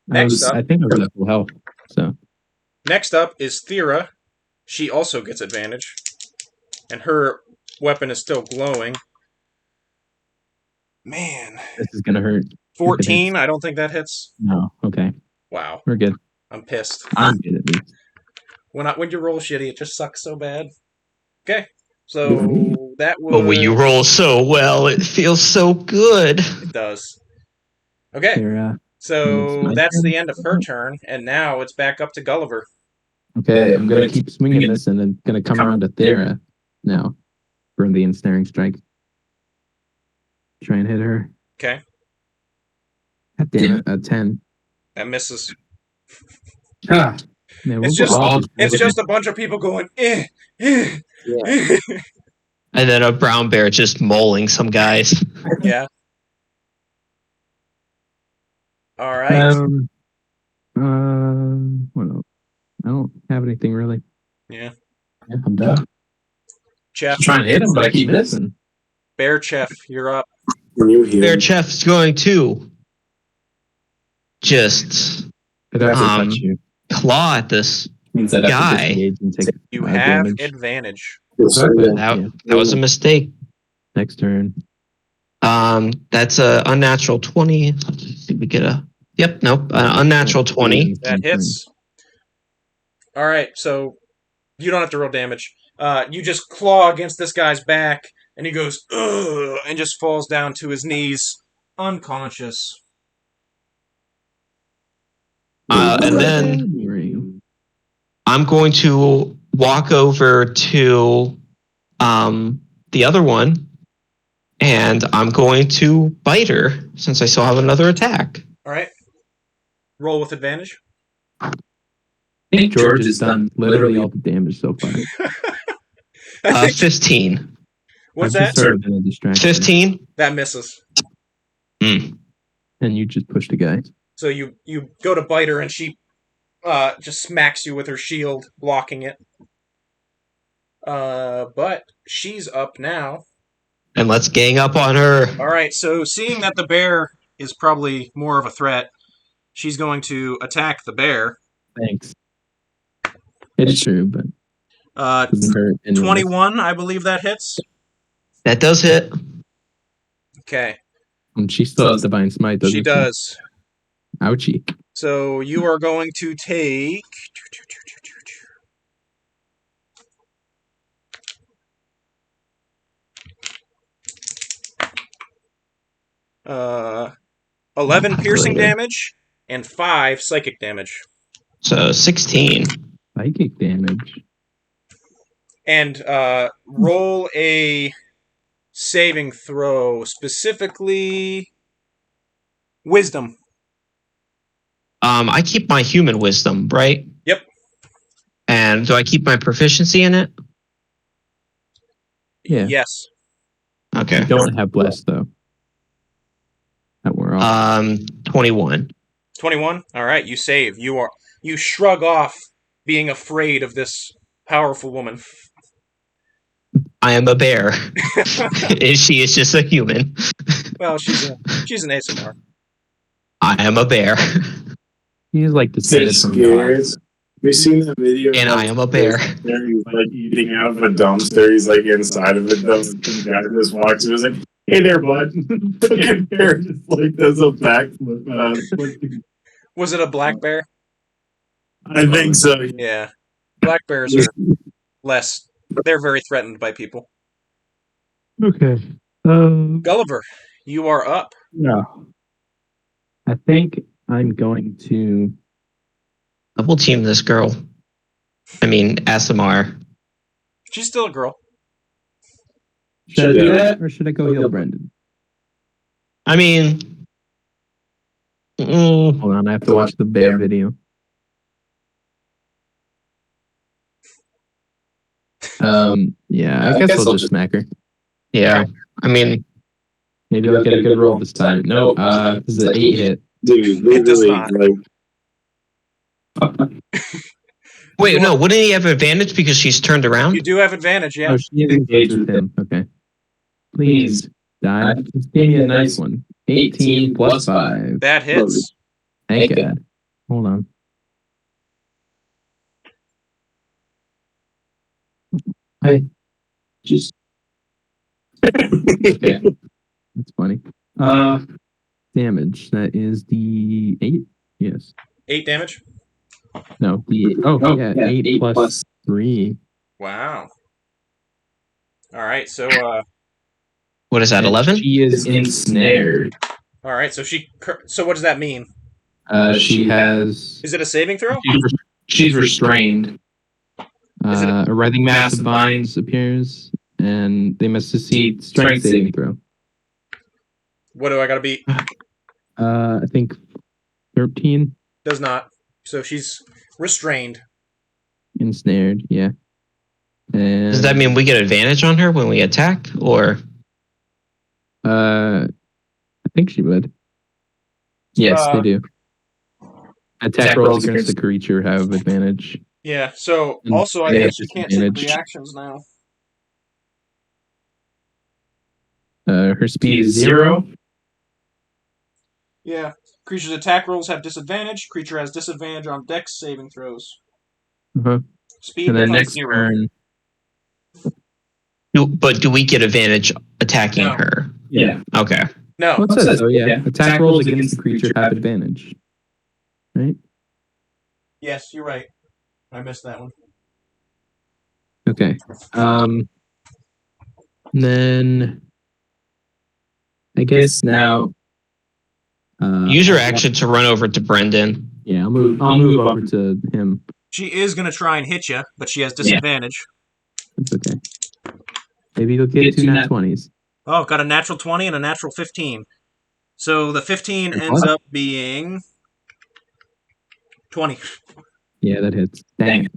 Next up. think I was at full health. So Next up is Fira. She also gets advantage. And her weapon is still glowing. Man. this is gonna hurt. 14, I don't think that hits. No. Okay. Wow. We're good. I'm pissed. I'm good at least. When you roll shitty, it just sucks so bad. Okay. So that was... But when you roll so well, it feels so good. It does. Okay. Here, So my that's turn. the end of her turn. And now it's back up to Gulliver. okay, I'm gonna keep swinging this and then gonna come around to Thera now for the ensnaring strike. Try and hit her. Okay. God damn it, a 10. That misses. Man, It's just a bunch of people going, eh, eh, eh. And then a brown bear just mauling some guys. Yeah. All right. What else? I don't have anything really. Yeah. Yeah, I'm done. Cheff. Trying to hit him, but I keep missing. Bear Cheff, you're up. When you heal. Bear Cheff's going to just It has to Um, touch you. claw at this. Means that I have to guy. disengage and take You have damage. advantage. That was a mistake. Next turn. That's a unnatural 20. Let's see if we get a. Yep, nope. Unnatural 20. That hits. All right, so you don't have to roll damage. You just claw against this guy's back, and he goes, ugh, and just falls down to his knees, unconscious. And then I'm going to walk over to the other one, and I'm going to bite her since I still have another attack. All right. Roll with advantage. I think George has done literally all the damage so far. 15. What's I've just that? sort of been a distraction. 15? That misses. Mm. And you just pushed a guy. So you go to bite her, and she just smacks you with her shield, blocking it. But she's up now. And let's gang up on her. All right, so seeing that the bear is probably more of a threat, she's going to attack the bear. Thanks. It's true, but it doesn't hurt anyways. 21, I believe that hits. That does hit. Okay, And she still has Divine Smite, doesn't she? she does. Ouchie. So you are going to take... Uh, 11 piercing damage and 5 psychic damage. So 16. Psychic damage. And roll a saving throw, specifically Wisdom. I keep my human wisdom, right? Yep. And do I keep my proficiency in it? Yeah. Yes. Okay. You don't have blessed though. That we're off. 21. 21. All right, you save. You shrug off being afraid of this powerful woman. I am a bear. She is just a human. Well, she's an ASMR. I am a bear. He's like descended from scared. gods. Have you seen that video? And I am a bear. He's like eating out of a dumpster. He's like inside of a dumpster. The guy just walks in. He's like, "Hey there, bud." Fucking bear just like does a backflip. Was it a black bear? I think so. Yeah. Black bears are less. They're very threatened by people. Okay. Gulliver, you are up. No. I think I'm going to. Double team this girl. I mean, SMR. She's still a girl. Should I do that or should I go heal Brendan? I mean, Hold on, I have to watch the bear video. Yeah, I guess I'll just smack her. yeah. I mean, Maybe I'll get a good roll this time. No, this is an 8 hit. Dude, It does literally, not. like, wait, no, wouldn't he have advantage because she's turned around? You do have advantage, yeah. Oh, she is engaged with him. Okay. Please, die. Just give me a nice one. 18 plus 5. That hits. Thank God. Hold on. I just. Okay. That's funny. Damage. That is the 8? Yes. 8 damage. No, the yeah, 8 plus 3. Wow. All right, so What is that, 11? She is ensnared. all right, so so what does that mean? She has. Is it a saving throw? She's restrained. Is it A writhing mass of vines appears, and they must succeed strength saving throw. What do I got to beat? I think 13. Does not. So she's restrained. Ensnared, yeah. And, Does that mean we get advantage on her when we attack, or? I think she would. Yes, they do. Attack rolls against the creature have advantage. Yeah. So And also, I they guess have she can't take disadvantage. reactions now. Her speed is 0. Yeah. Creature's attack rolls have disadvantage. Creature has disadvantage on Dex saving throws. Uh-huh. Speed And then becomes next 0. turn. But do we get advantage attacking No. her? Yeah. Okay. No. What's that? Oh, yeah. Attack rolls against the creature have advantage. Right? Yes, you're right. I missed that one. Okay. Then I guess now. Use your action to run over to Brendan. Yeah, I'll move over to him. She is going to try and hit you, but she has disadvantage. It's okay. Maybe he'll get 2 nat 20s. Oh, got a natural 20 and a natural 15. So the 15 ends up being 20. Yeah, that hits. Dang it.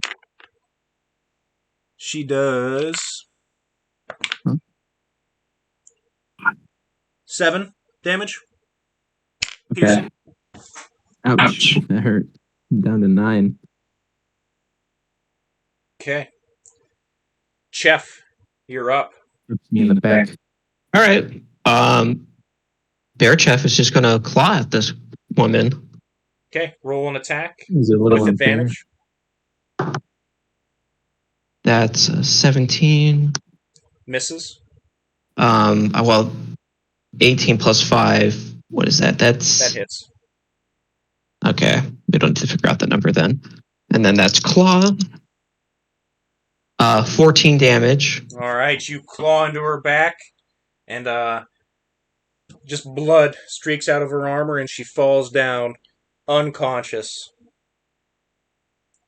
She does Huh? 7 damage. Okay. Ouch. That hurt. I'm down to 9. Okay. Cheff, you're up. Puts me in the back. All right. Bear Chef is just gonna claw at this woman. Okay, roll an attack Is it a little with unfair? advantage. That's 17. Misses. Well, 18 plus 5. What is that? That That's hits. okay. We don't need to figure out the number then. And then that's claw. 14 damage. All right, you claw into her back, and just blood streaks out of her armor, and she falls down unconscious.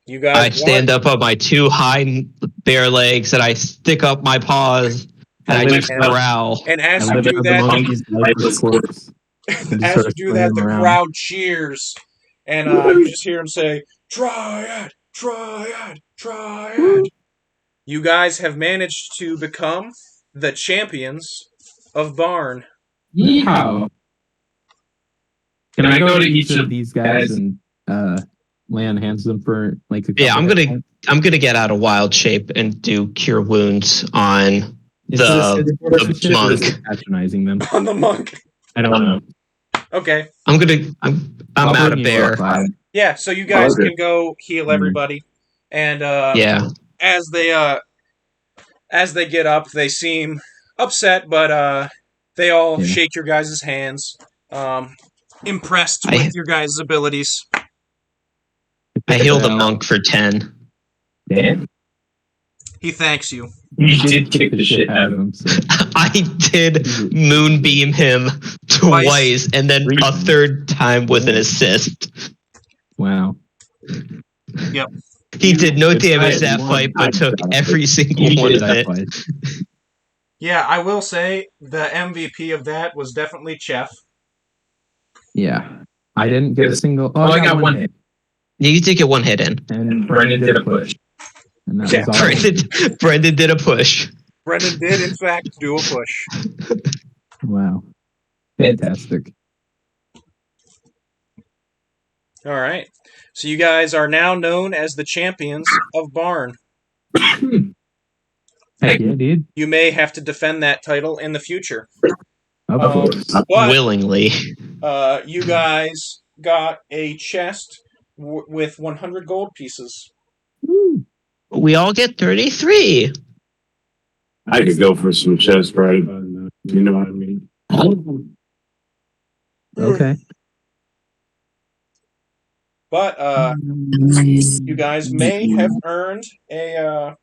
You guys I stand up on my 2 high bear legs and I stick up my paws and I just growl. And as I you live do out the that, monkey's lifeless corpse. just as sort you of do that, swaying the around. crowd cheers, and you just hear him say, "Triad, Triad, Triad." You guys have managed to become the champions of Barn. Yeehaw. Can I go to each of these guys and lay on hands of them for like a Yeah, couple I'm gonna get out of wild shape and do cure wounds on the monk. Patronizing them. On the monk. I don't know. Okay. I'm I'll out bring of you bear. up, Yeah, so you guys Okay. can go heal everybody. And Yeah. as they get up, they seem upset, but they all Yeah. shake your guys' hands, impressed with your guys' abilities. I healed a monk for 10. Dan? He thanks you. You did kick the shit out of him. So. I did moonbeam him twice, and then a third time with an assist. Wow. Yep. He did no Good damage fight. that Won. fight, but took every single You one did of that it. fight. Yeah, I will say the MVP of that was definitely Cheff. Yeah. I didn't get a single. Oh, I got one hit. You did get one hit in. And Brendan did a push. And that Yeah, was all. Brendan did a push. Brendan did, in fact, do a push. Wow. Fantastic. All right. So you guys are now known as the champions of Barn. Heck yeah, dude. You may have to defend that title in the future. Of course. But Willingly. you guys got a chest with 100 gold pieces. Woo. We all get 33. I could go for some chest pride. You know what I mean? Okay. But you guys may have earned a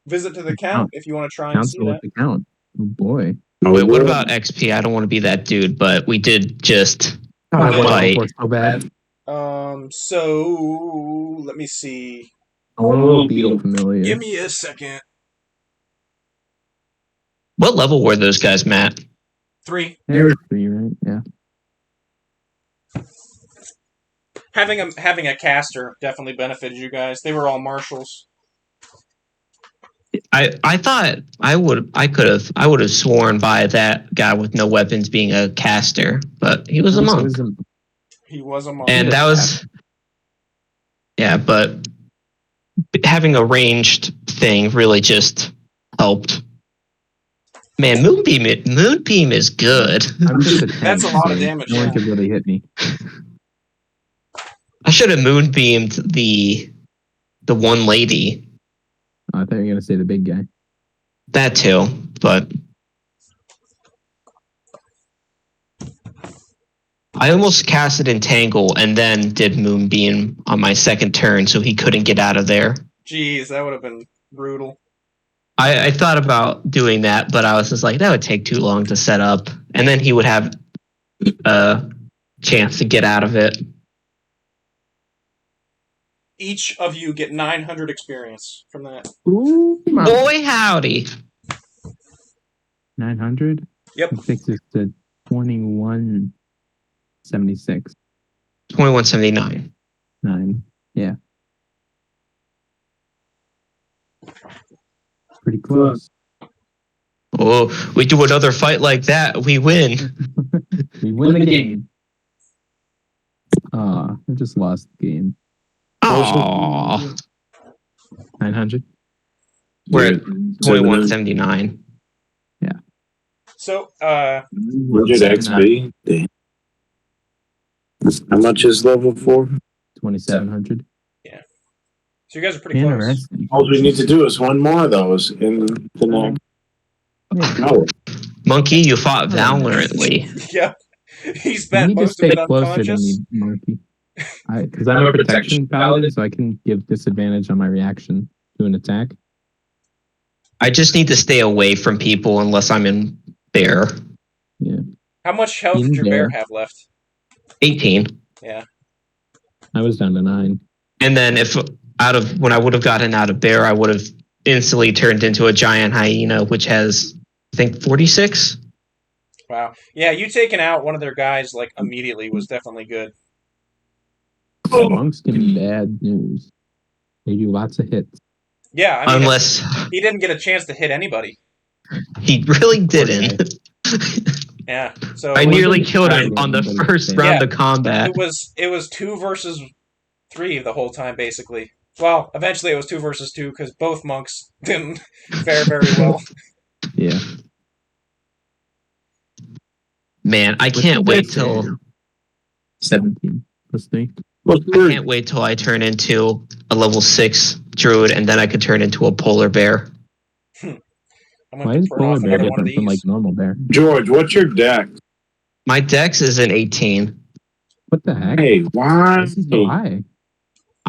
visit to the count if you want to try and see Council that. with the count. Oh boy. Wait, what about XP? I don't want to be that dude, but we did just God, I want fight. to so bad. So let me see. I want a little beetle familiar. Give me a second. What level were those guys, Matt? 3. They were 3, right? Yeah. Having a caster definitely benefited you guys. They were all marshals. I thought I would have sworn by that guy with no weapons being a caster, but he was a monk. He was a monk. And that was but having a ranged thing really just helped. Man, Moonbeam is good. I'm just a tank, That's a lot of so damage, No one yeah. could really hit me. I should have moonbeamed the one lady. I thought you were gonna say the big guy. That too, but I almost casted Entangle and then did Moonbeam on my second turn, so he couldn't get out of there. Jeez, that would have been brutal. I thought about doing that, but I was just like, that would take too long to set up, and then he would have a chance to get out of it. Each of you get 900 experience from that. Ooh, Boy, howdy. 900? Yep. It takes us to 2176. 2179. 9. Yeah. Pretty close. Oh, we do another fight like that, we win. We win the game. I just lost the game. Aww. 900? We're at 2179. So, 100 XP. Damn. How much is level 4? 2700. so you guys are pretty close. Interesting. All we need to do is one more of those in the next. No. Monkey, you fought valiantly. Yeah. He You spent need to most of stay it closer to me, unconscious. monkey. Because I'm a protection paladin, so I can give disadvantage on my reaction to an attack. I just need to stay away from people unless I'm in bear. How much health In did your bear there. have left? 18. Yeah. I was down to 9. And then when I would have gotten out of bear, I would have instantly turned into a giant hyena, which has, I think, 46. Wow. Yeah, you taking out one of their guys like immediately was definitely good. Monks can be bad news. They do lots of hits. Yeah, I mean, Unless he didn't get a chance to hit anybody. he really didn't. Yeah. So I it was- nearly killed him on the first round of combat. it was 2 versus 3 the whole time, basically. Well, eventually it was 2 versus 2 because both monks didn't fare very well. Yeah. Man, I can't wait till 17 plus 3. I can't wait till I turn into a level 6 druid, and then I could turn into a polar bear. I'm Why going is to turn polar off bear another one of different from like these. normal bear? George, what's your deck? My dex is an 18. What the heck? Hey, why? This is so high.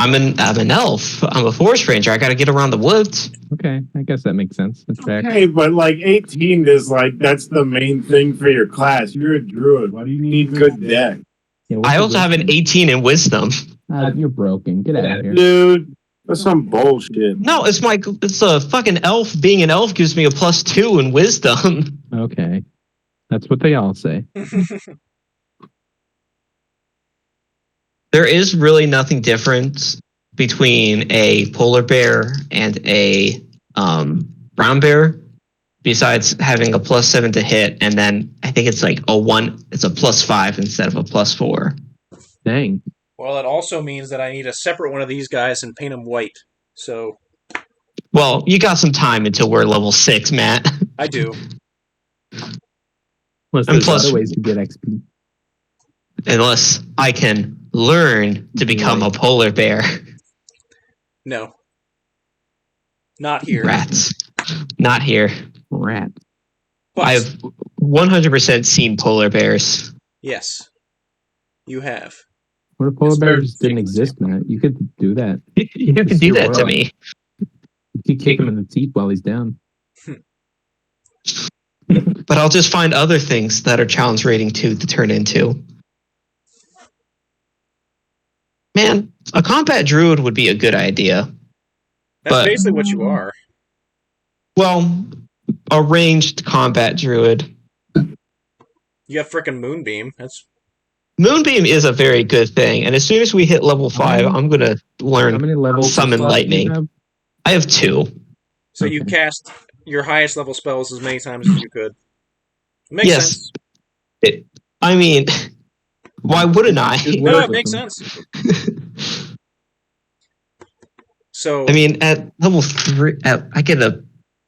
I'm an elf. I'm a forest ranger. I got to get around the woods. Okay, I guess that makes sense. That's fair. Hey, but like 18 is like that's the main thing for your class. You're a druid. Why do you need good deck? Yeah, what's I the also have an wisdom? 18 in wisdom. You're broken. Get out of here. Dude, that's some bullshit. No, it's a fucking elf. Being an elf gives me a +2 in wisdom. Okay, that's what they all say. There is really nothing different between a polar bear and a brown bear, besides having a +7 to hit, and then I think it's like it's a +5 instead of a +4. Dang. Well, it also means that I need a separate one of these guys and paint them white. So Well, you got some time until we're level 6, Matt. I do. Plus, And there's plus- other ways to get XP. Unless I can learn to become a polar bear. No. Not here. Rats. Not here. Rat. But I've 100% seen polar bears. yes, you have. What if polar It's bears very just didn't exist, man? You could do that. You can do that to me. You could kick him in the teeth while he's down. But I'll just find other things that are challenge rating 2 to turn into. Man, a combat druid would be a good idea. That's But- basically what you are. Well, a ranged combat druid. You have frickin' Moonbeam. That's Moonbeam is a very good thing, and as soon as we hit level 5, I'm going to How learn. many levels? Summon of spells do you lightning. have? I have 2. so you Okay. cast your highest level spells as many times as you could. Makes Yes. sense. I mean, why wouldn't I? No, Work it with makes them. sense. So I mean, at level 3, I get a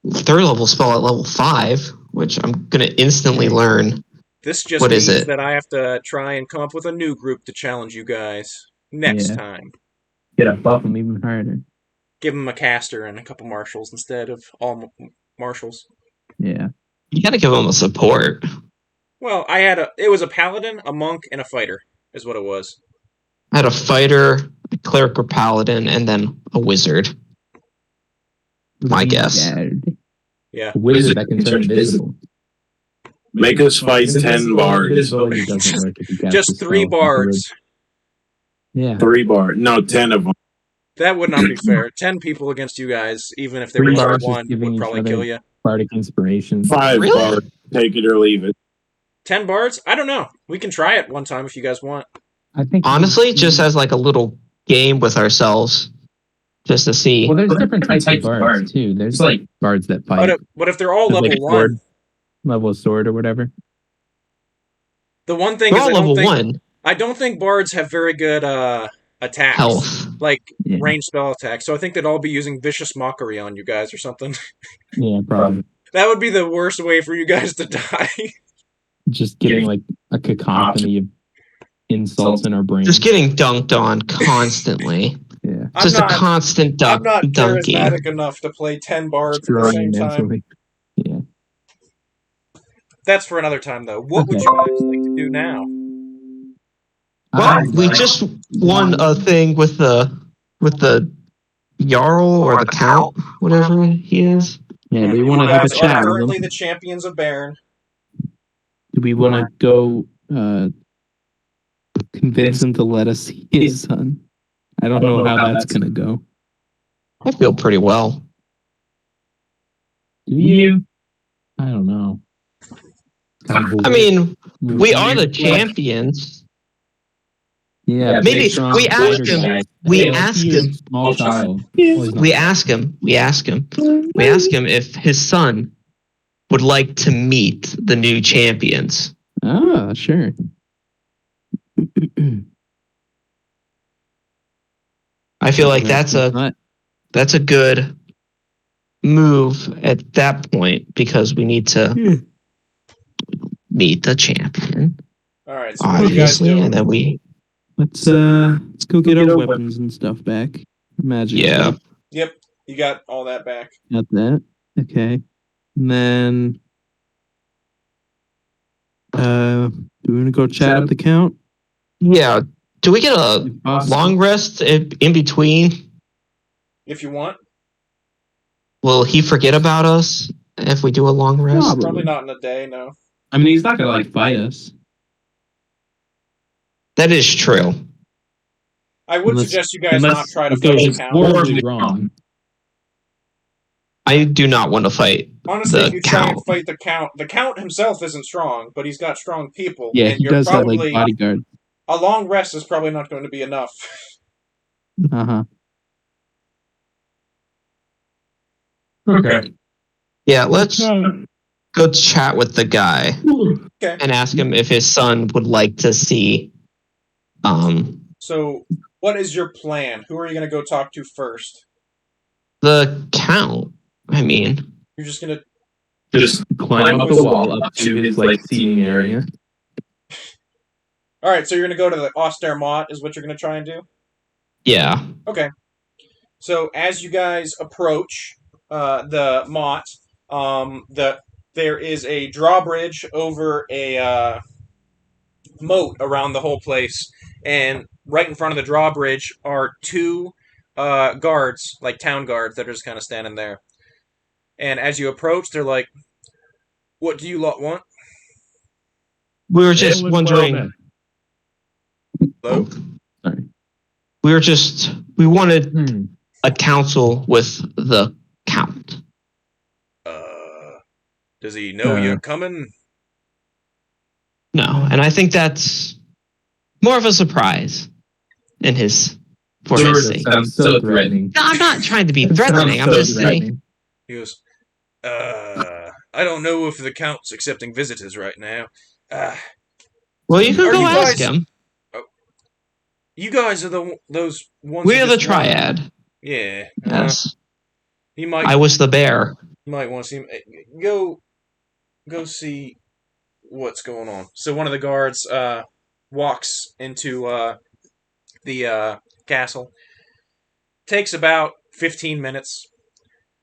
3rd level spell at level 5, which I'm going to instantly learn. this just what is means it? that I have to try and come up with a new group to challenge you guys next Yeah. time. Get a buff him even harder. Give them a caster and a couple marshals instead of all marshals. Yeah. You got to give them a support. Well, it was a paladin, a monk, and a fighter, is what it was. I had a fighter, a cleric or paladin, and then a wizard. My guess. Wizard. Yeah. A wizard that can turn invisible. Make us fight 10 bards. Invisibility doesn't work if you cast Just a spell. 3 bards. Yeah. 3 bards. No, 10 of them. That would not be fair. 10 people against you guys, even if they 3 were level bards just 1, giving would each probably other kill you. bardic inspiration. 5 Really? bards. Take it or leave it. 10 bards? I don't know. We can try it one time if you guys want. I think Honestly, just as like a little game with ourselves, just to see. well, there's different types of bards too. There's like bards that fight. But if they're all There's, level like, 1, level of sword or whatever. the one thing They're is all level 1 I don't think bards have very good attacks. health. Like Yeah. ranged spell attacks. So I think they'd all be using vicious mockery on you guys or something. Yeah, probably. That would be the worst way for you guys to die. Just getting like a cacophony of insults in our brains. Just getting dunked on constantly. Yeah. Just a constant I'm not dunking. charismatic enough to play 10 bards at the Destroying same you time. mentally. Yeah. That's for another time, though. What would you guys like to do now? Well, we just won a thing with the Jarl or the Count, whatever he is. Yeah, do we want to have a Guys are chat with currently him? the champions of Baron. Do we want to go convince him to let us see his son? I don't know how that's going to go. I feel pretty well. Do you? I don't know. I mean, we are the champions. Yeah, Maybe big, strong, we ask bigger him. guy. We Yeah, ask he is him. a small child. Well, he's not. We ask him. We ask him. We ask him if his son would like to meet the new champions. Ah, sure. I feel like that's a good move at that point because we need to meet the champion, All right, so what do you guys obviously, do? and then we Let's go get our weapons and stuff back. Magic. yeah. stuff. Yep, you got all that back. Got that. Okay. And then do we want to go chat up the count? Yeah, Do we get a long rest in between? If you want. Will he forget about us if we do a long rest? Probably not in a day, no. I mean, he's not gonna like fight us. That is true. I would suggest you guys not try to fight the count. Horribly wrong. I do not want to fight. Honestly, the if you try count. and fight the count himself isn't strong, but he's got strong people. Yeah, and he you're does have like probably bodyguards. a long rest is probably not going to be enough. Uh-huh. Okay. Yeah, let's go chat with the guy Okay. and ask him if his son would like to see. So, what is your plan? Who are you going to go talk to first? The count. I mean, You're just going to Just climb up the wall up to his like seating area. All right, so you're going to go to the austere Mott is what you're going to try and do? yeah. Okay. So as you guys approach the Mott, there is a drawbridge over a moat around the whole place, and right in front of the drawbridge are two guards, like town guards, that are just kind of standing there. And as you approach, they're like, "What do you lot want?" We were just wondering. Hello? Sorry. We wanted a council with the count. Does he know you're coming? No, and I think that's more of a surprise in his for his sake. Sounds so threatening. No, I'm not trying to be threatening. I'm just saying. He goes, I don't know if the Count's accepting visitors right now. Well, you could Are go you ask guys- him. You guys are those ones. We're who the just want- Triad. Yeah. Yes. He might. I was the bear. You might want to see him. Go see what's going on. So one of the guards walks into the castle. Takes about 15 minutes.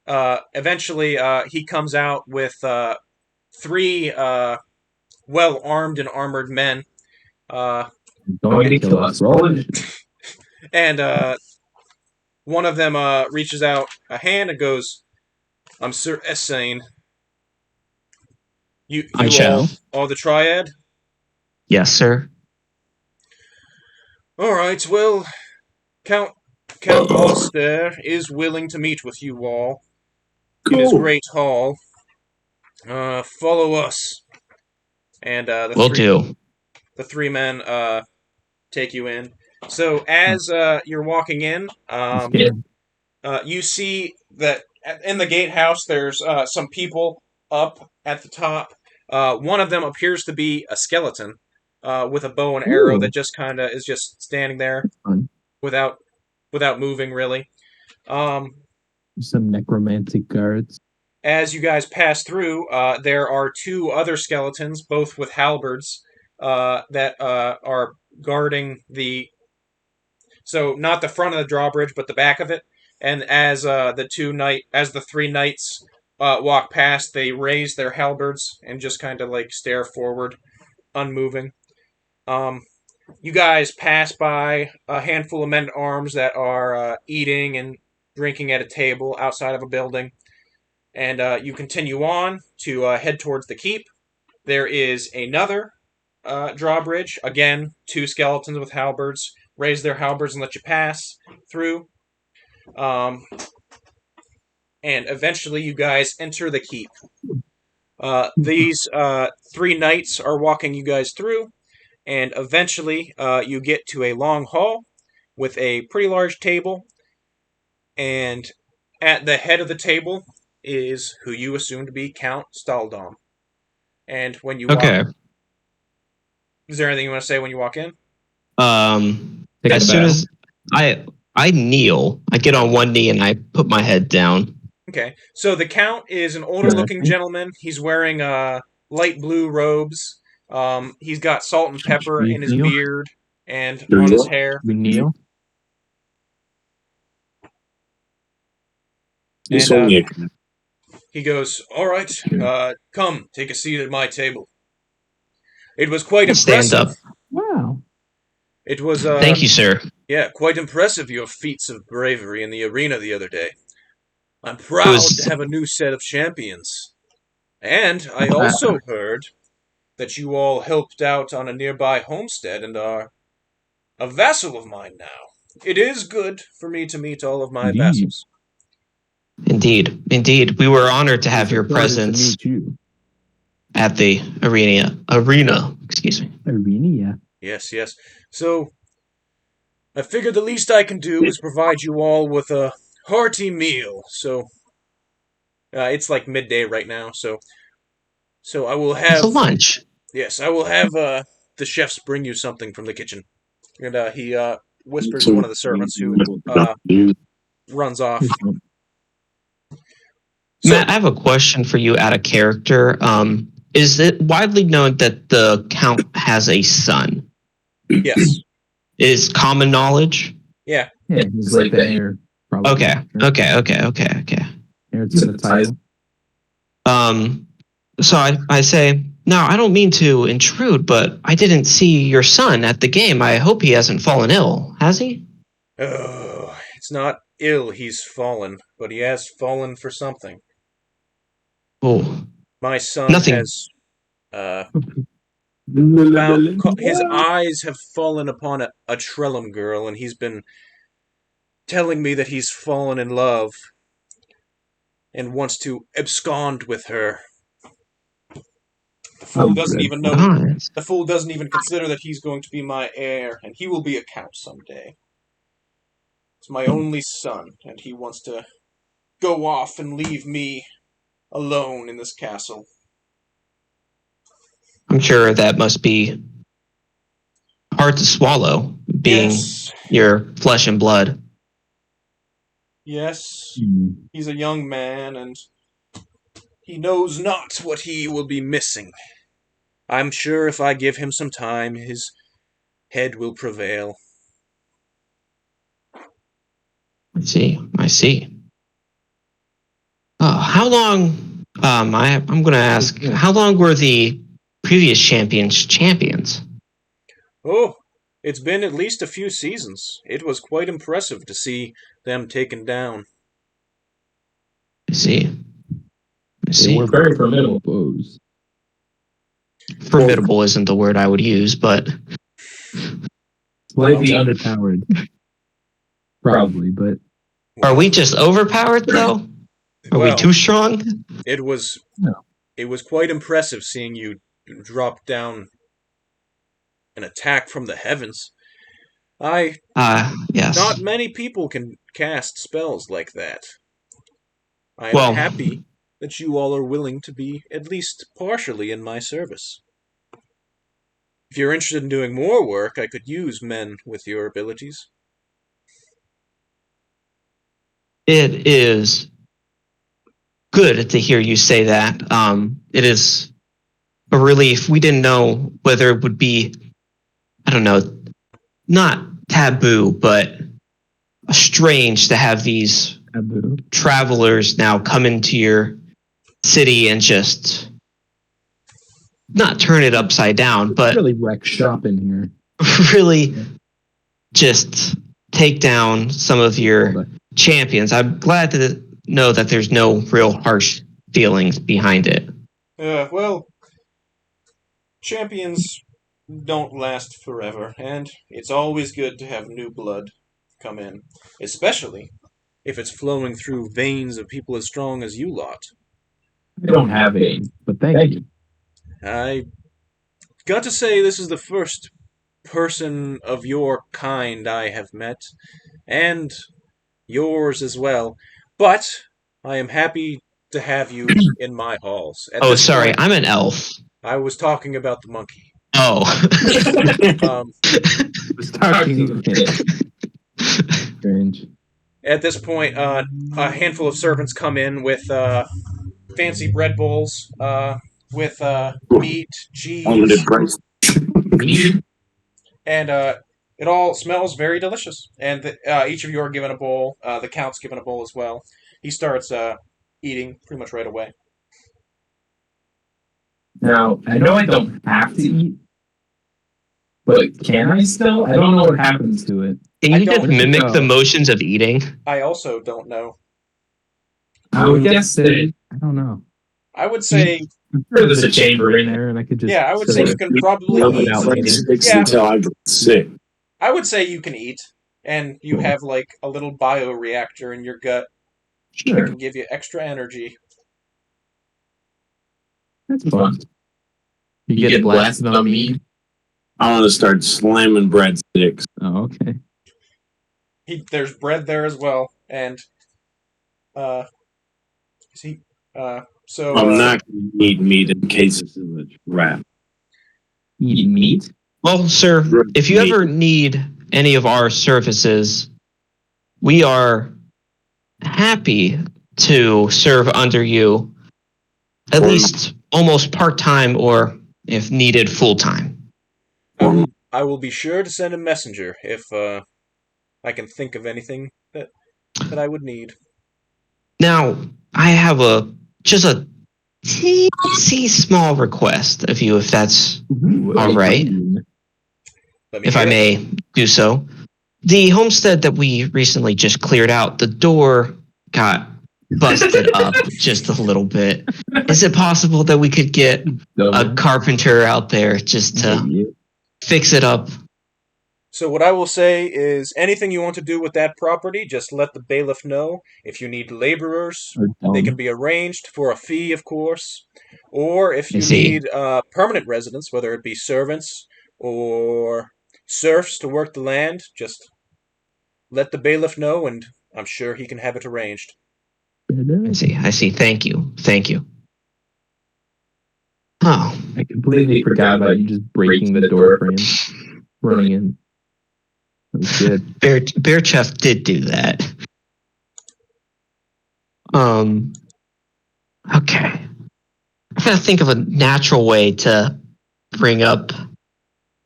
Eventually, he comes out with three well-armed and armored men. Going to kill us. Rolling. And one of them reaches out a hand and goes, "I'm Sir Essane. You shall. all the Triad? Yes, sir. All right, well, Count Auster is willing to meet with you all in his great hall. Follow us." And the three men take you in. So as you're walking in, you see that in the gatehouse there's some people up at the top. One of them appears to be a skeleton with a bow and arrow that just kind of is just standing there without moving really. Some necromantic guards. As you guys pass through, there are two other skeletons, both with halberds, that are guarding so not the front of the drawbridge, but the back of it. And as the three knights walk past, they raise their halberds and just kind of like stare forward, unmoving. You guys pass by a handful of men-at-arms that are eating and drinking at a table outside of a building. And you continue on to head towards the keep. There is another drawbridge. Again, two skeletons with halberds raise their halberds and let you pass through. And eventually you guys enter the keep. These three knights are walking you guys through. And eventually you get to a long hall with a pretty large table. And at the head of the table is who you assume to be Count Staldom. And when you walk... Is there anything you want to say when you walk in? As soon as I kneel, I get on one knee and I put my head down. Okay, so the Count is an older-looking gentleman. He's wearing light blue robes. He's got salt and pepper in his beard and on his hair. We kneel. And, he goes, "All right, come, take a seat at my table." It was quite impressive. Stand up. Wow. It was, Thank you, sir. yeah, quite impressive, your feats of bravery in the arena the other day. I'm proud to have a new set of champions. And I also heard that you all helped out on a nearby homestead and are a vassal of mine now. It is good for me to meet all of my vassals. Indeed. We were honored to have your Pleasure to presence meet you. at the arena. Excuse me. Arena, yeah. Yes. So, I figured the least I can do is provide you all with a hearty meal. So, it's like midday right now, so I will It's a have... lunch. Yes, I will have the chefs bring you something from the kitchen. And he whispers to one of the servants who runs off. So, Matt, I have a question for you out of character. Is it widely known that the Count has a son? yes. Is common knowledge? Yeah. Yeah, he's like the heir. Probably. Okay. Heir to the title. So I say, now I don't mean to intrude, but I didn't see your son at the game. I hope he hasn't fallen ill, has he? Oh, it's not ill he's fallen, but he has fallen for something. Oh, My son nothing. has his eyes have fallen upon a Trellum girl, and he's been telling me that he's fallen in love and wants to abscond with her. The fool doesn't even know. The fool doesn't even consider that he's going to be my heir, and he will be a count someday. It's my only son, and he wants to go off and leave me alone in this castle. I'm sure that must be hard to swallow, being your flesh and blood. Yes, he's a young man, and he knows not what he will be missing. I'm sure if I give him some time, his head will prevail. I see. How long? I'm going to ask. How long were the previous champions? Oh, it's been at least a few seasons. It was quite impressive to see them taken down. I see. They were very formidable foes. Formidable isn't the word I would use, but Slightly underpowered. Probably, but are we just overpowered though? Are we too strong? It was quite impressive seeing you drop down an attack from the heavens. Yes. Not many people can cast spells like that. I am happy that you all are willing to be at least partially in my service. If you're interested in doing more work, I could use men with your abilities. It is good to hear you say that. It is a relief. We didn't know whether it would be, I don't know, not taboo, but strange to have these travelers now come into your city and just not turn it upside down, but really wreck shop in here. Really just take down some of your champions. I'm glad to know that there's no real harsh feelings behind it. Well, champions don't last forever, and it's always good to have new blood come in, especially if it's flowing through veins of people as strong as you lot. I don't have veins, but thank you. I got to say this is the first person of your kind I have met, and yours as well, but I am happy to have you in my halls. Oh, sorry, I'm an elf. I was talking about the monkey. Oh. I was talking strange. At this point, a handful of servants come in with fancy bread bowls, with meat, cheese, and it all smells very delicious. And each of you are given a bowl. The Count's given a bowl as well. He starts eating pretty much right away. Now, I know I don't have to eat, But can I still? I don't know what happens to it. Can I you just don't mimic know. the motions of eating? I also don't know. I would guess that. I don't know. I would say, I'm sure there's a chamber in there, and I could just. yeah, I would say you can probably Love it eat. out Like later. 6 Yeah. until I get sick. I would say you can eat, and you Cool. have like a little bioreactor in your gut that Sure, can give you extra energy. that's fun. You get blasted on meat. I want to start slamming breadsticks. Oh, okay. There's bread there as well, and see, so I'm not going to eat meat in case it's a wrap. Eat meat? Well, sir, if you ever need any of our services, we are happy to serve under you, at least almost part-time or, if needed, full-time. I will be sure to send a messenger if I can think of anything that I would need. Now, I have just a teensy small request of you, if that's all right, Let me if hear I it. may do so. The homestead that we recently just cleared out, the door got busted up just a little bit. Is it possible that we could get a carpenter out there just to fix it up? So what I will say is anything you want to do with that property, just let the bailiff know. If you need laborers, they can be arranged for a fee, of course. Or if you need permanent residents, whether it be servants or serfs to work the land, just let the bailiff know, and I'm sure he can have it arranged. I see. Thank you. Oh, I completely forgot about you just breaking the door frame, running in. That was good. Bear Cheff did do that. Okay. I gotta think of a natural way to bring up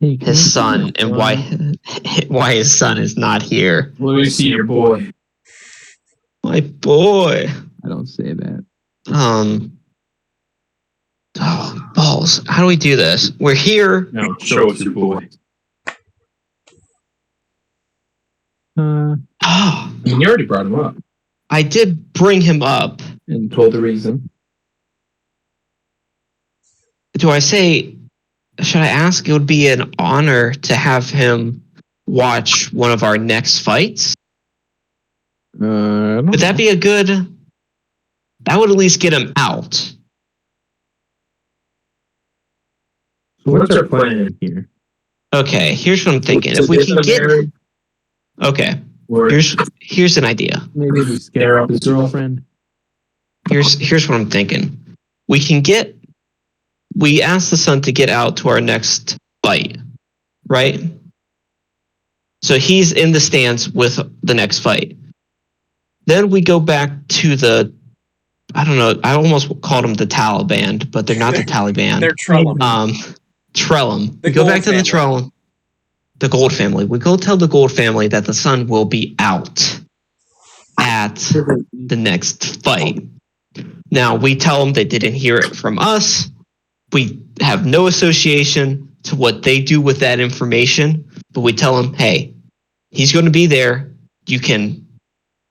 his son and why his son is not here. Let me see your boy. My boy. I don't say that. Oh, balls. How do we do this? We're here. No, show us your boy. Oh, I mean, you already brought him up I did bring him up. and told the reason. Should I ask? It would be an honor to have him watch one of our next fights. Would that be that would at least get him out. So what's our plan here? Okay, here's what I'm thinking. If we can get, okay, Or here's an idea. maybe we scare up his girlfriend. Here's what I'm thinking. We ask the son to get out to our next fight, right? So he's in the stands with the next fight. Then we go back to I don't know, I almost called them the Taliban, but they're not the Taliban. They're Trellum. Trellum. The We go Gold back to the family. Trellum. The Gold family. We go tell the Gold family that the son will be out at the next fight. Now, we tell them they didn't hear it from us. We have no association to what they do with that information, but we tell them, hey, he's going to be there. You can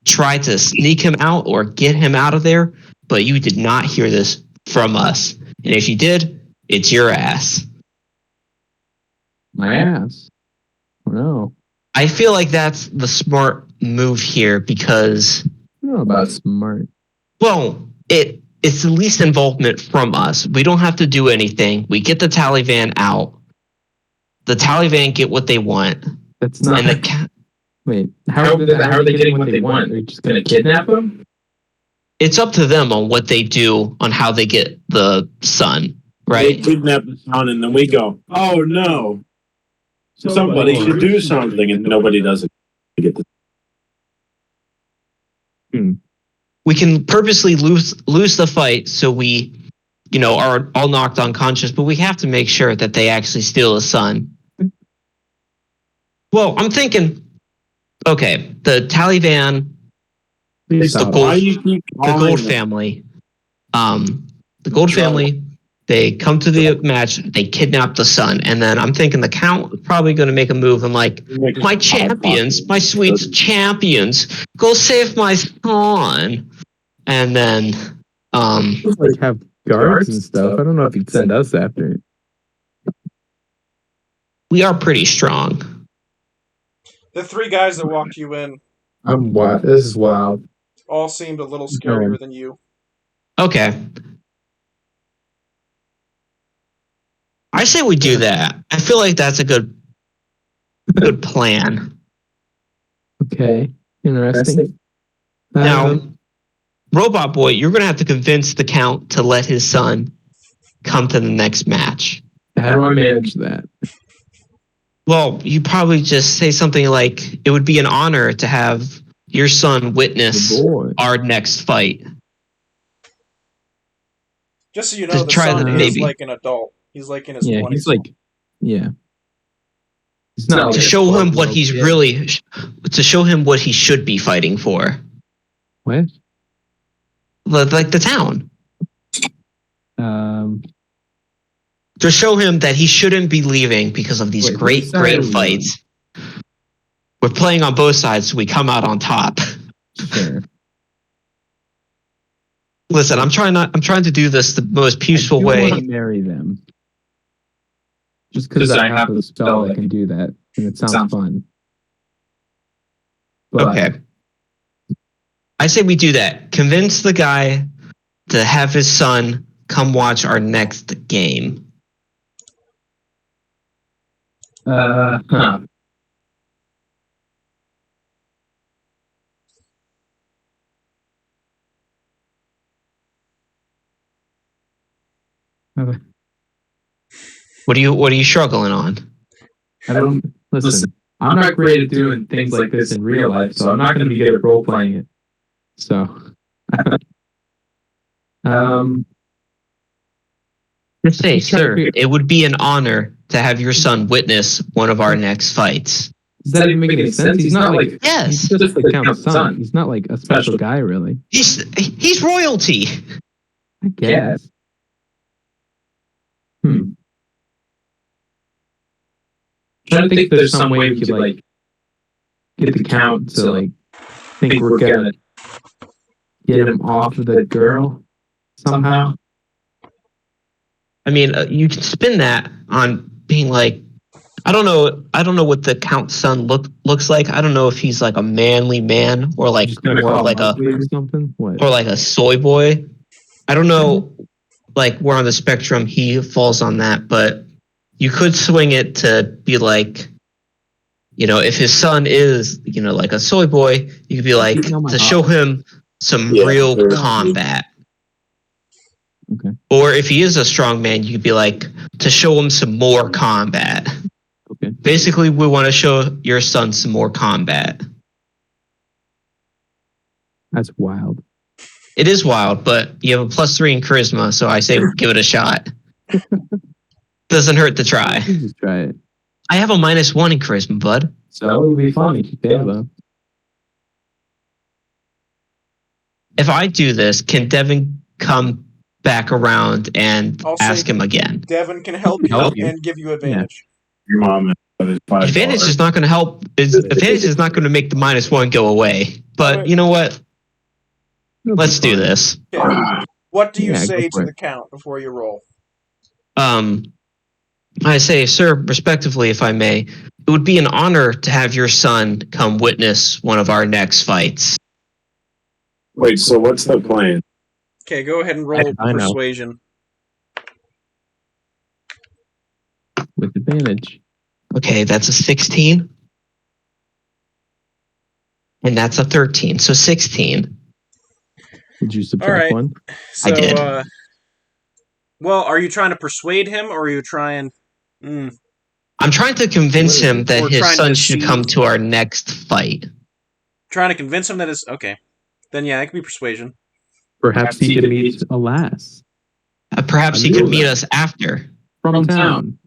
try to sneak him out or get him out of there, but you did not hear this from us. And if you did, it's your ass. My ass. Oh, no. I feel like that's the smart move here because, I don't know about smart. well, it's the least involvement from us. We don't have to do anything. We get the Taliban out. The Taliban get what they want. That's not. And Wait, how are they getting what they want? They're just going to kidnap him? it's up to them on what they do on how they get the son, They right? kidnap the son, and then we go, oh no. Somebody should do something, and nobody does it. Get the We can purposely lose the fight so we, are all knocked unconscious, but we have to make sure that they actually steal his son. Well, I'm thinking, okay, the Taliban, Please the stop. Gold, Why do you keep the calling Gold them? family, the Gold family They come to the match, they kidnap the son, and then I'm thinking the Count is probably going to make a move. I'm like, my champions, my sweet champions, go save my son. And then, Like have guards and stuff. I don't know if he'd send us after it. we are pretty strong. The three guys that walked you in I'm wild. This is wild. all seemed a little scarier than you. Okay. I say we do that. I feel like that's a good plan. Okay. Interesting. Now, Robot Boy, you're going to have to convince the Count to let his son come to the next match. How do I manage that? Well, you probably just say something like, it would be an honor to have your son witness our next fight. Just so you know, To the try son the is baby. like an adult. He's like in his 20s. He's like, He's not To like show him what he's really, to show him what he should be fighting for. What? Like the town. To show him that he shouldn't be leaving because of these great fights. We're playing on both sides, so we come out on top. Sure. Listen, I'm trying to do this the most peaceful way. I want to marry them. Just because I have a spell that can do that, and it sounds fun. But, Okay. I say we do that. Convince the guy to have his son come watch our next game. What are you struggling on? I don't listen. I'm not great at doing things like this in real life, so I'm not going to be good at role playing it. So, Just say, sir, it would be an honor to have your son witness one of our next fights. Does that even make any sense? He's not like Yes. He's just the Count's son. He's not like a special guy, really. He's royalty. I guess. I'm trying to think if there's some way we could like get the Count to like think we're gonna get him off of the girl somehow. I mean, you can spin that on being like, I don't know what the Count's son looks like. I don't know if he's like a manly man or like more like a soy boy. I don't know like where on the spectrum he falls on that, but you could swing it to be like, if his son is, like a soy boy, you could be like to show him some real combat. Okay. Or if he is a strong man, you could be like to show him some more combat. Okay. Basically, we want to show your son some more combat. That's wild. It is wild, but you have a +3 in charisma, so I say give it a shot. Doesn't hurt to try. You just try it. I have a -1 in charisma, bud. So it would be fun if you fail, though. If I do this, can Devin come back around and ask him again? Devin can help you and give you advantage. Your mom is Advantage is not going to help. Advantage is not going to make the -1 go away. But you know what? Let's do this. Okay. What do you say to the Count before you roll? I say, sir, respectively, if I may, it would be an honor to have your son come witness one of our next fights. Wait, so what's the plan? Okay, go ahead and roll persuasion. With advantage. Okay, that's a 16. And that's a 13, so 16. Did you subtract one? So, I did. Well, are you trying to persuade him, or are you trying... I'm trying to convince him that his son should come to our next fight. Trying to convince him that it's... Okay. Then yeah, it could be persuasion. Perhaps he could meet a lass. Perhaps he could meet us after. From town.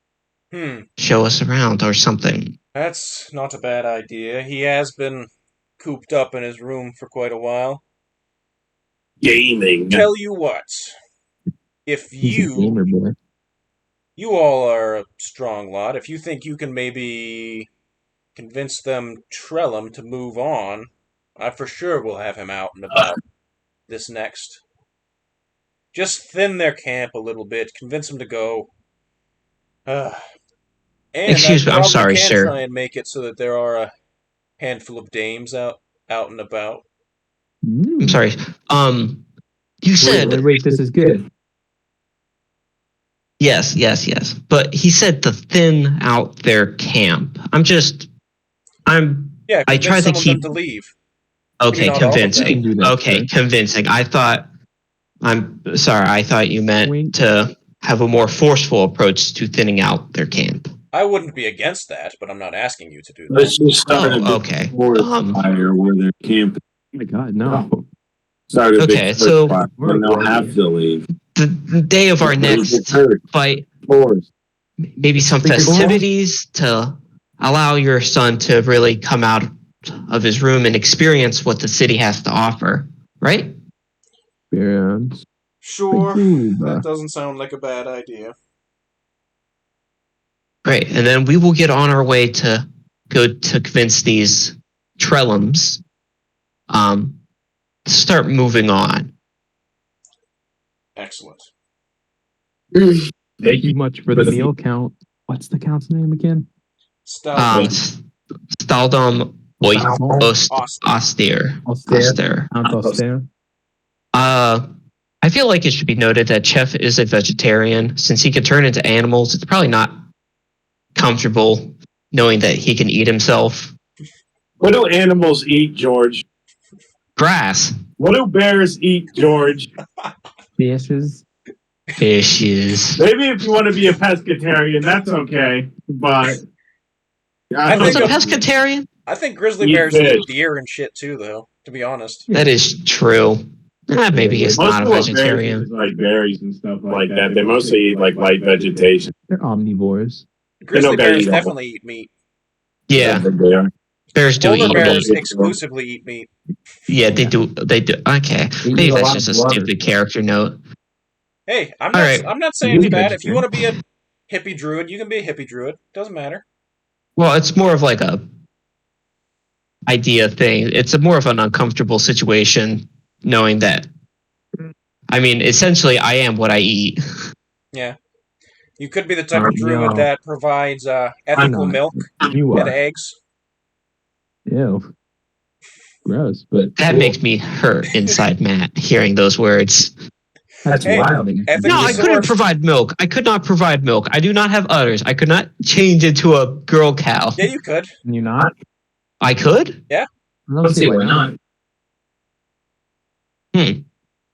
Show us around or something. That's not a bad idea. He has been cooped up in his room for quite a while. Gaming. Tell you what. if He's a gamer boy. you all are a strong lot, if you think you can maybe convince them Trellum to move on, I for sure will have him out and about this next. Just thin their camp a little bit, convince them to go. And I Excuse me, I'm probably sorry, can sir. try and make it so that there are a handful of dames out and about. I'm sorry. You said Wait, this is good. yes. But he said to thin out their camp. Yeah, I convince try to some of them keep. to leave. Okay, Maybe not all of them. convincing. Do that, Okay, sir. convincing. I'm sorry. I thought you meant Wink. to have a more forceful approach to thinning out their camp. I wouldn't be against that, but I'm not asking you to do that. Let's just start a big Okay. forest fire where they're camping. Oh my God, no. Start a Okay, big so- forest fire, then they'll have to leave. The day of our next fight, Forest. maybe some festivities to allow your son to really come out of his room and experience what the city has to offer, right? Experience. Sure, Ooh, that doesn't sound like a bad idea. Great. And then we will get on our way to go to convince these Trellums to start moving on. Excellent. Thank you much for the meal count. What's the count's name again? Stout. Staldom Austere. Count Austere. I feel like it should be noted that Cheff is a vegetarian. Since he can turn into animals, it's probably not comfortable knowing that he can eat himself. What do animals eat, George? Grass. What do bears eat, George? Fishes. Maybe if you want to be a pescatarian, that's okay. But What's a pescatarian? I think grizzly Eat bears fish. eat deer and shit too, though. To be honest. That is true. Maybe he's Most not a of what bears eat vegetarian. is like berries and stuff like that. They mostly eat like light vegetation. They're omnivores. Grizzly gotta bears eat all. definitely eat meat. Yeah, They are. bears do Polar eat bears meat. exclusively eat meat. Yeah, they do. They do. Okay, maybe that's just a stupid character note. Hey, I'm All not. right. I'm not saying You it's eat bad. If you vegetarian. want to be a hippie druid, you can be a hippie druid. Doesn't matter. Well, it's more of like a idea thing. It's a more of an uncomfortable situation knowing that. I mean, essentially, I am what I eat. Yeah. You could be the type of druid No. that provides ethical not. milk You and are. eggs. Ew. Gross, but That makes me hurt inside, Matt, hearing those words. that's Hey, wild. ethically No, I couldn't sourced. provide milk. I could not provide milk. I do not have udders. I could not change into a girl cow. Yeah, you could. Can you not? I could? I don't see why not.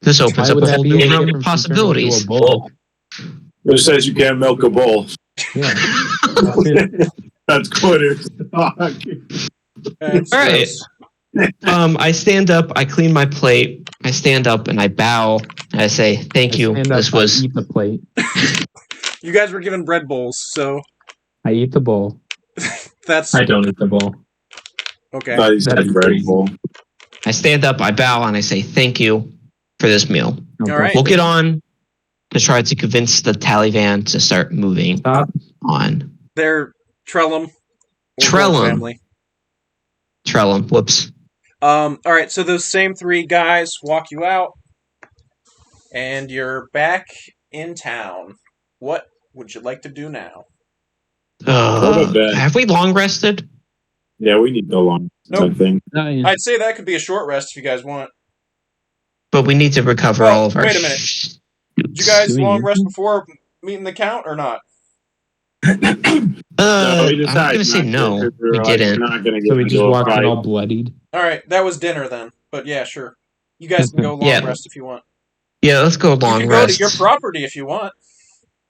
This opens Why up would a that whole be new any realm different of from turning into possibilities. a bull? Who says you can't milk a bull? Yeah. That's quitters. That's All right. gross. I stand up, I clean my plate, I stand up and I bow, and I say, thank you. Stand up, This was I eat the plate. You guys were given bread bowls, so I eat the bowl. that's I don't eat the bowl. okay. Thought he said That's Red crazy. Bull. I stand up, I bow, and I say thank you for this meal. No, All right. We'll get on to try to convince the Taliban to start moving Stop. on. They're Trellum. Trellum. Family. Trellum, whoops. All right, so those same three guys walk you out, and you're back in town. What would you like to do now? Go to bed. Have we long rested? Yeah, we need no long Nope. thing. Oh, yeah. I'd say that could be a short rest if you guys want. But we need to recover Well, all of our. wait a minute. Did you guys Do we long need rest to? before meeting the count or not? No, we I'm decided gonna say not to, no. 'cause We like, didn't. We're not gonna get So we into just a walked in fight. all bloodied. All right, that was dinner then. But yeah, sure. You guys can go long Yeah. rest if you want. Yeah, let's go You long can rest. go to your property if you want.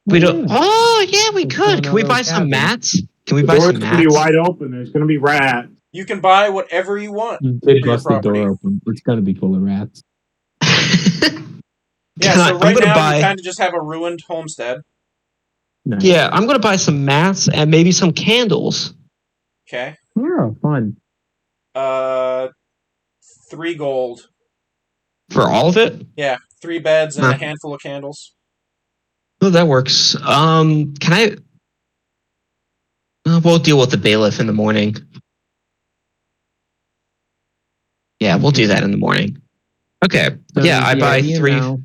We don't. Oh yeah, we Let's could. go Can we another buy some cabin. mats? Can we The buy door's some gonna be mats? wide open. There's gonna be rats. You can buy whatever you want. You For did your bust the property. door open. It's gonna be full of rats. Yeah, Can so I'm right gonna now buy. you kind of just have a ruined homestead. Nice. Yeah, I'm gonna buy some mats and maybe some candles. Okay. Oh, fun. 3 gold. For all of it? Yeah, 3 beds and Huh. a handful of candles. Oh, that works. Can I? We'll deal with the bailiff in the morning. Yeah, we'll do that in the morning. Okay. So Yeah, I the buy idea 3. now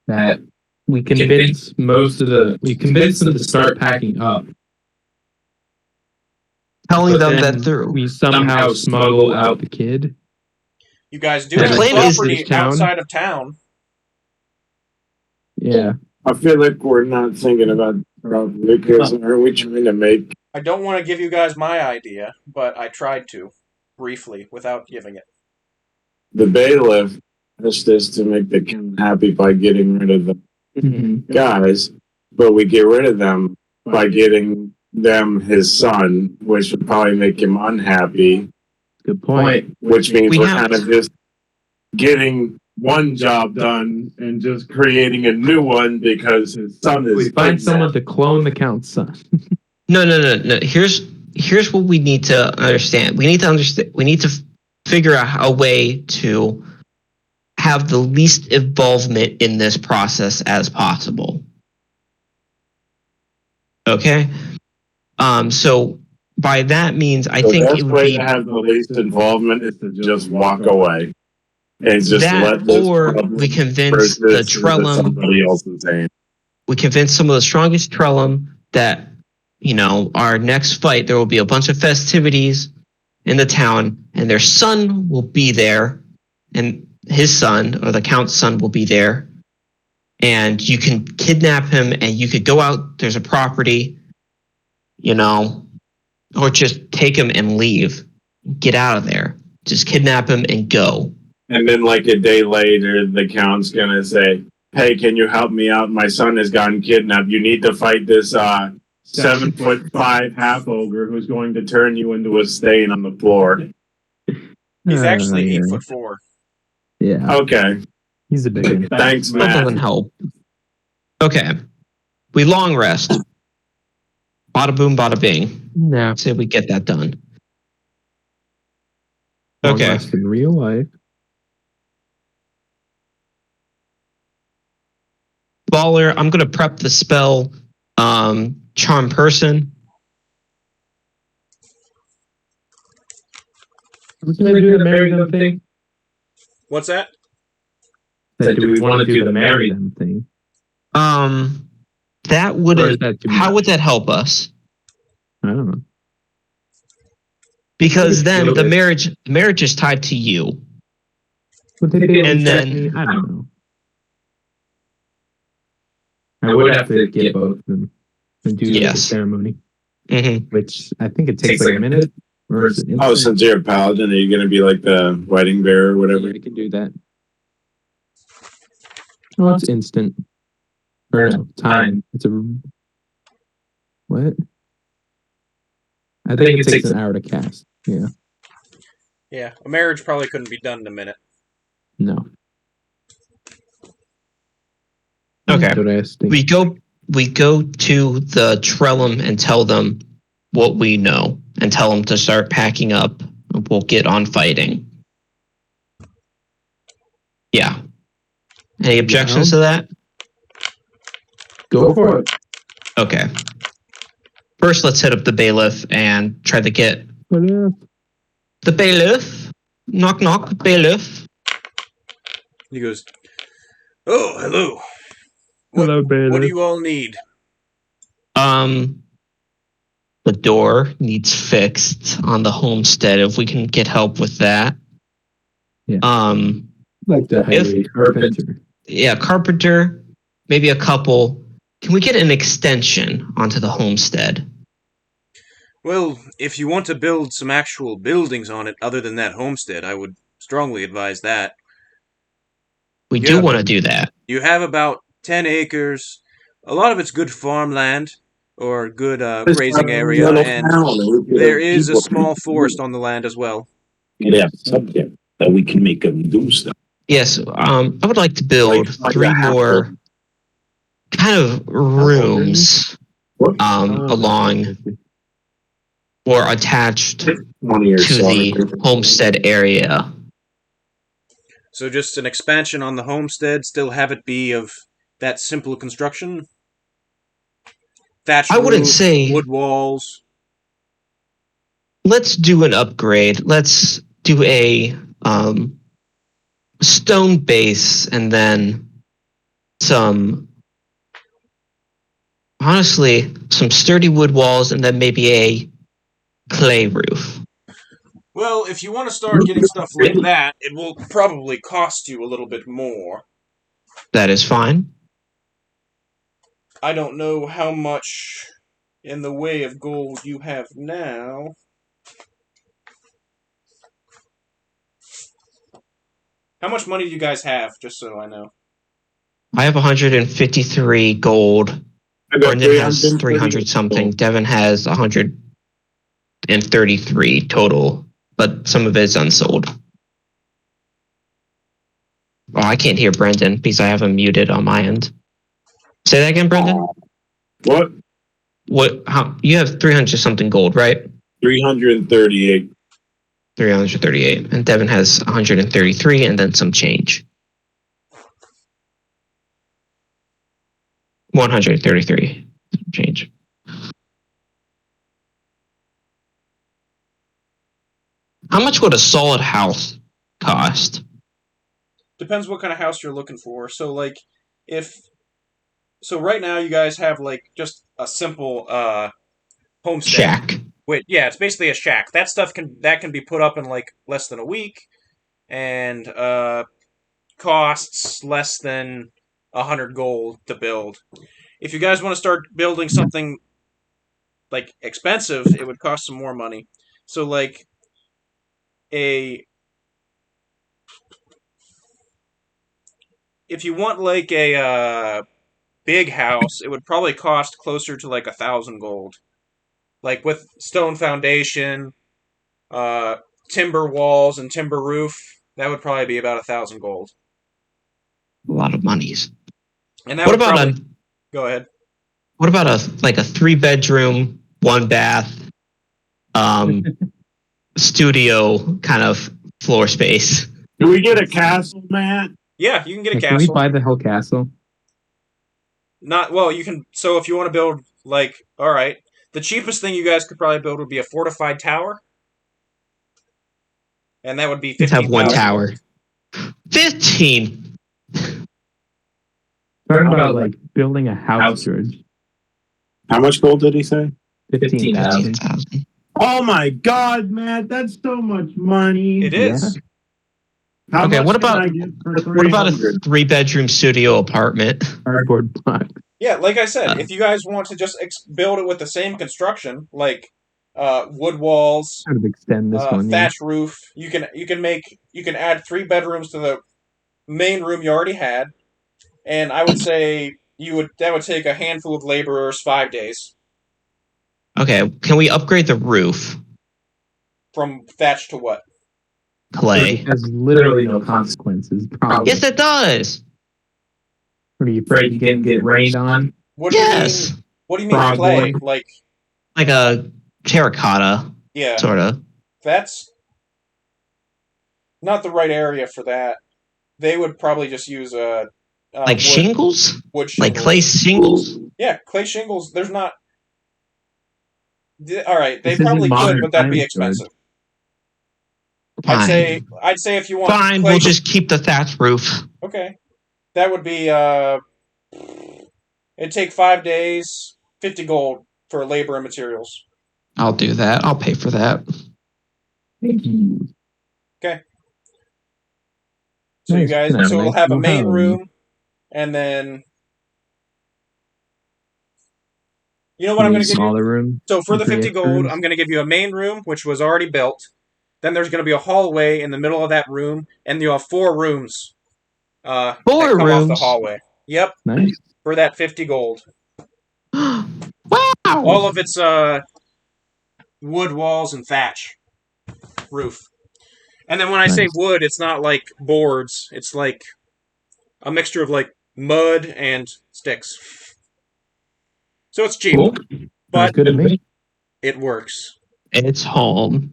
that we convince we convince them to start packing up. Telling But them then that they're. we somehow smuggle out the kid. You guys do The have plan is property this town? outside of town. Yeah. I feel like we're not thinking about because aren't we trying to make I don't want to give you guys my idea, but I tried to briefly without giving it. the bailiff just is to make the king happy by getting rid of the Mm-hmm. guys, but we get rid of them by getting them his son, which would probably make him unhappy. Good point. Which means We we're have- kind of just getting one job done and just creating a new one because his son is. We find someone to clone the count's son. No. Here's what we need to understand. We need to figure out a way to have the least involvement in this process as possible. Okay? So by that means I The think best it would way be to have the least involvement is to just walk away and just let that, this or problem we convince the persist into Trellum. somebody else's hand. We convince some of the strongest Trellum that, our next fight, there will be a bunch of festivities in the town, and their son will be there, and his son, or the Count's son, will be there. And you can kidnap him, and you could go out, there's a property, or just take him and leave. Get out of there. Just kidnap him and go. And then, like a day later, the count's gonna say, "Hey, can you help me out? My son has gotten kidnapped. You need to fight this 7'5" half ogre who's going to turn you into a stain on the floor." He's actually yeah. 8'4". Yeah. Okay, He's a big one. thanks, That doesn't Matt. help. Okay. We long rest. Bada boom, bada bing. Yeah. Say we get that done. Long Okay. rest in real life. Baller, I'm gonna prep the spell Charm Person. Can I do the marry them thing? What's that? Do we want to do the marry them thing? That Or wouldn't. is that too How much? would that help us? I don't know. Because then feel the it. marriage is tied to you. Would they be able And to check then- me? I don't know. I would have to get both of them and do the Yes. ceremony, Mm-hmm. which I think it takes like a minute. Or is it Oh, instant? since you're a paladin, are you gonna be like the wedding bearer or whatever? Yeah, I can do that. Oh, it's instant. Or no, time. It's a what? I think it takes an hour to cast. Yeah. Yeah, a marriage probably couldn't be done in a minute. No. Okay. That's what I was thinking. We go to the Trellum and tell them what we know and tell them to start packing up. We'll get on fighting. Yeah. Any objections to that? Go for it. Okay. First, let's hit up the bailiff and try to get the bailiff. Knock, knock, bailiff. He goes, "Oh, hello. Hello, What do bailiff. you all need?" The door needs fixed on the homestead. If we can get help with that. Yeah. Um, Like the highway carpenter. yeah, carpenter, maybe a couple. Can we get an extension onto the homestead? Well, if you want to build some actual buildings on it other than that homestead, I would strongly advise that. We Yeah. do want to do that. You have about 10 acres. A lot of it's good farmland or good grazing area, and there is a small forest on the land as well. Yeah, subject that we can make them do stuff. Yes, I would like to build Like 3 a half more kind of rooms along or attached to One of your the homestead area. So just an expansion on the homestead, still have it be of that simple construction? thatch I wouldn't roof, say- wood walls. Let's do an upgrade. Let's do a stone base and then honestly, some sturdy wood walls and then maybe a clay roof. Well, if you want to start getting stuff like that, it will probably cost you a little bit more. That is fine. I don't know how much in the way of gold you have now. How much money do you guys have, just so I know? I have 153 gold. I got Brendan has 330 300 something. gold. Devin has 133 total, but some of it's unsold. Oh, I can't hear Brendan because I have him muted on my end. Say that again, Brendan. What? What? How? You have 300 something gold, right? 338. 338, and Devin has 133, and then some change. 133 change. How much would a solid house cost? Depends what kind of house you're looking for. So, like, right now you guys have, like, just a simple, homestead. Shack. Wait, yeah, it's basically a shack. That stuff can be put up in, like, less than a week, and, costs less than 100 gold to build. If you guys want to start building something, like, expensive, it would cost some more money. So, like, if you want, like, a big house, it would probably cost closer to, like, 1,000 gold. Like, with stone foundation, timber walls, and timber roof, that would probably be about 1,000 gold. A lot of monies. And that What would about probably... Go ahead. What about a 3-bedroom, 1-bath, studio kind of floor space? Do we get a castle, Matt? Yeah, you can get a Can we castle. buy the whole castle? Not well. You can. So if you want to build, like, all right, the cheapest thing you guys could probably build would be a fortified tower, and that would be Let's have 15,000 one gold. tower. 15. Talking about like building a house, George. How much gold did he say? 15,000. 15,000. Oh my God, Matt, that's so much money. It is. How Okay, much what can about- I get for What about a 300? 3-bedroom studio apartment? Cardboard box. Yeah, like I said, if you guys want to just build it with the same construction, like wood walls, Kind of extend this one. Yeah. thatch roof, you can add 3 bedrooms to the main room you already had, and I would say that would take a handful of laborers 5 days Okay, can we upgrade the roof? from thatch to what? Clay. It has literally no consequences. Probably. Yes, it does. What are you afraid you can get rained on? What do you Yes. mean? What do you mean Frog clay? boy. Like, Like a terracotta, yeah, sort of. that's not the right area for that. They would probably just use Like shingles? wood Like shingles. clay shingles? Yeah, clay shingles. There's not. All right, they This isn't probably could, modern but that'd be times, expensive. Fine. I'd say if you want Fine, clay, we'll just keep the thatch roof. okay. That would be it'd take 5 days, 50 gold for labor and materials. I'll do that. I'll pay for that. Thank you. So you Nice. guys, Can I have so a we'll nice have a little main home? room, and then you know what I'm going to give you. Smaller room. So for the Three 50 extra gold, rooms? I'm going to give you a main room, which was already built. Then there's going to be a hallway in the middle of that room, and you have 4 rooms. That 4 come off the rooms. hallway. Yep, Nice. for that 50 gold. Wow. All of it's wood walls and thatch roof. And then when I say Nice. wood, it's not like boards. It's like a mixture of like mud and sticks. So it's cheap, Cool. but Sounds good to me. it works. It's home.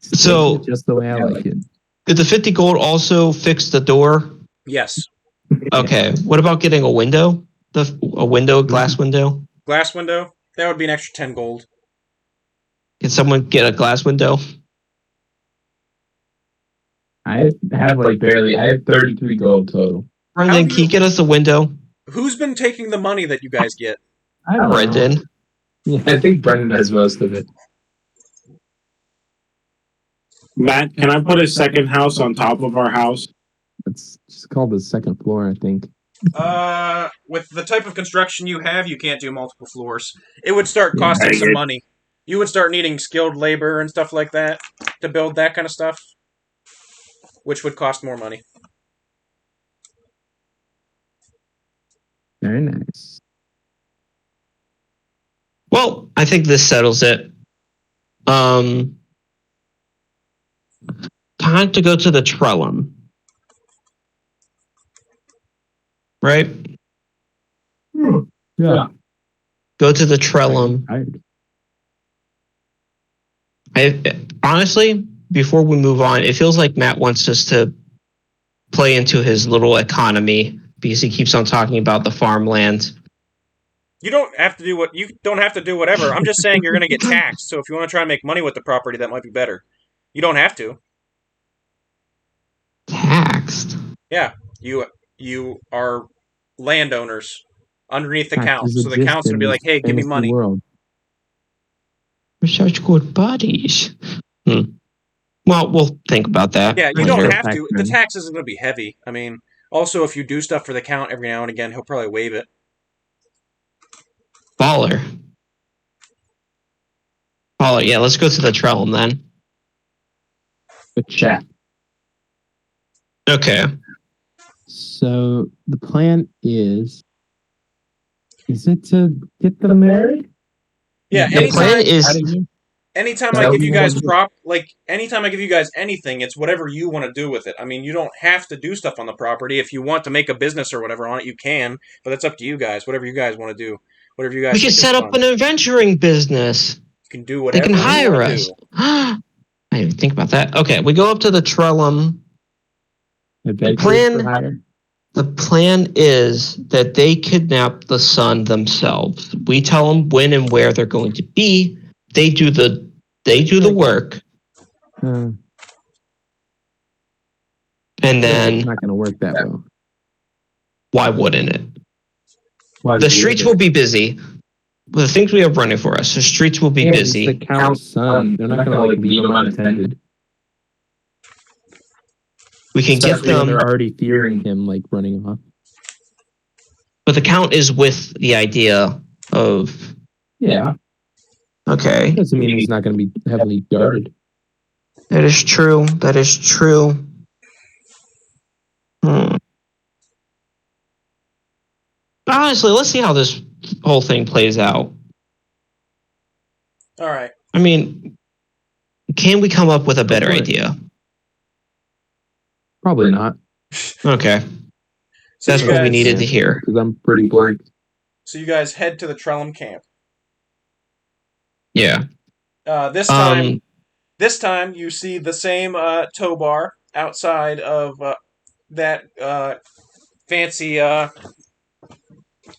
So- just the way I like it. Did the 50 gold also fix the door? Yes. Okay. What about getting a window? A window, a glass window? Glass window. That would be an extra 10 gold. Can someone get a glass window? I have like barely. I have 33 gold total. Brendan, can you get us a window? Who's been taking the money that you guys get? I don't know. Brendan. Yeah, I think Brendan has most of it. Matt, can I put a second house on top of our house? It's just called the second floor, I think. With the type of construction you have, you can't do multiple floors. It would start costing some money. You would start needing skilled labor and stuff like that to build that kind of stuff, which would cost more money. Very nice. Well, I think this settles it. Time to go to the Trellum. Right? Yeah. Go to the Trellum. Honestly, before we move on, it feels like Matt wants us to play into his little economy because he keeps on talking about the farmland. You don't have to do whatever. I'm just saying you're going to get taxed. So if you want to try and make money with the property, that might be better. You don't have to. Taxed? Yeah, you are landowners underneath the count. Taxes So the count's going to be like, "Hey, give me fantasy money." world. We're such good buddies. Well, we'll think about that. Yeah, you later. don't have to. The tax isn't going to be heavy. I mean, also if you do stuff for the count every now and again, he'll probably waive it. Baller. Yeah, let's go to the Trellum then. The chat. Okay. So the plan is it to get them married? Yeah, The plan is anytime I give you guys anytime I give you guys anything, it's whatever you want to do with it. I mean, you don't have to do stuff on the property. If you want to make a business or whatever on it, you can, but that's up to you guys. Whatever you guys want to do. Whatever you guys we can set up an adventuring business. You can do whatever they can hire you us. do. I didn't even think about that. Okay, we go up to the Trellum. The plan is that they kidnap the sun themselves. We tell them when and where they're going to be. They do the work. And then it's not going to work that well. Why wouldn't it? The streets will be busy. With the things we have running for us, the streets will be busy. It's the count's son. They're not going to leave them unattended. We can Especially get them. They're already fearing him, running off. But the count is with the idea of. Yeah. Okay. Doesn't mean he's not going to be heavily guarded. That is true. Honestly, let's see how this whole thing plays out. All right. I mean, can we come up with a better idea? Probably not. Okay. So that's what we needed to hear. Because I'm pretty blank. So you guys head to the Trellum camp. Yeah. This time you see the same tow bar outside of that fancy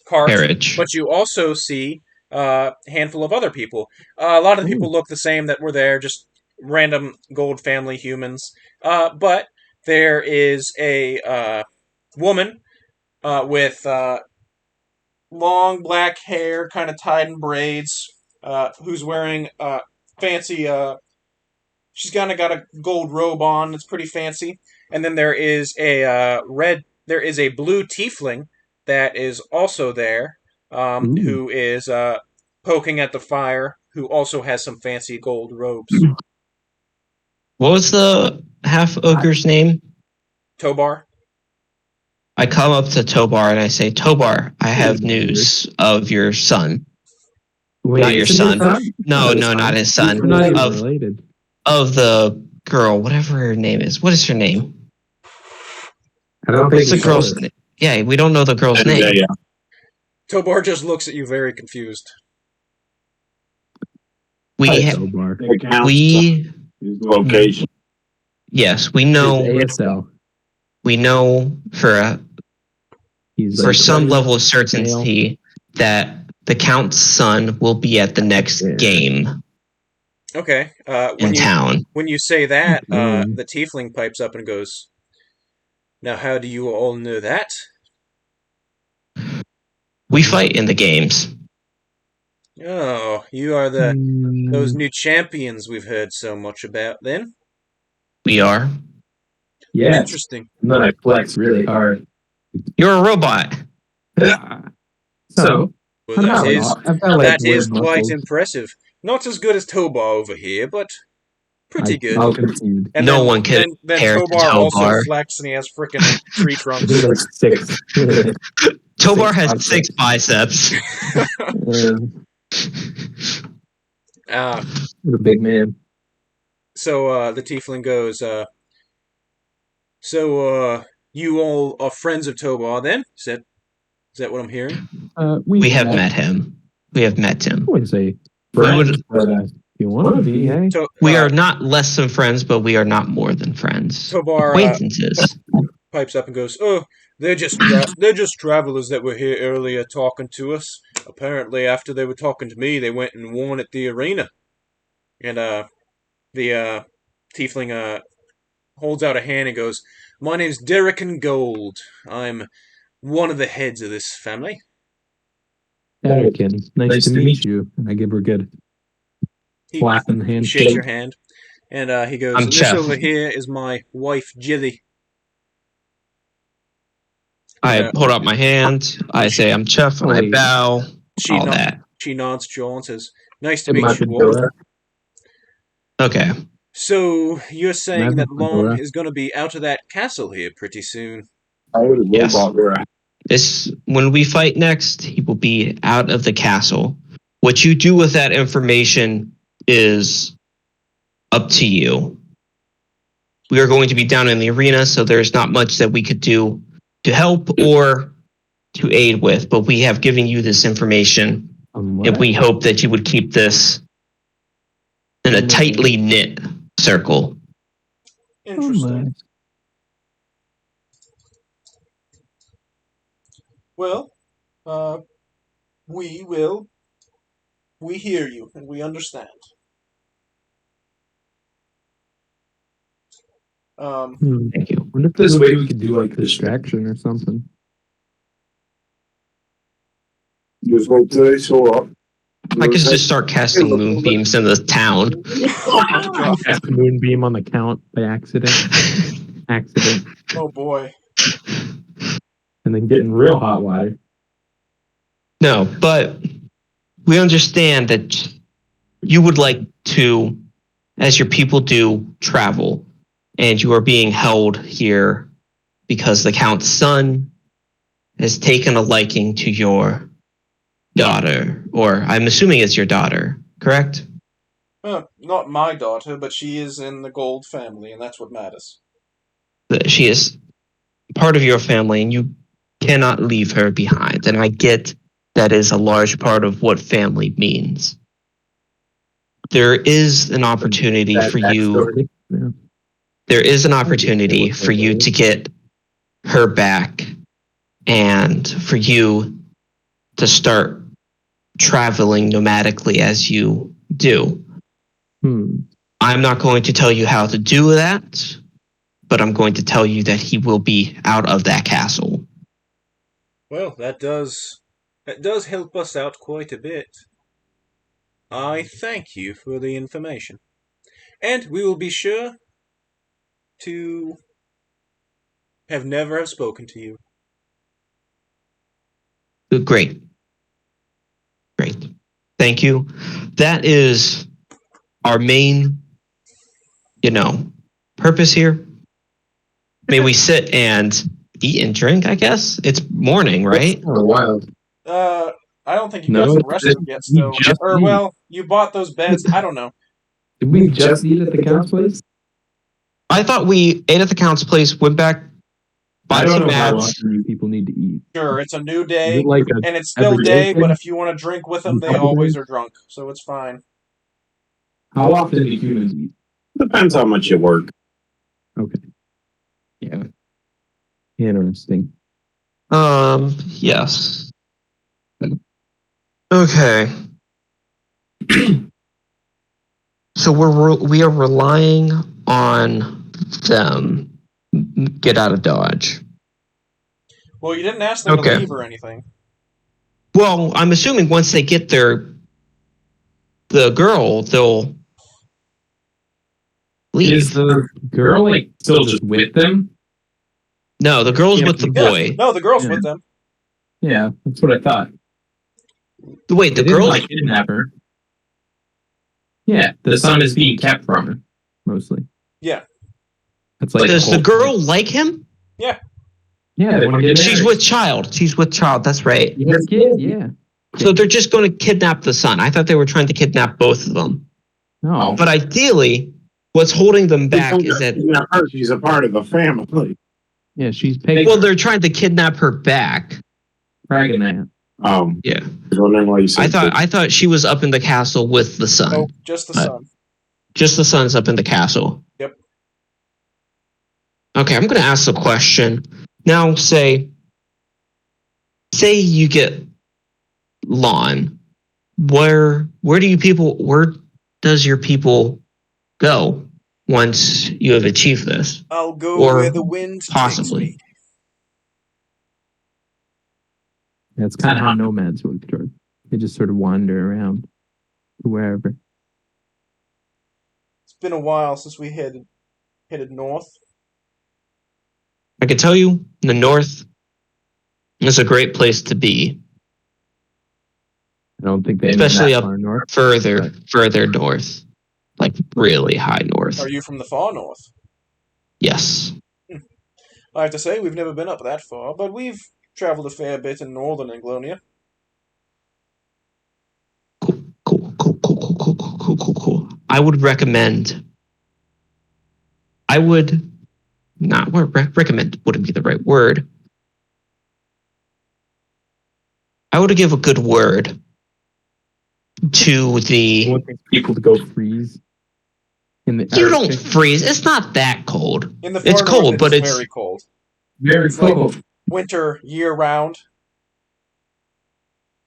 carriage, but you also see a handful of other people. A lot of the people look the same that were there, just random gold family humans. But there is a woman with long black hair, kind of tied in braids, who's wearing fancy. She's kind of got a gold robe on. It's pretty fancy. And then there is a blue tiefling that is also there, who is poking at the fire, who also has some fancy gold robes. What was the half ogre's name? Tobar. I come up to Tobar and I say, Tobar, I have news of your son. Wait, not your son. No, not his son. Related. Of the girl, whatever her name is. What is her name? I don't think it's the girl's name. Yeah, we don't know the girl's name. Yeah. Tobar just looks at you very confused. Location. Yes, we know. ASL. We know for some level of certainty that the Count's son will be at the next game Okay. in town. When you say that, Mm. the tiefling pipes up and goes, "Now, how do you all know that?" We fight in the games. Oh, you are those new champions we've heard so much about. Then, We are. Yeah. interesting. And then I flex really hard. You're a robot. So, Well, I'm not I've got like that is weird quite muscles. impressive. Not as good as Tobar over here, but pretty good. I'll concede. And No then, one can then compare to Tobar also Tobar. flex, and he has freaking tree trunks. He's like 6. Tobar has biceps. 6 biceps. Ah, What a big man. so the tiefling goes, so you all are friends of Tobar then? Is that what I'm hearing? We have met him. We have met him. I wouldn't say We friends, would- but if you want to be, hey. We are not less than friends, but we are not more than friends. Tobar Acquaintances. pipes up and goes, "Oh, they're just travelers that were here earlier talking to us. Apparently, after they were talking to me, they went and won at the arena." And the tiefling holds out a hand and goes, "My name's Derek and Gold. I'm one of the heads of this family." Erican, nice to meet you. And I give her a good He, slap in the he hand. shakes your hand, and he goes, I'm "And this Cheff. over here is my wife, Jilly." I hold out my hand. I say I'm Cheff, and I bow. She All no- that. She nods to you all and says, "Nice to Get my meet you all." fedora. Okay. So you're saying Imagine that Lon fedora. is going to be out of that castle here pretty soon? Yes. When we fight next, he will be out of the castle. What you do with that information is up to you. We are going to be down in the arena, so there's not much that we could do to help or to aid with, but we have given you this information, and we hope that you would keep this in a tightly knit circle. Interesting. Well, we hear you and we understand. Thank you. I wonder if there's a way we could do like distraction or something. Just wait till they show up. I could just start casting moonbeams in the town. Cast a moonbeam on the count by accident. Oh boy. And then get in real hot water. No, but we understand that you would like to, as your people do, travel, and you are being held here because the Count's son has taken a liking to your daughter, or I'm assuming it's your daughter, correct? Not my daughter, but she is in the Gold family, and that's what matters. She is part of your family, and you cannot leave her behind. And I get that is a large part of what family means. There is an opportunity for you. Yeah. There is an opportunity for you to get her back and for you to start traveling nomadically as you do. I'm not going to tell you how to do that, but I'm going to tell you that he will be out of that castle. Well, that does help us out quite a bit. I thank you for the information. And we will be sure to never have spoken to you. Great. Thank you. That is our main, purpose here. May we sit and eat and drink, I guess? It's morning, right? Oh, wild. I don't think you No, guys have rested yet still. Or, well, you bought those beds. I don't know. Did we just eat at the count's place? I thought we ate at the Count's place, went back, I bought don't some know how mats. often you people need to eat. Sure, it's a new day, Is it like and it's still everyday day, thing? but if you want to drink with them, they always are drunk, so it's fine. How often do humans eat? Depends how much you work. Okay. Yeah. Interesting. Yes. Okay. So we are relying on them. Get out of Dodge. Well, you didn't ask them Okay. to leave or anything. Well, I'm assuming once they get the girl, they'll leave. Is the girl like still just with them? No, the girl's Yeah, with the Yeah, boy. no, the girl's Yeah. with them. Yeah, that's what I thought. Wait, the They didn't girl's like kidnap her. Yeah, the son is being kept from her, mostly. Yeah. That's like does the whole girl point. like him? Yeah. Yeah, they want to get She's married. with child. She's with child. That's right. He has a kid. Yeah. So they're just going to kidnap the son. I thought they were trying to kidnap both of them. No. But ideally, what's holding them back is that Not her, she's a part of the family. Yeah, she's pregnant. well, they're trying to kidnap her back. pregnant. Yeah. I was wondering why you said I thought she was up in the castle with the son. Nope, just the son. Just the son's up in the castle. Yep. Okay, I'm going to ask the question. Now, say you get Lon. Where does your people go once you have achieved this? I'll go Or where the wind possibly. takes me. That's kind of how nomads work, George. They just sort of wander around to wherever. It's been a while since we headed north. I can tell you, the north is a great place to be. I don't think they Especially that up far north. further north. Like really high north. Are you from the far north? Yes. I have to say, we've never been up that far, but we've traveled a fair bit in northern Anglonia. Cool. I would recommend. Recommend wouldn't be the right word. I would give a good word to the. I want people to go freeze. In the You don't Arctic. freeze. It's not that cold. In the far It's north, cold, but it's it's very cold. Very It's like cold. winter year round.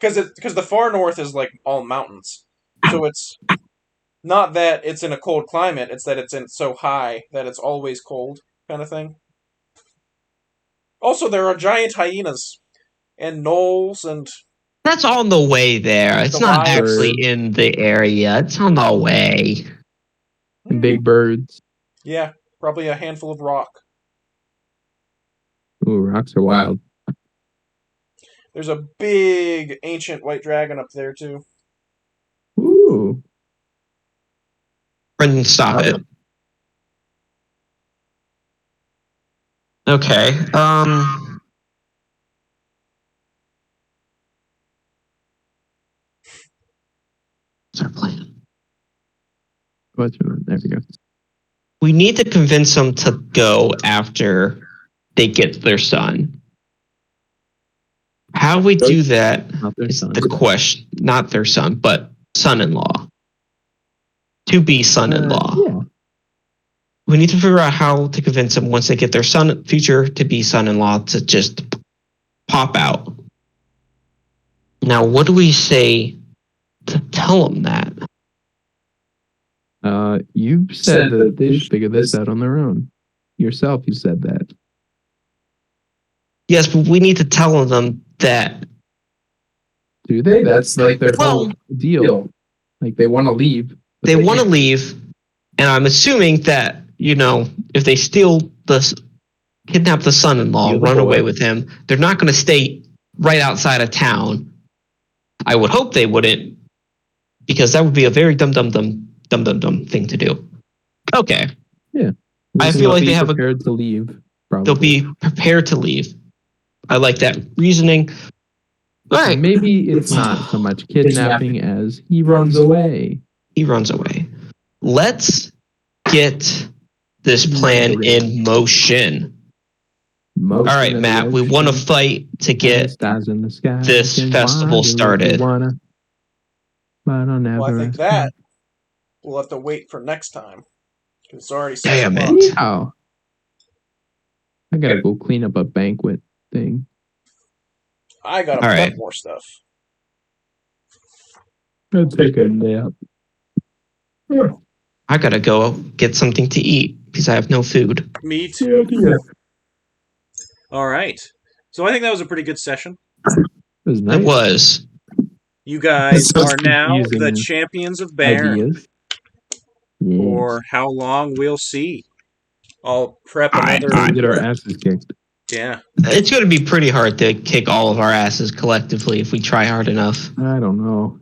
Because the far north is like all mountains, so it's not that it's in a cold climate; it's that it's in so high that it's always cold, kind of thing. Also, there are giant hyenas and gnolls and that's on the way there. It's The not wild actually in the area. It's on the way. And big birds. yeah, probably a handful of rock. Ooh, rocks are wild. There's a big ancient white dragon up there too. Ooh. Brendan, stop it. Okay. What's our plan? There we go. We need to convince them to go after they get their son. How we do that Not their is son. the question. Not their son, but son-in-law. To be son-in-law. Yeah. We need to figure out how to convince them once they get their future to be son-in-law to just pop out. Now, what do we say to tell them that? You said that they should figure this out on their own. Yourself, you said that. Yes, but we need to tell them that. Do they? That's like their whole deal. Like they want to leave. They want to leave, and I'm assuming that, if they kidnap the son-in-law, run away with him, they're not going to stay right outside of town. I would hope they wouldn't, because that would be a very dumb thing to do. Okay. Yeah. I feel like they have prepared to leave. Probably. They'll be prepared to leave. I like that reasoning. All right. Maybe it's not so much kidnapping as he runs away. He runs away. Let's get this plan in motion. All right, Matt, we want to fight to get this festival started. Well, I think that we'll have to wait for next time. It's already 6 Damn o'clock. it. Oh. I gotta go clean up a banquet thing. I gotta All prep right. more stuff. I'll take a nap. I gotta go get something to eat because I have no food. Me too. Yeah. All right. So I think that was a pretty good session. It was nice. It was. You guys Sounds are now the confusing. champions of Baron. Ideas. Yes. For how long, we'll see. I'll prep Alright, another. So we get our asses kicked. Yeah. It's going to be pretty hard to kick all of our asses collectively if we try hard enough. I don't know.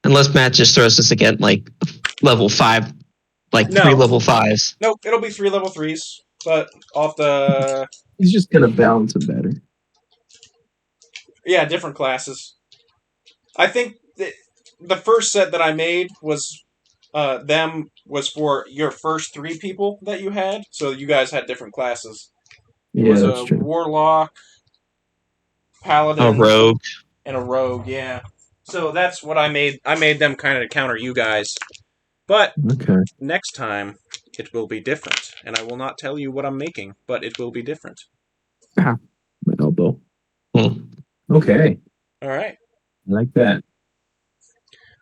Unless Matt just throws us again like level 5, like No. 3 level 5s. Nope, it'll be 3 level 3s. But off the. He's just gonna balance it better. Yeah, different classes. I think the first set that I made was was for your first 3 people that you had. So you guys had different classes. It Yeah, was that's a true. warlock, paladin, A rogue. and a rogue, yeah. So that's what I made. I made them kind of counter you guys. But Okay. next time, it will be different. And I will not tell you what I'm making, but it will be different. My elbow. Hmm. Okay. All right. I like that.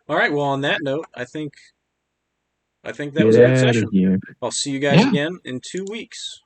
All right, well, on that note, I think that Get was a good out session. of here. I'll see you guys Yeah. again in 2 weeks.